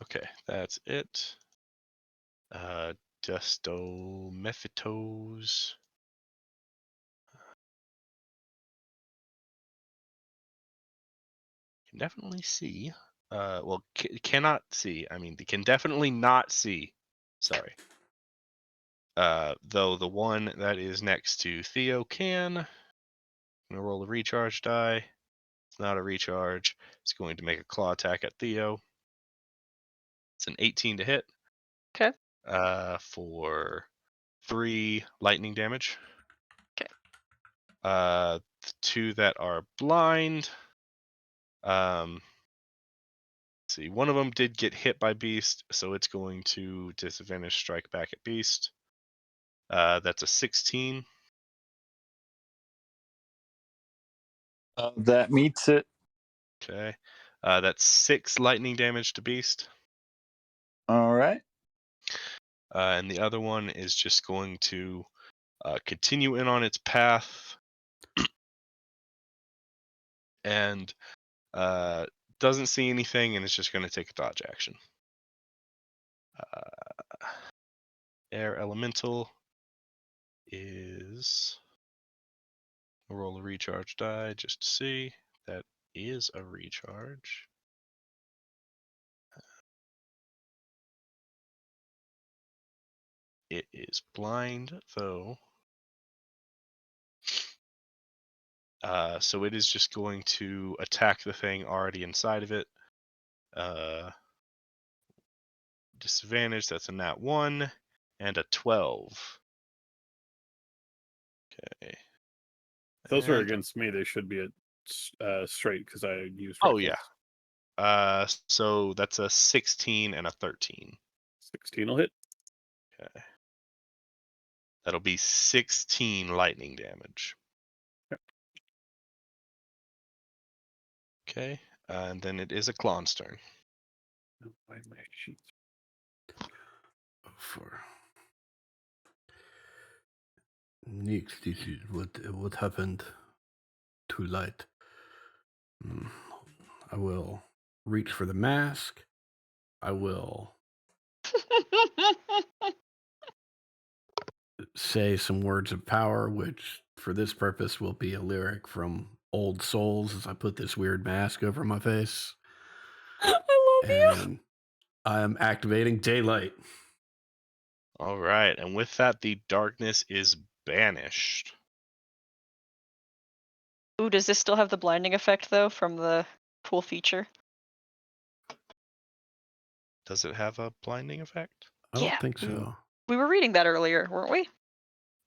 Okay, that's it. Destomephitos. Can definitely see. Well, cannot see. I mean, they can definitely not see. Sorry. Though the one that is next to Theo can. I'm gonna roll a recharge die. It's not a recharge. It's going to make a claw attack at Theo. It's an 18 to hit. Okay. For 3 lightning damage. Okay. The 2 that are blind. Let's see, one of them did get hit by Beast, so it's going to disadvantage strike back at Beast. That's a 16. That meets it. Okay. That's 6 lightning damage to Beast. All right. And the other one is just going to continue in on its path and doesn't see anything and it's just going to take a dodge action. Air Elemental is... I'll roll a recharge die just to see. That is a recharge. It is blind, though. So it is just going to attack the thing already inside of it. Disadvantage, that's a nat 1 and a 12. Okay. Those are And- against me. They should be at straight because I used. Oh, reckless. yeah. So that's a 16 and a 13. 16 will hit. Okay. That'll be 16 lightning damage. Yep. Okay. And then it is a Klon's turn. Oh, why my sheets? For Nix, this is what happened to Light. I will reach for the mask. I will say some words of power, which for this purpose will be a lyric from Old Souls as I put this weird mask over my face. I love you. And I am activating Daylight. All right. And with that, the darkness is banished. Ooh, does this still have the blinding effect though from the cool feature? Does it have a blinding effect? I don't Yeah. think so. We were reading that earlier, weren't we?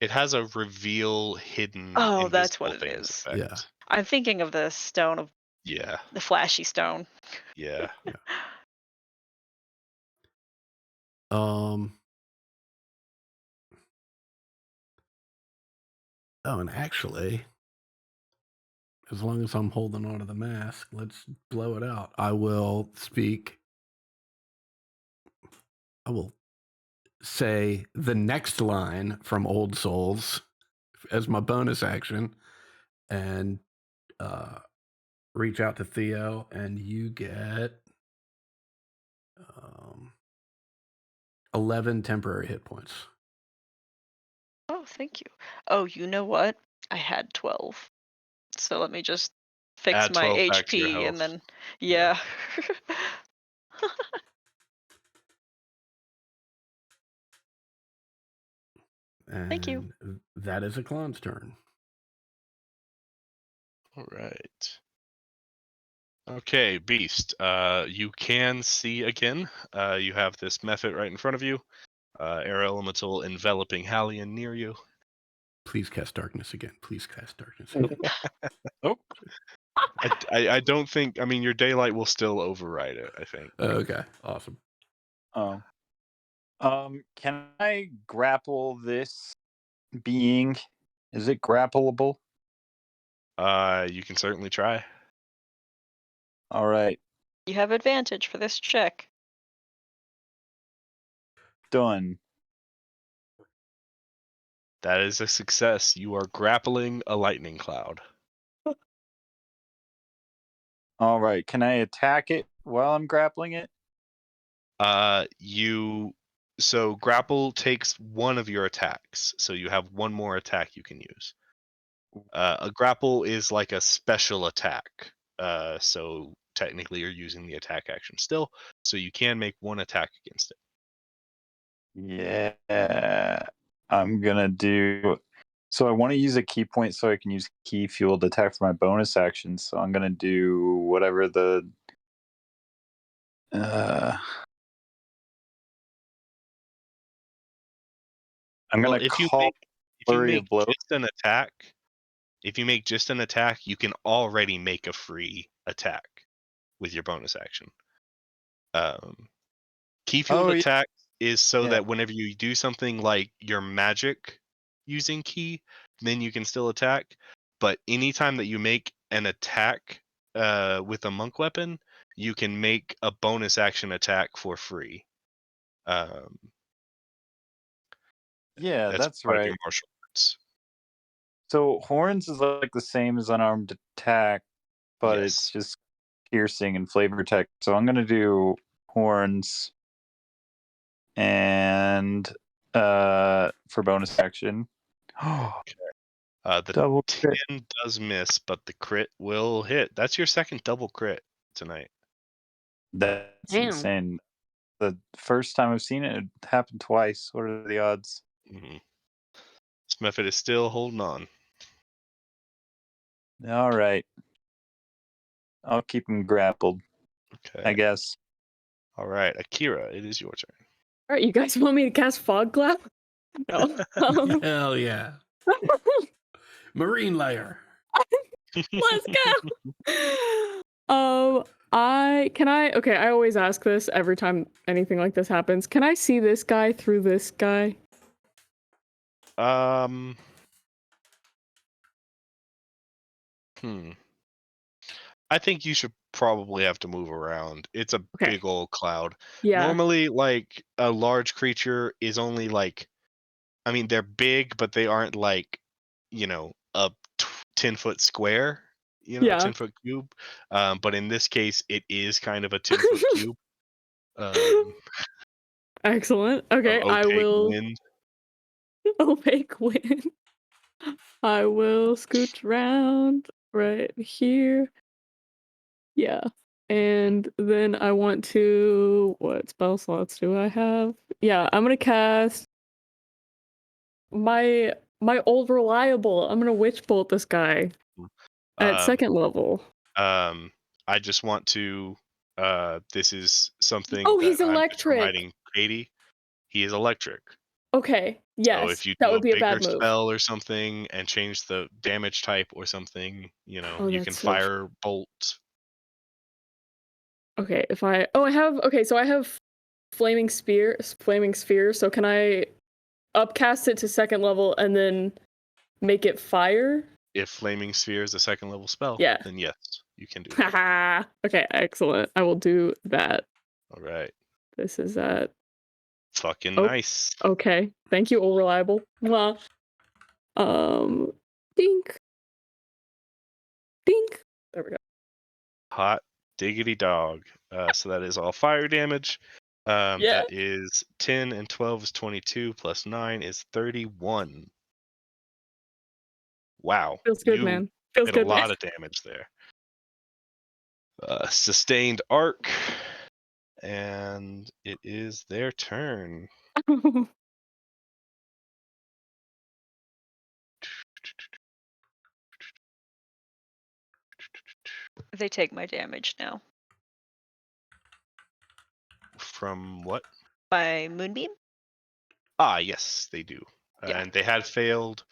It has a reveal hidden. Oh, that's what invisible it things is. effect. Yeah. I'm thinking of the stone of Yeah. the flashy stone. Yeah. Oh, and actually, as long as I'm holding on to the mask, let's blow it out. I will speak. I will say the next line from Old Souls as my bonus action and reach out to Theo, and you get 11 temporary hit points. Oh, thank you. Oh, you know what? I had 12. So let me just fix Add my 12 back to your HP and health. then Yeah. And Thank you. that is a clown's turn. All right. Okay, Beast. You can see again. You have this method right in front of you. Air elemental enveloping Hallion near you. Please cast darkness again. Please cast darkness again. Oh, I don't think. I mean, your daylight will still override it. I think. Okay, awesome. Oh. Can I grapple this being? Is it grappleable? You can certainly try. All right, You have advantage for this check. done. That is a success. You are grappling a lightning cloud. All right, can I attack it while I'm grappling it? So grapple takes one of your attacks, so you have one more attack you can use. A grapple is like a special attack. So technically you're using the attack action still, so you can make one attack against it. Yeah, I'm gonna do. So I want to use a key point so I can use key fueled attack for my bonus action. So I'm gonna do whatever the. I'm Well, gonna if you call make, if you flurry make of blows. just an attack, you can already make a free attack with your bonus action. Key fueled Oh, yeah. attack is so Yeah. that whenever you do something like your magic using key, then you can still attack. But anytime that you make an attack with a monk weapon, you can make a bonus action attack for free. Yeah, that's part of right. your martial arts. So horns is like the same as unarmed attack, but it's Yes. just piercing and flavor attack. So I'm gonna do horns and for bonus action. The Double crit. 10 does miss, but the crit will hit. That's your second double crit tonight. That's Damn. insane. The first time I've seen it happened twice. What are the odds? Mm-hmm. Smethfit is still holding on. All right. I'll keep him grappled, Okay. I guess. All right, Akira, it is your turn. All right, you guys want me to cast Fog Cloud? No. Hell yeah. Marine layer. Let's go. Okay, I always ask this every time anything like this happens. Can I see this guy through this guy? I think you should probably have to move around. It's a Okay. big old cloud. Yeah. Normally, like, a large creature is only like, I mean, they're big, but they aren't like, a 10-foot square, Yeah. 10-foot cube. But in this case, it is kind of a 10-foot cube. Excellent. Okay, I opaque will. wind. Opaque wind. I will scooch around right here. Yeah. And then I want to. What spell slots do I have? Yeah, I'm gonna cast my old reliable. I'm gonna witch bolt this guy at second level. I just want to. This is something. Oh, that he's I'm just electric. reminding Katie. He is electric. Okay. Yes. So if you that do would be a bigger bad move. spell or something and change the damage type or something, you can that's so fire bolt. Okay, I have flaming sphere, so can I upcast it to second level and then make it fire? If flaming sphere is a second level spell, Yeah. then yes, you can do that. Haha. Okay, excellent. I will do that. All right. This is that. Fucking Oh. nice. Okay. Thank you, all reliable. Mwah. Dink. Dink. There we go. Hot diggity dog. So that is all fire damage. Yeah. That is 10 and 12 is 22 plus 9 is 31. Wow. Feels good, You man. Feels did good, a lot man. of damage there. Sustained arc. And it is their turn. They take my damage now. From what? By Moonbeam? Yes, they do. Yeah. And they had failed,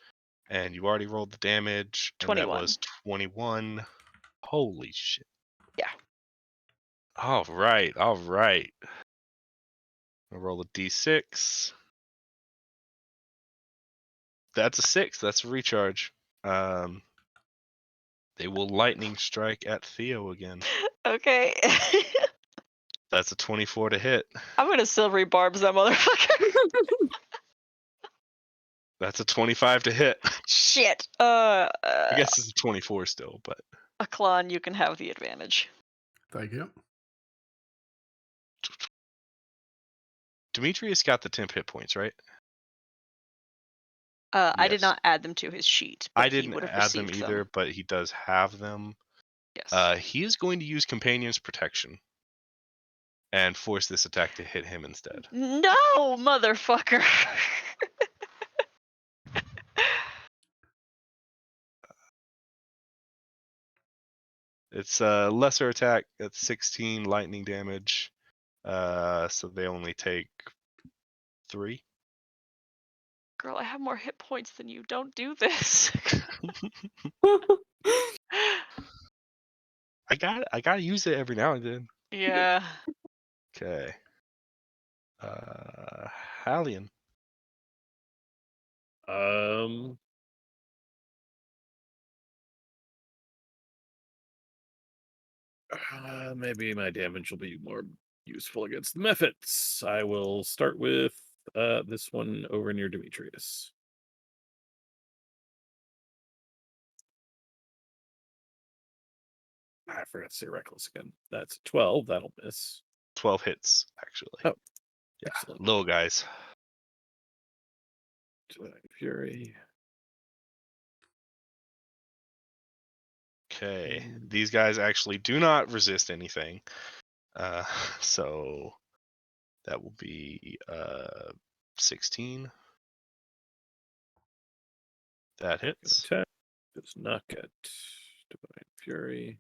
and you already rolled the damage. And 21. that was 21. Holy shit. Yeah. All right. I'll roll a d6. That's a 6. That's a recharge. They will lightning strike at Theo again. Okay. That's a 24 to hit. I'm gonna silvery barbs that motherfucker. That's a 25 to hit. Shit. I guess it's a 24 still, but Aklan, you can have the advantage. Thank you. Demetrius got the temp hit points, right? I did Yes. not add them to his sheet. I But he didn't would have add them received either, but he does have them. Yes. He is going to use Companion's Protection and force this attack to hit him instead. No, motherfucker. It's a lesser attack at 16 lightning damage. So they only take 3. Girl, I have more hit points than you. Don't do this. I gotta use it every now and then. Yeah. Okay. Hallion. Maybe my damage will be more useful against the Mephits. I will start with this one over near Demetrius. I forgot to say reckless again. That's 12. That'll miss. 12 hits, actually. Oh, yeah. excellent. Little guys. Divine Fury. Okay. These guys actually do not resist anything. So that will be 16. That hits. Attack does not get Divine Fury.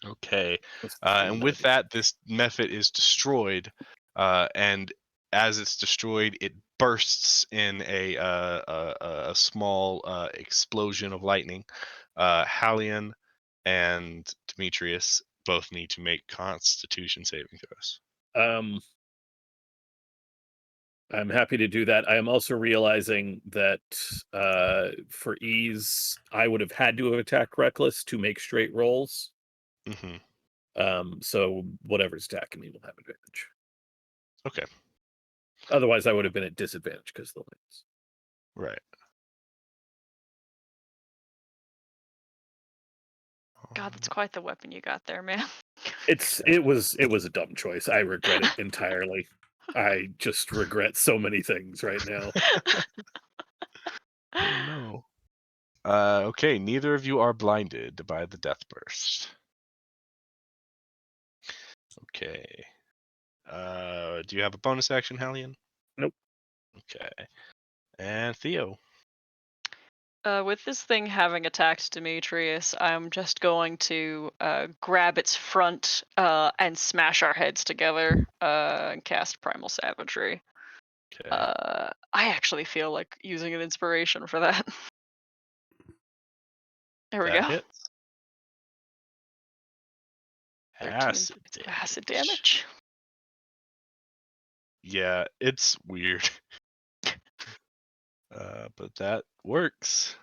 Okay. That's And with 90. that, this Mephit is destroyed. And as it's destroyed, it bursts in a small explosion of lightning. Hallion and Demetrius both need to make Constitution saving throws. I'm happy to do that. I am also realizing that for ease, I would have had to have attacked reckless to make straight rolls. Mm-hmm. So whatever's attacking me will have advantage. Okay. Otherwise, I would have been at disadvantage because of the lights. Right. God, that's quite the weapon you got there, man. It was a dumb choice. I regret it entirely. I just regret so many things right now. Oh no. Okay, neither of you are blinded by the death burst. Okay. Do you have a bonus action, Hallion? Nope. Okay. And Theo. With this thing having attacked Demetrius, I'm just going to grab its front and smash our heads together and cast Primal Savagery. Okay. I actually feel like using an inspiration for that. There we that go. hits. 13 acid damage. Yeah, it's weird. But that works.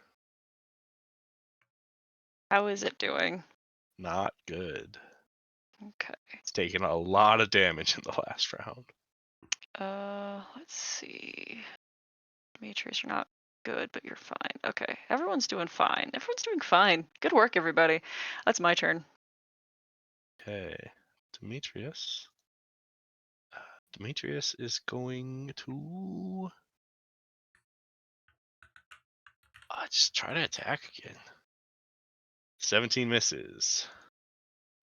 How is it doing? Not good. Okay. It's taken a lot of damage in the last round. Let's see. Demetrius, you're not good, but you're fine. Okay, everyone's doing fine. Everyone's doing fine. Good work, everybody. That's my turn. Okay, Demetrius. Demetrius is going to just try to attack again. 17 misses.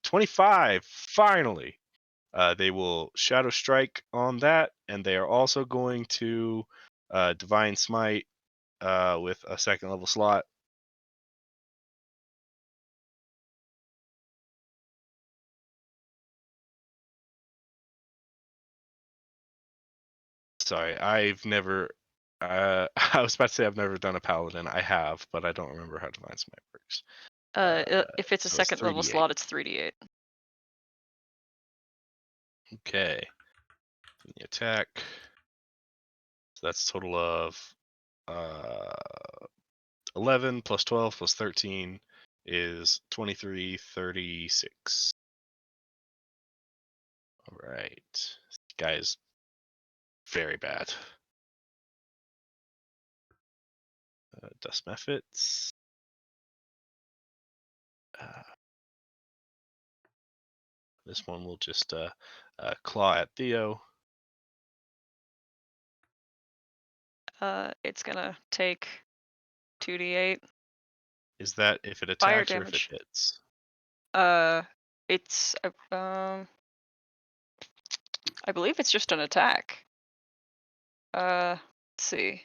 25, finally. They will Shadow Strike on that, and they are also going to Divine Smite with a second level slot. Sorry, I've never I was about to say I've never done a paladin. I have, but I don't remember how divine smite works. If it's a so it's second level 3d8. slot, it's 3d8. Okay. The attack. So that's a total of 11 plus 12 plus 13 is 23, 36. All right. This guy is very bad. Dust methods. This one will just claw at Theo. It's gonna take 2d8 Is that if it fire attacks or if it damage. hits? It's I believe it's just an attack. Let's see.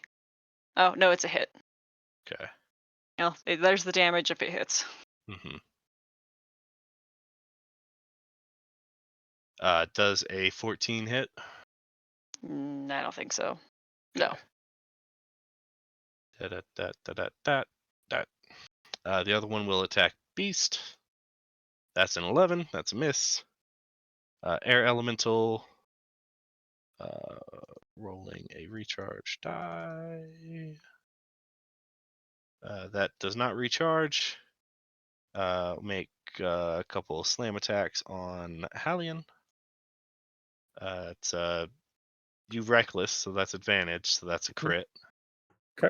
Oh no, it's a hit. Okay. Oh, there's the damage if it hits. Mm-hmm. Does a 14 hit? I don't think so. No. That. The other one will attack Beast. That's an 11. That's a miss. Air Elemental. Rolling a recharge die. That does not recharge. Make a couple of slam attacks on Hallion. It's you reckless, so that's advantage, so that's a crit. Okay.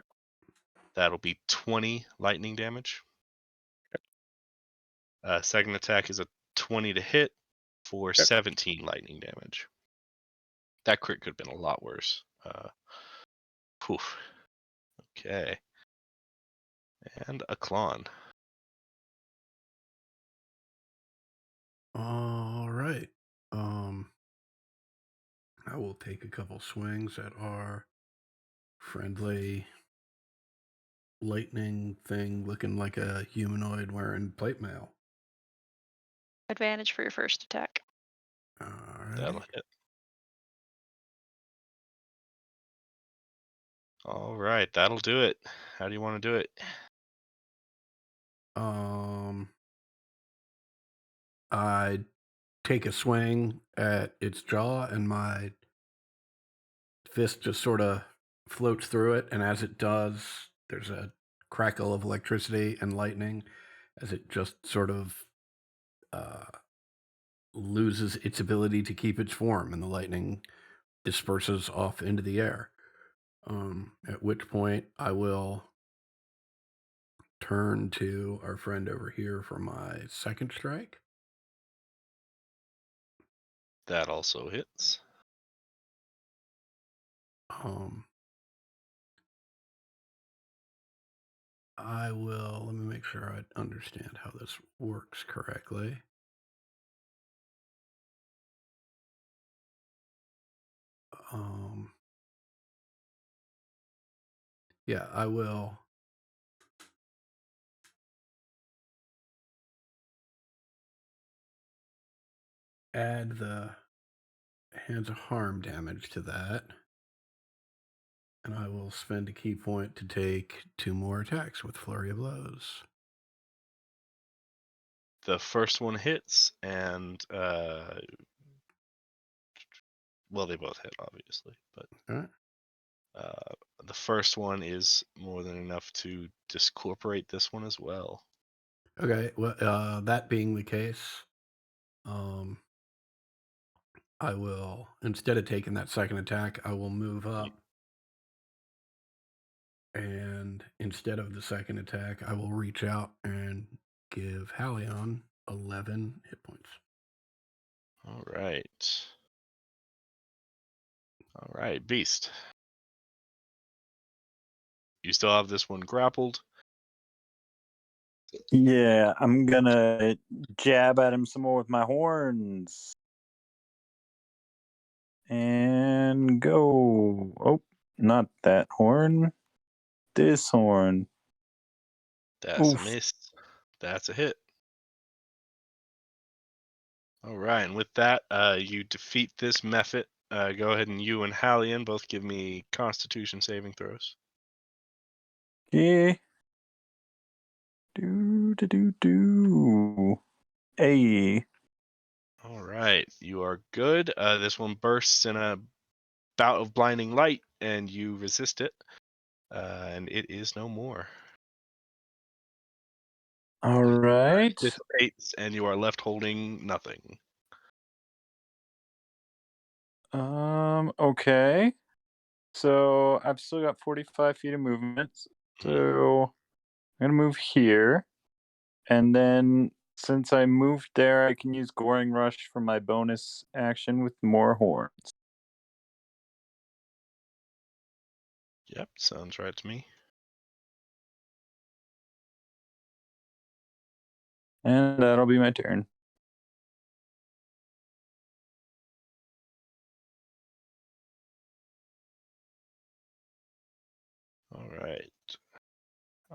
That'll be 20 lightning damage. Second attack is a 20 to hit for 17 lightning damage. That crit could have been a lot worse. Poof. Okay. And a Klon. All right. I will take a couple swings at our friendly lightning thing looking like a humanoid wearing plate mail. Advantage for your first attack. All That'll right. hit. All right, that'll do it. How do you want to do it? I take a swing at its jaw, and my fist just sort of floats through it. And as it does, there's a crackle of electricity and lightning as it just sort of loses its ability to keep its form, and the lightning disperses off into the air. At which point I will turn to our friend over here for my second strike. That also hits. I will, let me make sure I understand how this works correctly. Yeah, I will add the hands of harm damage to that. And I will spend a key point to take 2 more attacks with Flurry of Blows. The first one hits, and well, they both hit, obviously, but All right. the first one is more than enough to discorporate this one as well. Okay, well, that being the case, I will, instead of taking that second attack, I will move up. And instead of the second attack, I will reach out and give Hallion 11 hit points. All right. All right, Beast. You still have this one grappled. Yeah, I'm gonna jab at him some more with my horns. And go. Oh, not that horn. This horn. That's Oof. a miss. That's a hit. All right, and with that, you defeat this mephit go ahead and you and Hallian both give me Constitution saving throws. Yeah. Do. Hey. All right, you are good. This one bursts in a bout of blinding light, and you resist it, and it is no more. All right. Dissipates, and you are left holding nothing. Okay. So I've still got 45 feet of movement. So I'm gonna move here, and then since I moved there, I can use Goring Rush for my bonus action with more horns. Yep, sounds right to me. And that'll be my turn.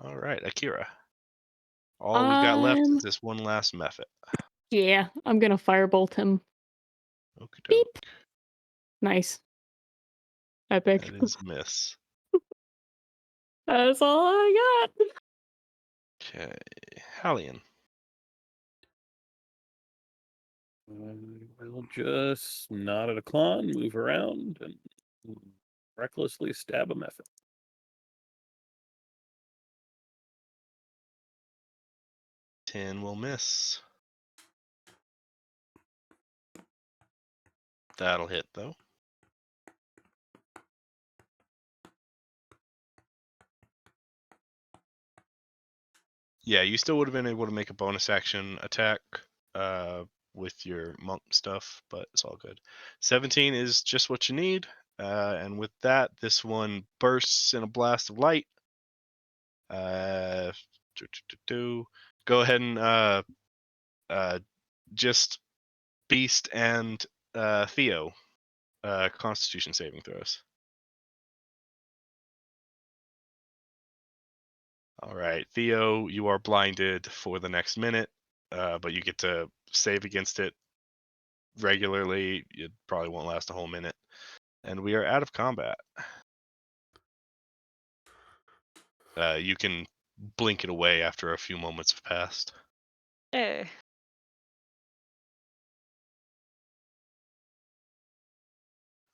All right, Akira. All we've got left is Um, this one last method. Yeah, I'm gonna firebolt him. Okie Beep. doke. Nice. Epic. That is a miss. That's all I got. Okay, Hallian. I will just nod at a Klon, move around, and recklessly stab a method. Ten will miss. That'll hit though. Yeah, you still would have been able to make a bonus action attack with your monk stuff, but it's all good. 17 is just what you need. And with that, this one bursts in a blast of light. Go ahead and just Beast and Theo, Constitution saving throws. All right, Theo, you are blinded for the next minute, but you get to save against it regularly. It probably won't last a whole minute. And we are out of combat. You can blink it away after a few moments have passed. Eh.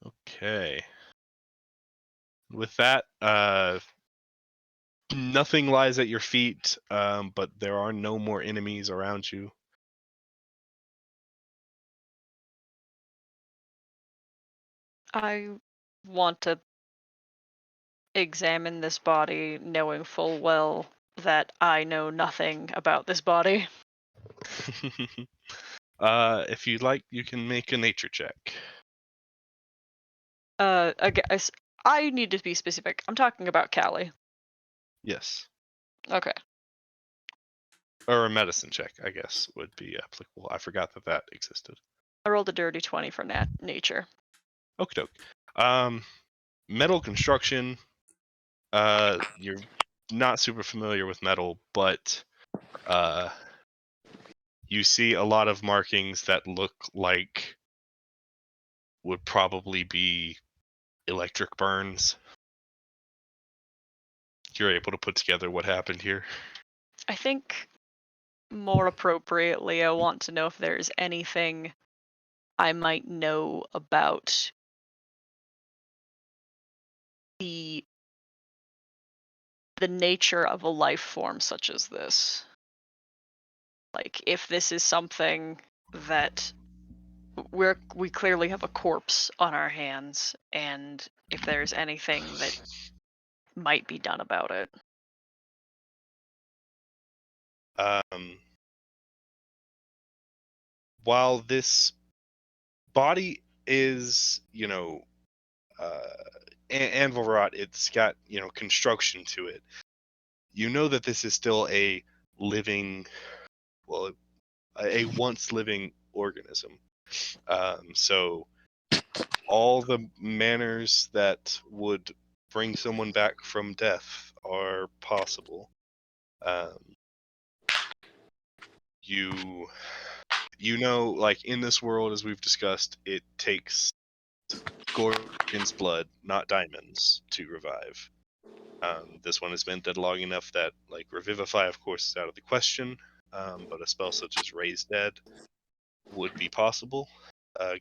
Okay. With that, nothing lies at your feet, but there are no more enemies around you. I want to examine this body, knowing full well that I know nothing about this body. If you'd like, you can make a nature check. I need to be specific. I'm talking about Callie. Yes. Okay. Or a medicine check, I guess, would be applicable. I forgot that existed. I rolled a dirty 20 for nature. Okie doke. Metal construction. You're not super familiar with metal, but you see a lot of markings that look like would probably be electric burns. You're able to put together what happened here. I think more appropriately, I want to know if there's anything I might know about the nature of a life form such as this. Like, if this is something that we clearly have a corpse on our hands, and if there's anything that might be done about it. While this body is, anvil rot, it's got, construction to it. You know that this is still a living, well, a once living organism. So all the manners that would bring someone back from death are possible. You know, like in this world, as we've discussed, it takes Gorgon's blood, not diamonds, to revive. This one has been dead long enough that, like, Revivify, of course, is out of the question, but a spell such as Raise Dead would be possible,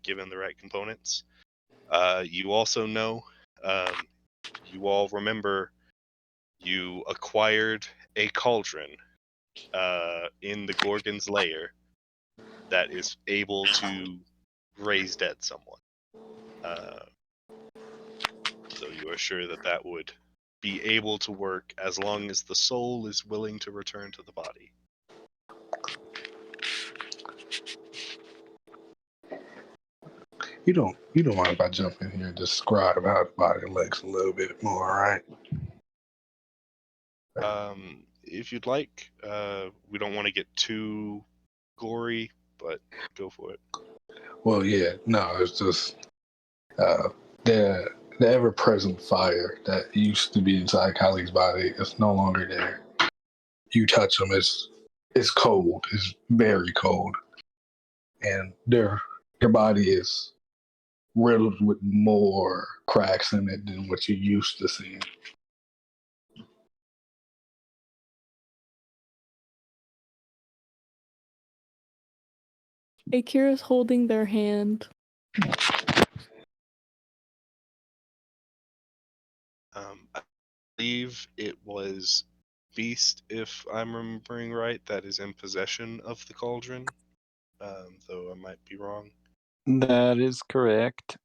given the right components. You also know, you all remember, you acquired a cauldron in the Gorgon's lair that is able to raise dead someone. So you are sure that that would be able to work as long as the soul is willing to return to the body. You don't mind if I jump in here and describe how the body looks a little bit more, right? If you'd like, we don't want to get too gory, but go for it. Well, yeah, no, it's just the ever-present fire that used to be inside Kylie's body is no longer there. You touch them, it's cold. It's very cold, and their body is riddled with more cracks in it than what you used to see. Akira's holding their hand. I believe it was Beast, if I'm remembering right, that is in possession of the cauldron, though I might be wrong. That is correct.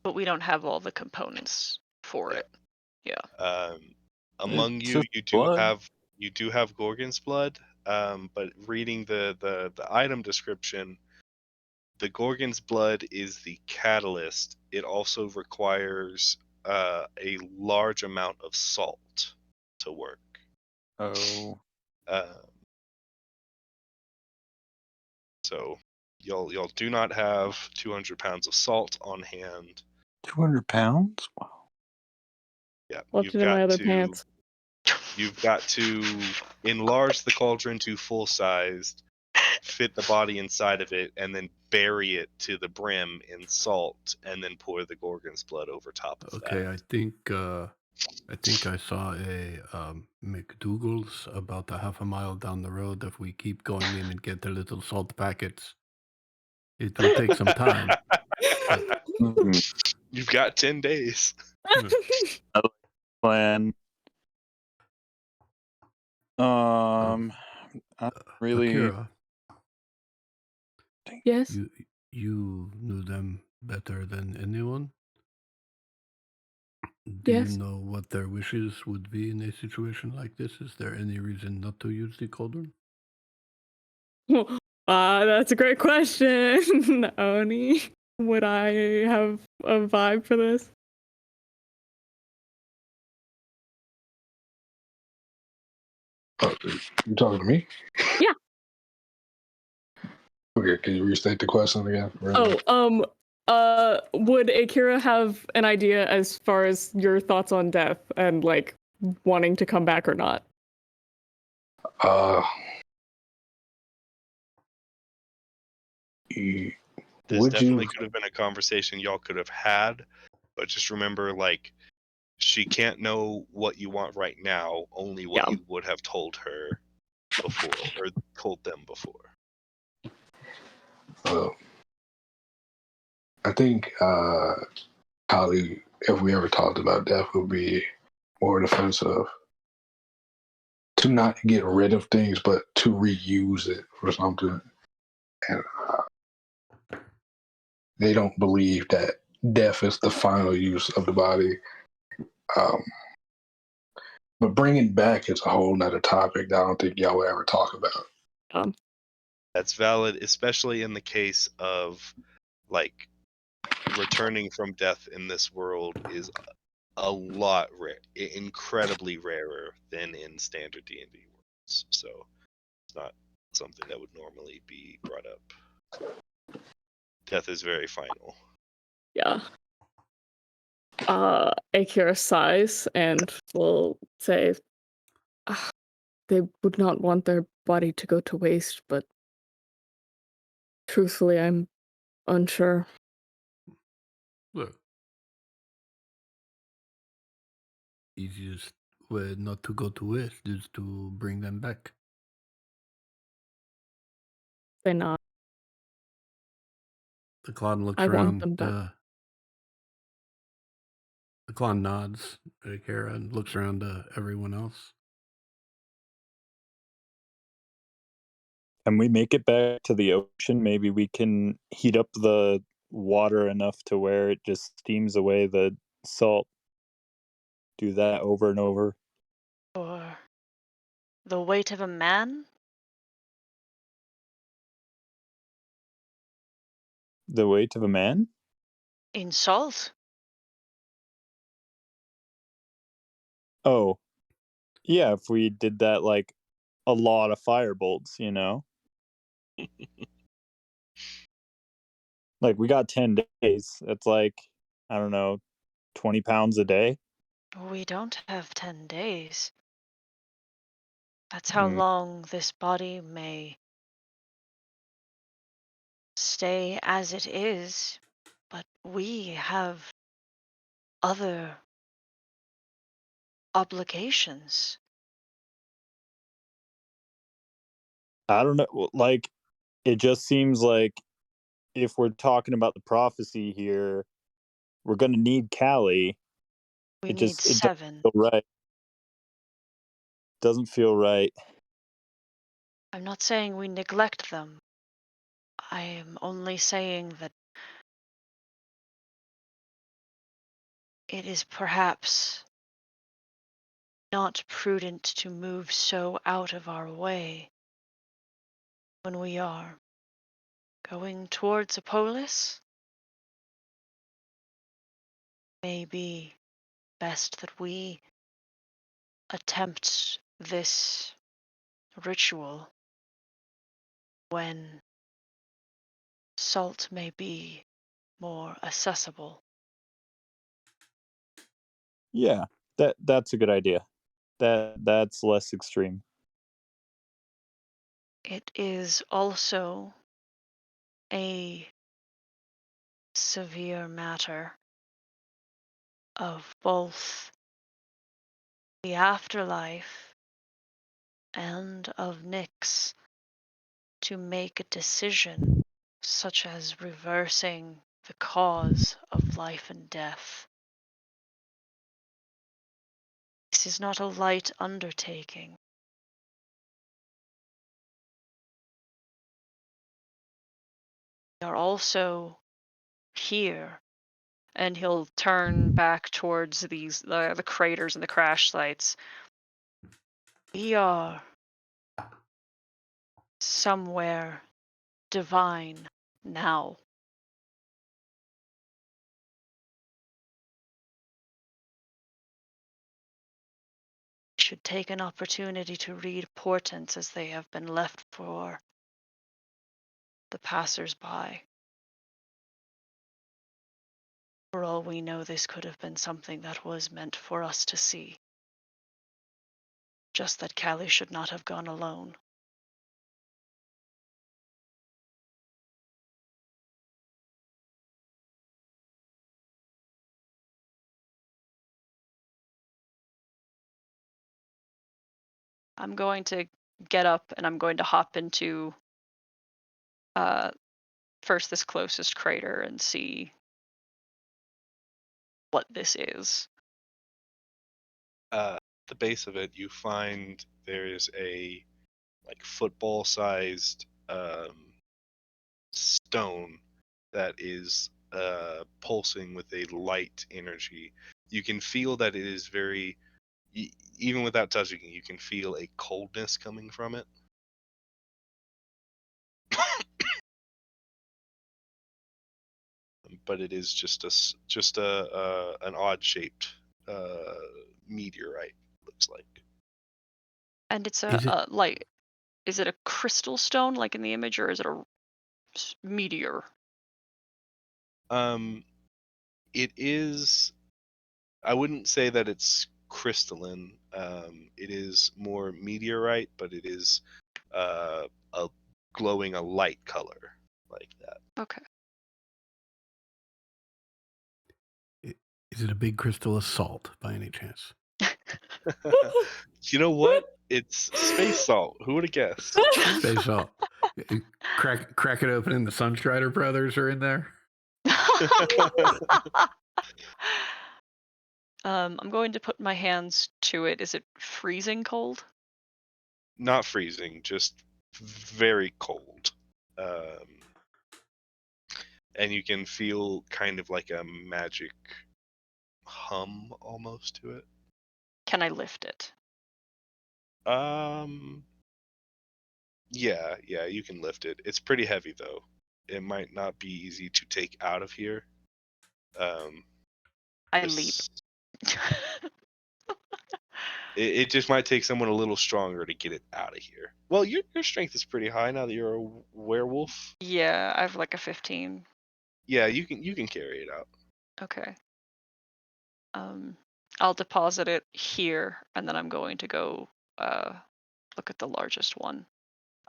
But we don't have all the components for it. Yeah. Among It's you, just blood. you do have Gorgon's blood, but reading the item description, the Gorgon's blood is the catalyst. It also requires a large amount of salt to work. Oh. So y'all do not have 200 pounds of salt on hand. 200 pounds? Wow. Yeah, Left it in my other pants. You've got to enlarge the cauldron to full size, fit the body inside of it, and then bury it to the brim in salt, and then pour the Gorgon's blood over top of Okay, that. I think I saw a McDougal's about a half a mile down the road. If we keep going in and get the little salt packets, it will take some time. You've got 10 days. Plan. Really. Akira, Yes. you knew them better than anyone. Do Yes. you know what their wishes would be in a situation like this? Is there any reason not to use the cauldron? That's a great question, Oni. Would I have a vibe for this? Oh, you talking to me? Yeah. Okay, can you restate the question again? Would Akira have an idea as far as your thoughts on death and like wanting to come back or not? This definitely could have been a conversation y'all could have had, but just remember, like, she can't know what you want right now, only what you would have told her before, or told them before. I think Kali, if we ever talked about death, would be more defensive. To not get rid of things, but to reuse it for something. And they don't believe that death is the final use of the body. But bringing back is a whole nother topic that I don't think y'all will ever talk about. That's valid, especially in the case of, like, returning from death in this world is a lot incredibly rarer than in standard D&D worlds. So it's not something that would normally be brought up. Death is very final. Yeah. Akira sighs and will say, they would not want their body to go to waste, but truthfully, I'm unsure. Look, easiest way not to go to waste is to bring them back. They're not. The clone looks I want around. them back. The clone nods at Kara and looks around to everyone else. Can we make it back to the ocean? Maybe we can heat up the water enough to where it just steams away the salt. Do that over and over. Or the weight of a man? The weight of a man? In salt? Oh, yeah, if we did that like a lot of firebolts, you know? Like we got 10 days. It's like, I don't know, 20 pounds a day. We don't have 10 days. That's how Mm. long this body may stay as it is, but we have other obligations. I don't know. Like, it just seems like if we're talking about the prophecy here, we're going to need Callie. We It need just, it doesn't 7. feel right. Doesn't feel right. I'm not saying we neglect them. I am only saying that it is perhaps not prudent to move so out of our way when we are going towards a polis. Maybe best that we attempt this ritual when salt may be more accessible. Yeah, that's a good idea. That's less extreme. It is also a severe matter of both the afterlife and of Nyx to make a decision such as reversing the cause of life and death. This is not a light undertaking. We are also here, and he'll turn back towards these the craters and the crash sites. We are somewhere divine now. We should take an opportunity to read portents as they have been left for the passers-by. For all we know, this could have been something that was meant for us to see. Just that Callie should not have gone alone. I'm going to get up and I'm going to hop into first this closest crater and see what this is. The base of it, you find there is a like football-sized stone that is pulsing with a light energy. You can feel that it is very, even without touching it, you can feel a coldness coming from it. But it is just an odd-shaped meteorite. Looks like. And it's Is it- like, is it a crystal stone like in the image, or is it a meteor? It is. I wouldn't say that it's crystalline. It is more meteorite, but it is a glowing a light color like that. Okay. Is it a big crystal of salt by any chance? You know what? It's space salt. Who would have guessed? Space salt. Crack it open and the Sunstrider brothers are in there. I'm going to put my hands to it. Is it freezing cold? Not freezing, just very cold. And you can feel kind of like a magic hum almost to it. Can I lift it? Yeah, you can lift it. It's pretty heavy though. It might not be easy to take out of here. I leap. It just might take someone a little stronger to get it out of here. Well, your strength is pretty high now that you're a werewolf. Yeah, I have like a 15. Yeah, you can carry it out. Okay. I'll deposit it here, and then I'm going to go look at the largest one.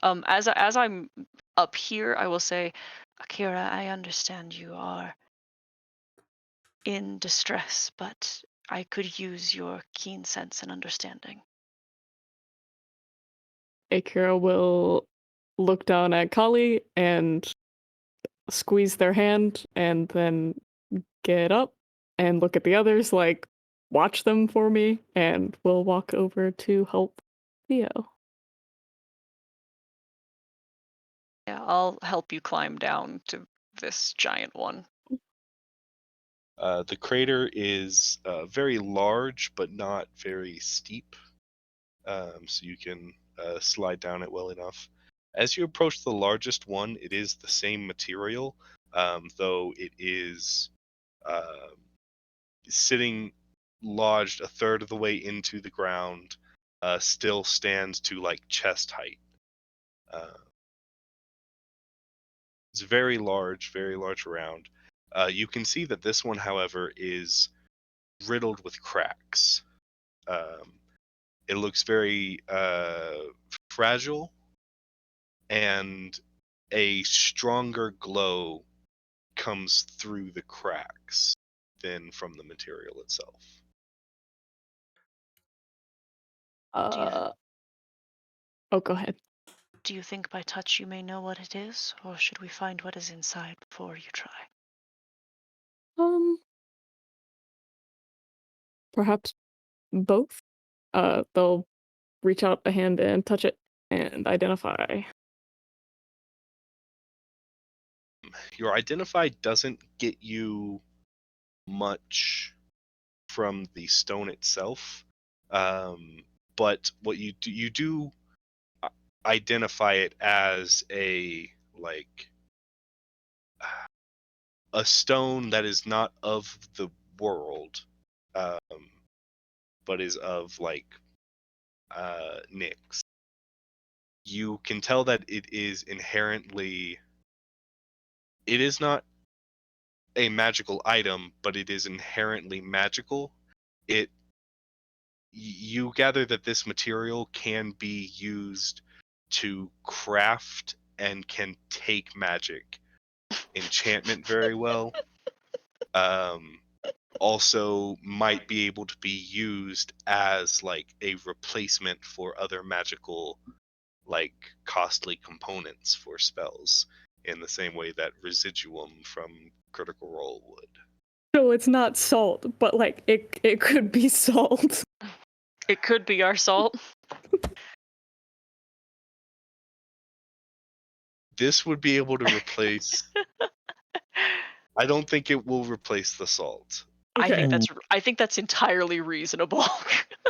As I'm up here, I will say, Akira, I understand you are in distress, but I could use your keen sense and understanding. Akira will look down at Kali and squeeze their hand and then get up and look at the others like, watch them for me, and we'll walk over to help Theo. Yeah, I'll help you climb down to this giant one. The crater is very large, but not very steep, so you can slide down it well enough. As you approach the largest one, it is the same material, though it is sitting lodged a third of the way into the ground, still stands to like chest height. It's very large around. You can see that this one, however, is riddled with cracks. It looks very fragile, and a stronger glow comes through the cracks than from the material itself. Oh, go ahead. Do you think by touch you may know what it is, or should we find what is inside before you try? Perhaps both. They'll reach out a hand and touch it and identify. Your identify doesn't get you much from the stone itself, but what you do identify it as a stone that is not of the world, but is of Nyx. You can tell that it is inherently. It is not a magical item, but it is inherently magical. You gather that this material can be used to craft and can take magic enchantment very well. Also might be able to be used as like a replacement for other magical costly components for spells, in the same way that residuum from Critical Role would. So it's not salt, but like it could be salt. It could be our salt. This would be able to replace. I don't think it will replace the salt. Okay. I think that's entirely reasonable.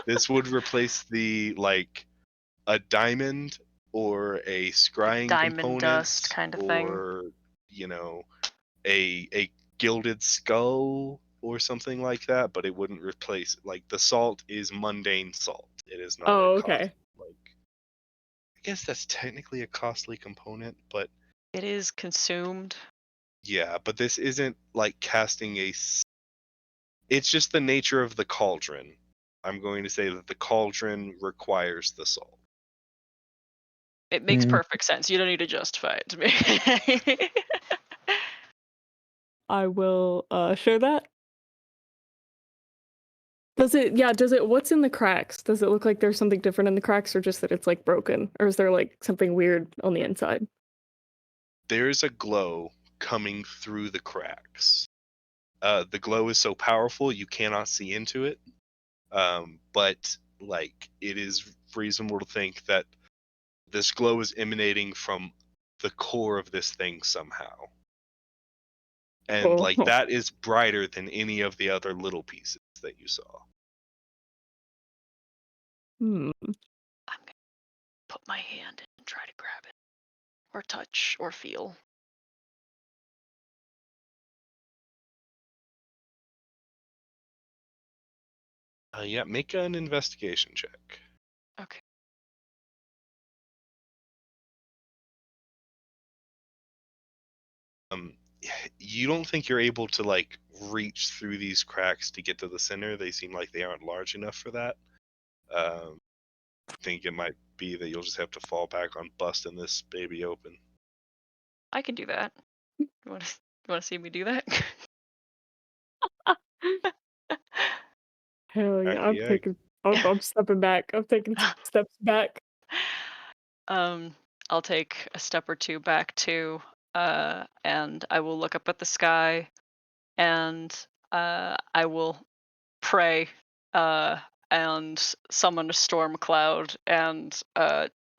This would replace the a diamond or a scrying Diamond component, dust kind of thing. or a gilded skull or something like that, but it wouldn't replace the salt is mundane salt. It is not. Oh, okay. I guess that's technically a costly component, but It is consumed. yeah, but this isn't like casting a. It's just the nature of the cauldron. I'm going to say that the cauldron requires the salt. It makes perfect sense. You don't need to justify it to me. I will share that. Does it? Yeah. Does it? What's in the cracks? Does it look like there's something different in the cracks, or just that it's like broken, or is there like something weird on the inside? There's a glow coming through the cracks. The glow is so powerful you cannot see into it, but like it is reasonable to think that this glow is emanating from the core of this thing somehow, and like Oh. that is brighter than any of the other little pieces that you saw. Hmm. I'm gonna put my hand in and try to grab it, or touch, or feel. Yeah, make an investigation check. Okay. You don't think you're able to like reach through these cracks to get to the center. They seem like they aren't large enough for that. I think it might be that you'll just have to fall back on busting this baby open. I can do that. You want to see me do that? Hell yeah! I'm Yeah. taking. I'm stepping back. I'm taking steps back. I'll take a step or two back too, and I will look up at the sky, and I will pray, and summon a storm cloud, and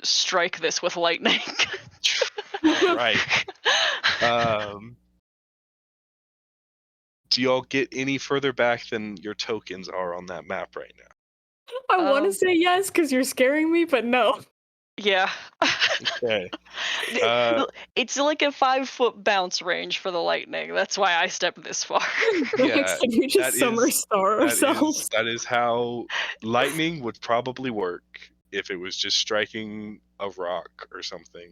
strike this with lightning. All right. Do y'all get any further back than your tokens are on that map right now? I want to Um, say yes because you're scaring me, but no. Yeah. Okay. Uh, It's like a 5-foot bounce range for the lightning. That's why I stepped this far. Yeah, Can we just that summer is- star ourselves? that is how lightning would probably work if it was just striking a rock or something.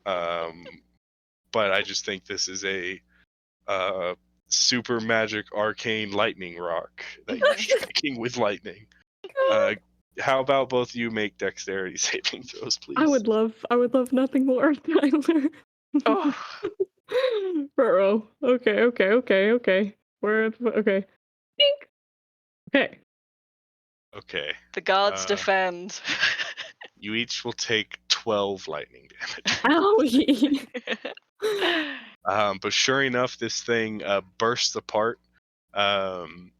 But I just think this is a super magic arcane lightning rock that you're striking with lightning. How about both of you make dexterity saving throws, please? I would love nothing more, Tyler. Oh. Bro. Okay. Where? Okay. Dink. Okay. Okay. The gods Uh, defend. You each will take 12 lightning damage. Owie. But sure enough, this thing bursts apart, and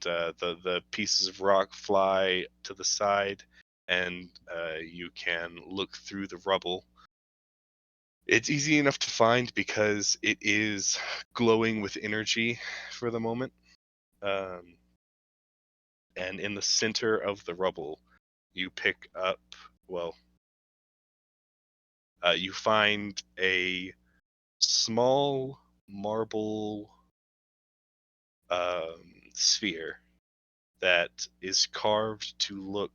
the pieces of rock fly to the side, and you can look through the rubble. It's easy enough to find because it is glowing with energy for the moment. And in the center of the rubble, you pick up, you find a small marble sphere that is carved to look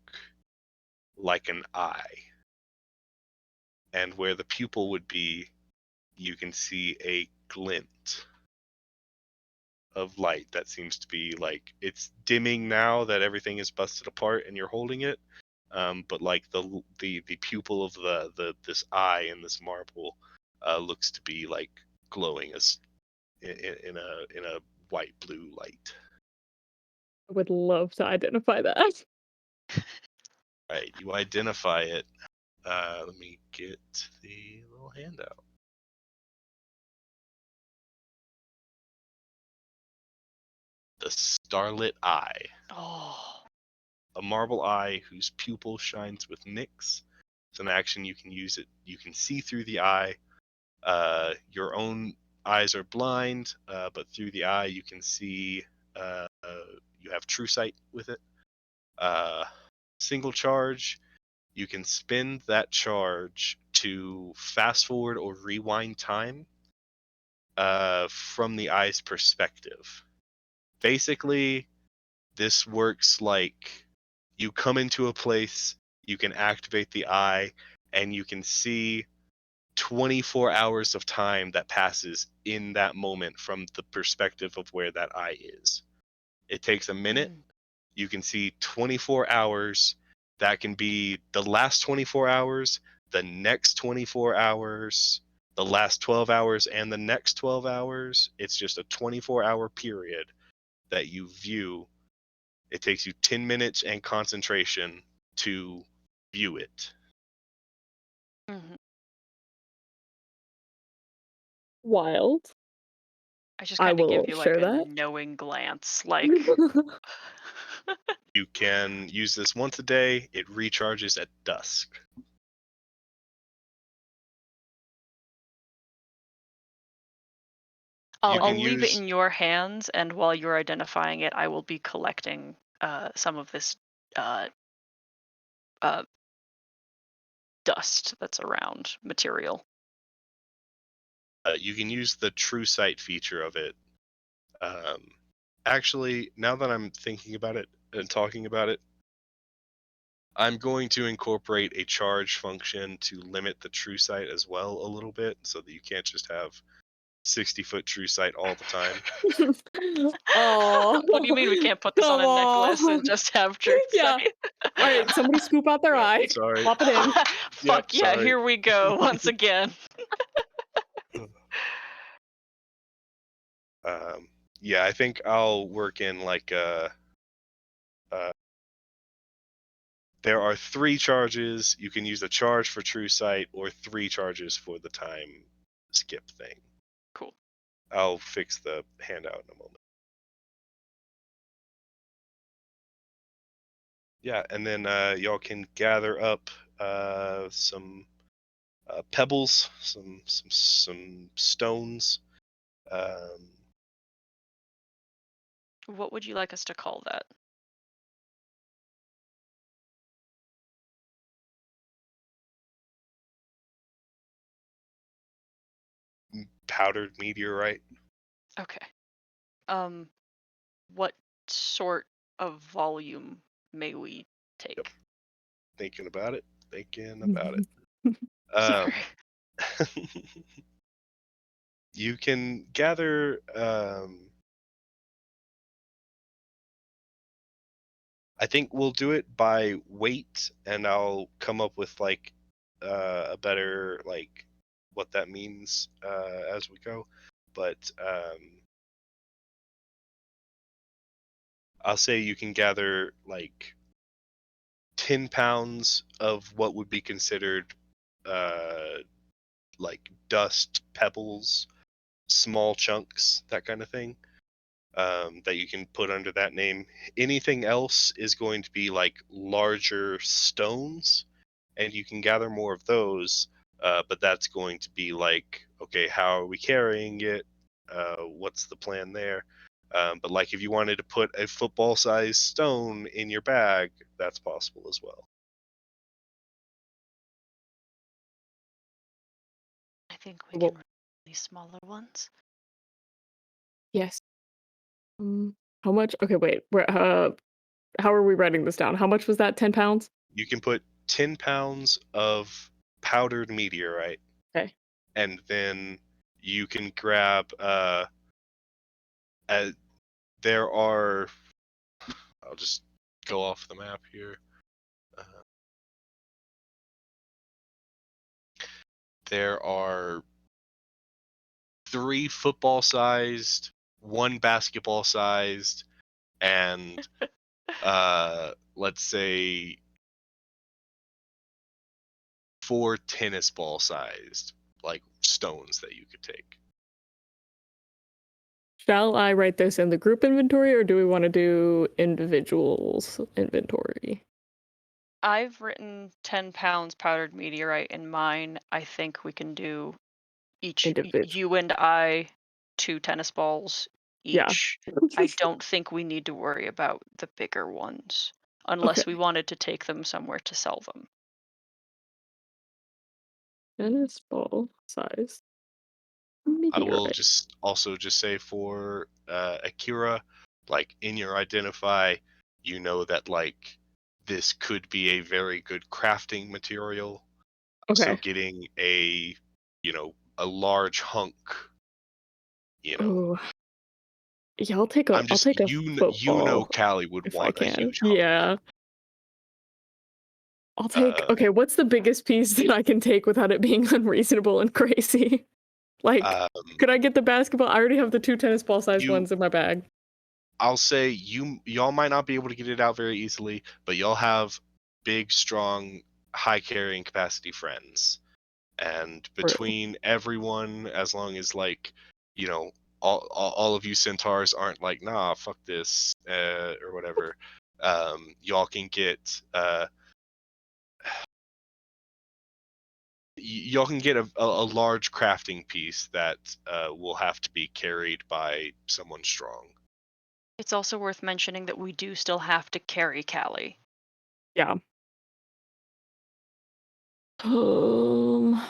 like an eye. And where the pupil would be, you can see a glint of light that seems to be like it's dimming now that everything is busted apart and you're holding it. But like the pupil of this eye in this marble looks to be like glowing as in a white blue light. I would love to identify that. Right, you identify it. Let me get the little handout. The Starlit Eye. Oh. A marble eye whose pupil shines with Nyx. It's an action you can use it. You can see through the eye. Your own eyes are blind, but through the eye you can see. You have true sight with it. Single charge. You can spend that charge to fast forward or rewind time from the eye's perspective. Basically, this works like you come into a place, you can activate the eye, and you can see 24 hours of time that passes in that moment from the perspective of where that eye is. It takes a minute. You can see 24 hours. That can be the last 24 hours, the next 24 hours, the last 12 hours, and the next 12 hours. It's just a 24-hour period that you view It takes you 10 minutes and concentration to view it. Mhm. Wild. I just I kind of give will you like share a that. knowing glance, like. You can use this once a day. It recharges at dusk. I'll can leave it use- in your hands, and while you're identifying it, I will be collecting some of this dust that's around material. You can use the True Sight feature of it. Actually, now that I'm thinking about it and talking about it, I'm going to incorporate a charge function to limit the True Sight as well a little bit, so that you can't just have 60-foot True Sight all the time. Oh, What do you mean we can't put this on a come necklace and on. just have truth Yeah. sight? All right, somebody scoop out their Yeah, eye, sorry. plop it in. Fuck yeah, sorry. here we go once again. Yeah, I think I'll work in like there are 3 charges. You can use a charge for True Sight or 3 charges for the time skip thing. Cool. I'll fix the handout in a moment. Yeah, and then y'all can gather up some pebbles, some stones. What would you like us to call that? Powdered meteorite. Okay. What sort of volume may we take? Thinking about it. Sorry. You can gather I think we'll do it by weight, and I'll come up with like a better like what that means as we go. But I'll say you can gather like 10 pounds of what would be considered like dust, pebbles, small chunks, that kind of thing, that you can put under that name. Anything else is going to be like larger stones, and you can gather more of those, but that's going to be like, okay, how are we carrying it? What's the plan there? But like if you wanted to put a football-sized stone in your bag, that's possible as well. I think we Well- can run these smaller ones. Yes. How much? Okay, wait. How are we writing this down? How much was that? 10 pounds? You can put 10 pounds of powdered meteorite. Okay. And then you can grab there are, I'll just go off the map here. There are 3 football-sized, 1 basketball-sized, and let's say 4 tennis ball-sized like stones that you could take. Shall I write this in the group inventory, or do we want to do individuals inventory? I've written 10 pounds powdered meteorite in mine. I think we can do each, you and I, 2 tennis balls Yeah. each. I don't think we need to worry about the bigger ones, unless Okay. we wanted to take them somewhere to sell them. Tennis ball size. I will Meteorite. just also just say for Akira, like in your identify, you know that like this could be a very good crafting material. Okay. So getting a, a large hunk, Oh. Yeah, I'll take a. I'm just I'll take a football, Callie would if I want a can. huge hunk. Yeah. I'll take. Okay, what's the biggest piece that I can take without it being unreasonable and crazy? Like, could I get the basketball? I already have the 2 tennis ball sized ones in my bag. I'll say y'all might not be able to get it out very easily, but y'all have big, strong, high carrying capacity friends, and between everyone, as long as like, you know, all of you centaurs aren't like, nah, fuck this, or whatever, y'all can get y'all can get a large crafting piece that will have to be carried by someone strong. It's also worth mentioning that we do still have to carry Callie. Yeah. Um.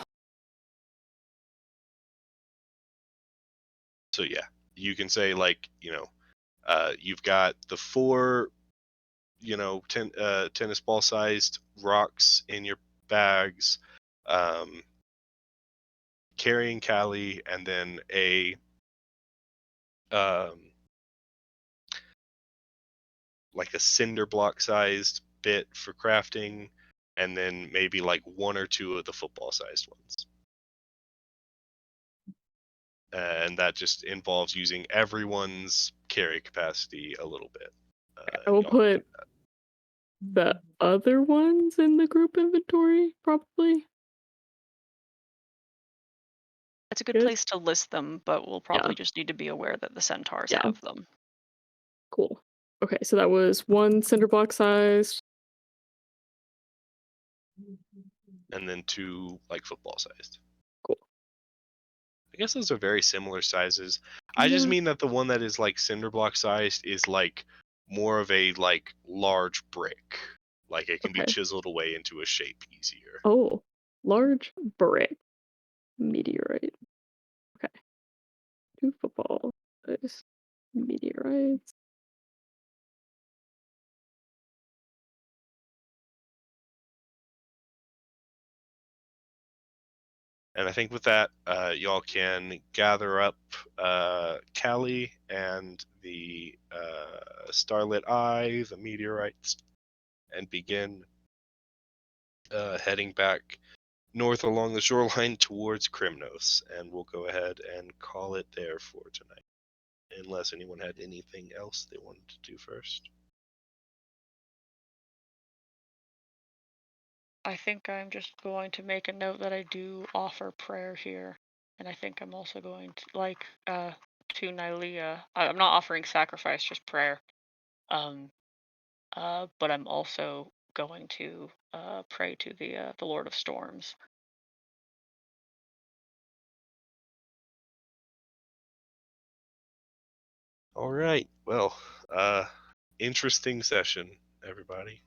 So yeah, you can say like, you've got the 4, tennis ball sized rocks in your bags, carrying Callie, and then like a cinder block sized bit for crafting, and then maybe like 1 or 2 of the football sized ones. And that just involves using everyone's carry capacity a little bit. I will y'all- put the other ones in the group inventory, probably. It's a good Good. place to list them, but we'll probably just need to be aware that the centaurs Yeah. have them. Cool. Okay, so that was 1 cinder block sized. and then 2 like football sized. Cool. I guess those are very similar sizes. I just Yeah. mean that the one that is like cinder block sized is like more of a like large brick. Like it can be Okay. chiseled away into a shape easier. Oh, large brick meteorite. Okay. 2 football sized meteorites. And I think with that, y'all can gather up Callie and the Starlit Eye, the meteorites, and begin heading back north along the shoreline towards Krymnos. And we'll go ahead and call it there for tonight, unless anyone had anything else they wanted to do first. I think I'm just going to make a note that I do offer prayer here. And I think I'm also going to, to Nylea. I'm not offering sacrifice, just prayer. But I'm also going to pray to the Lord of Storms. All right. Well, interesting session, everybody.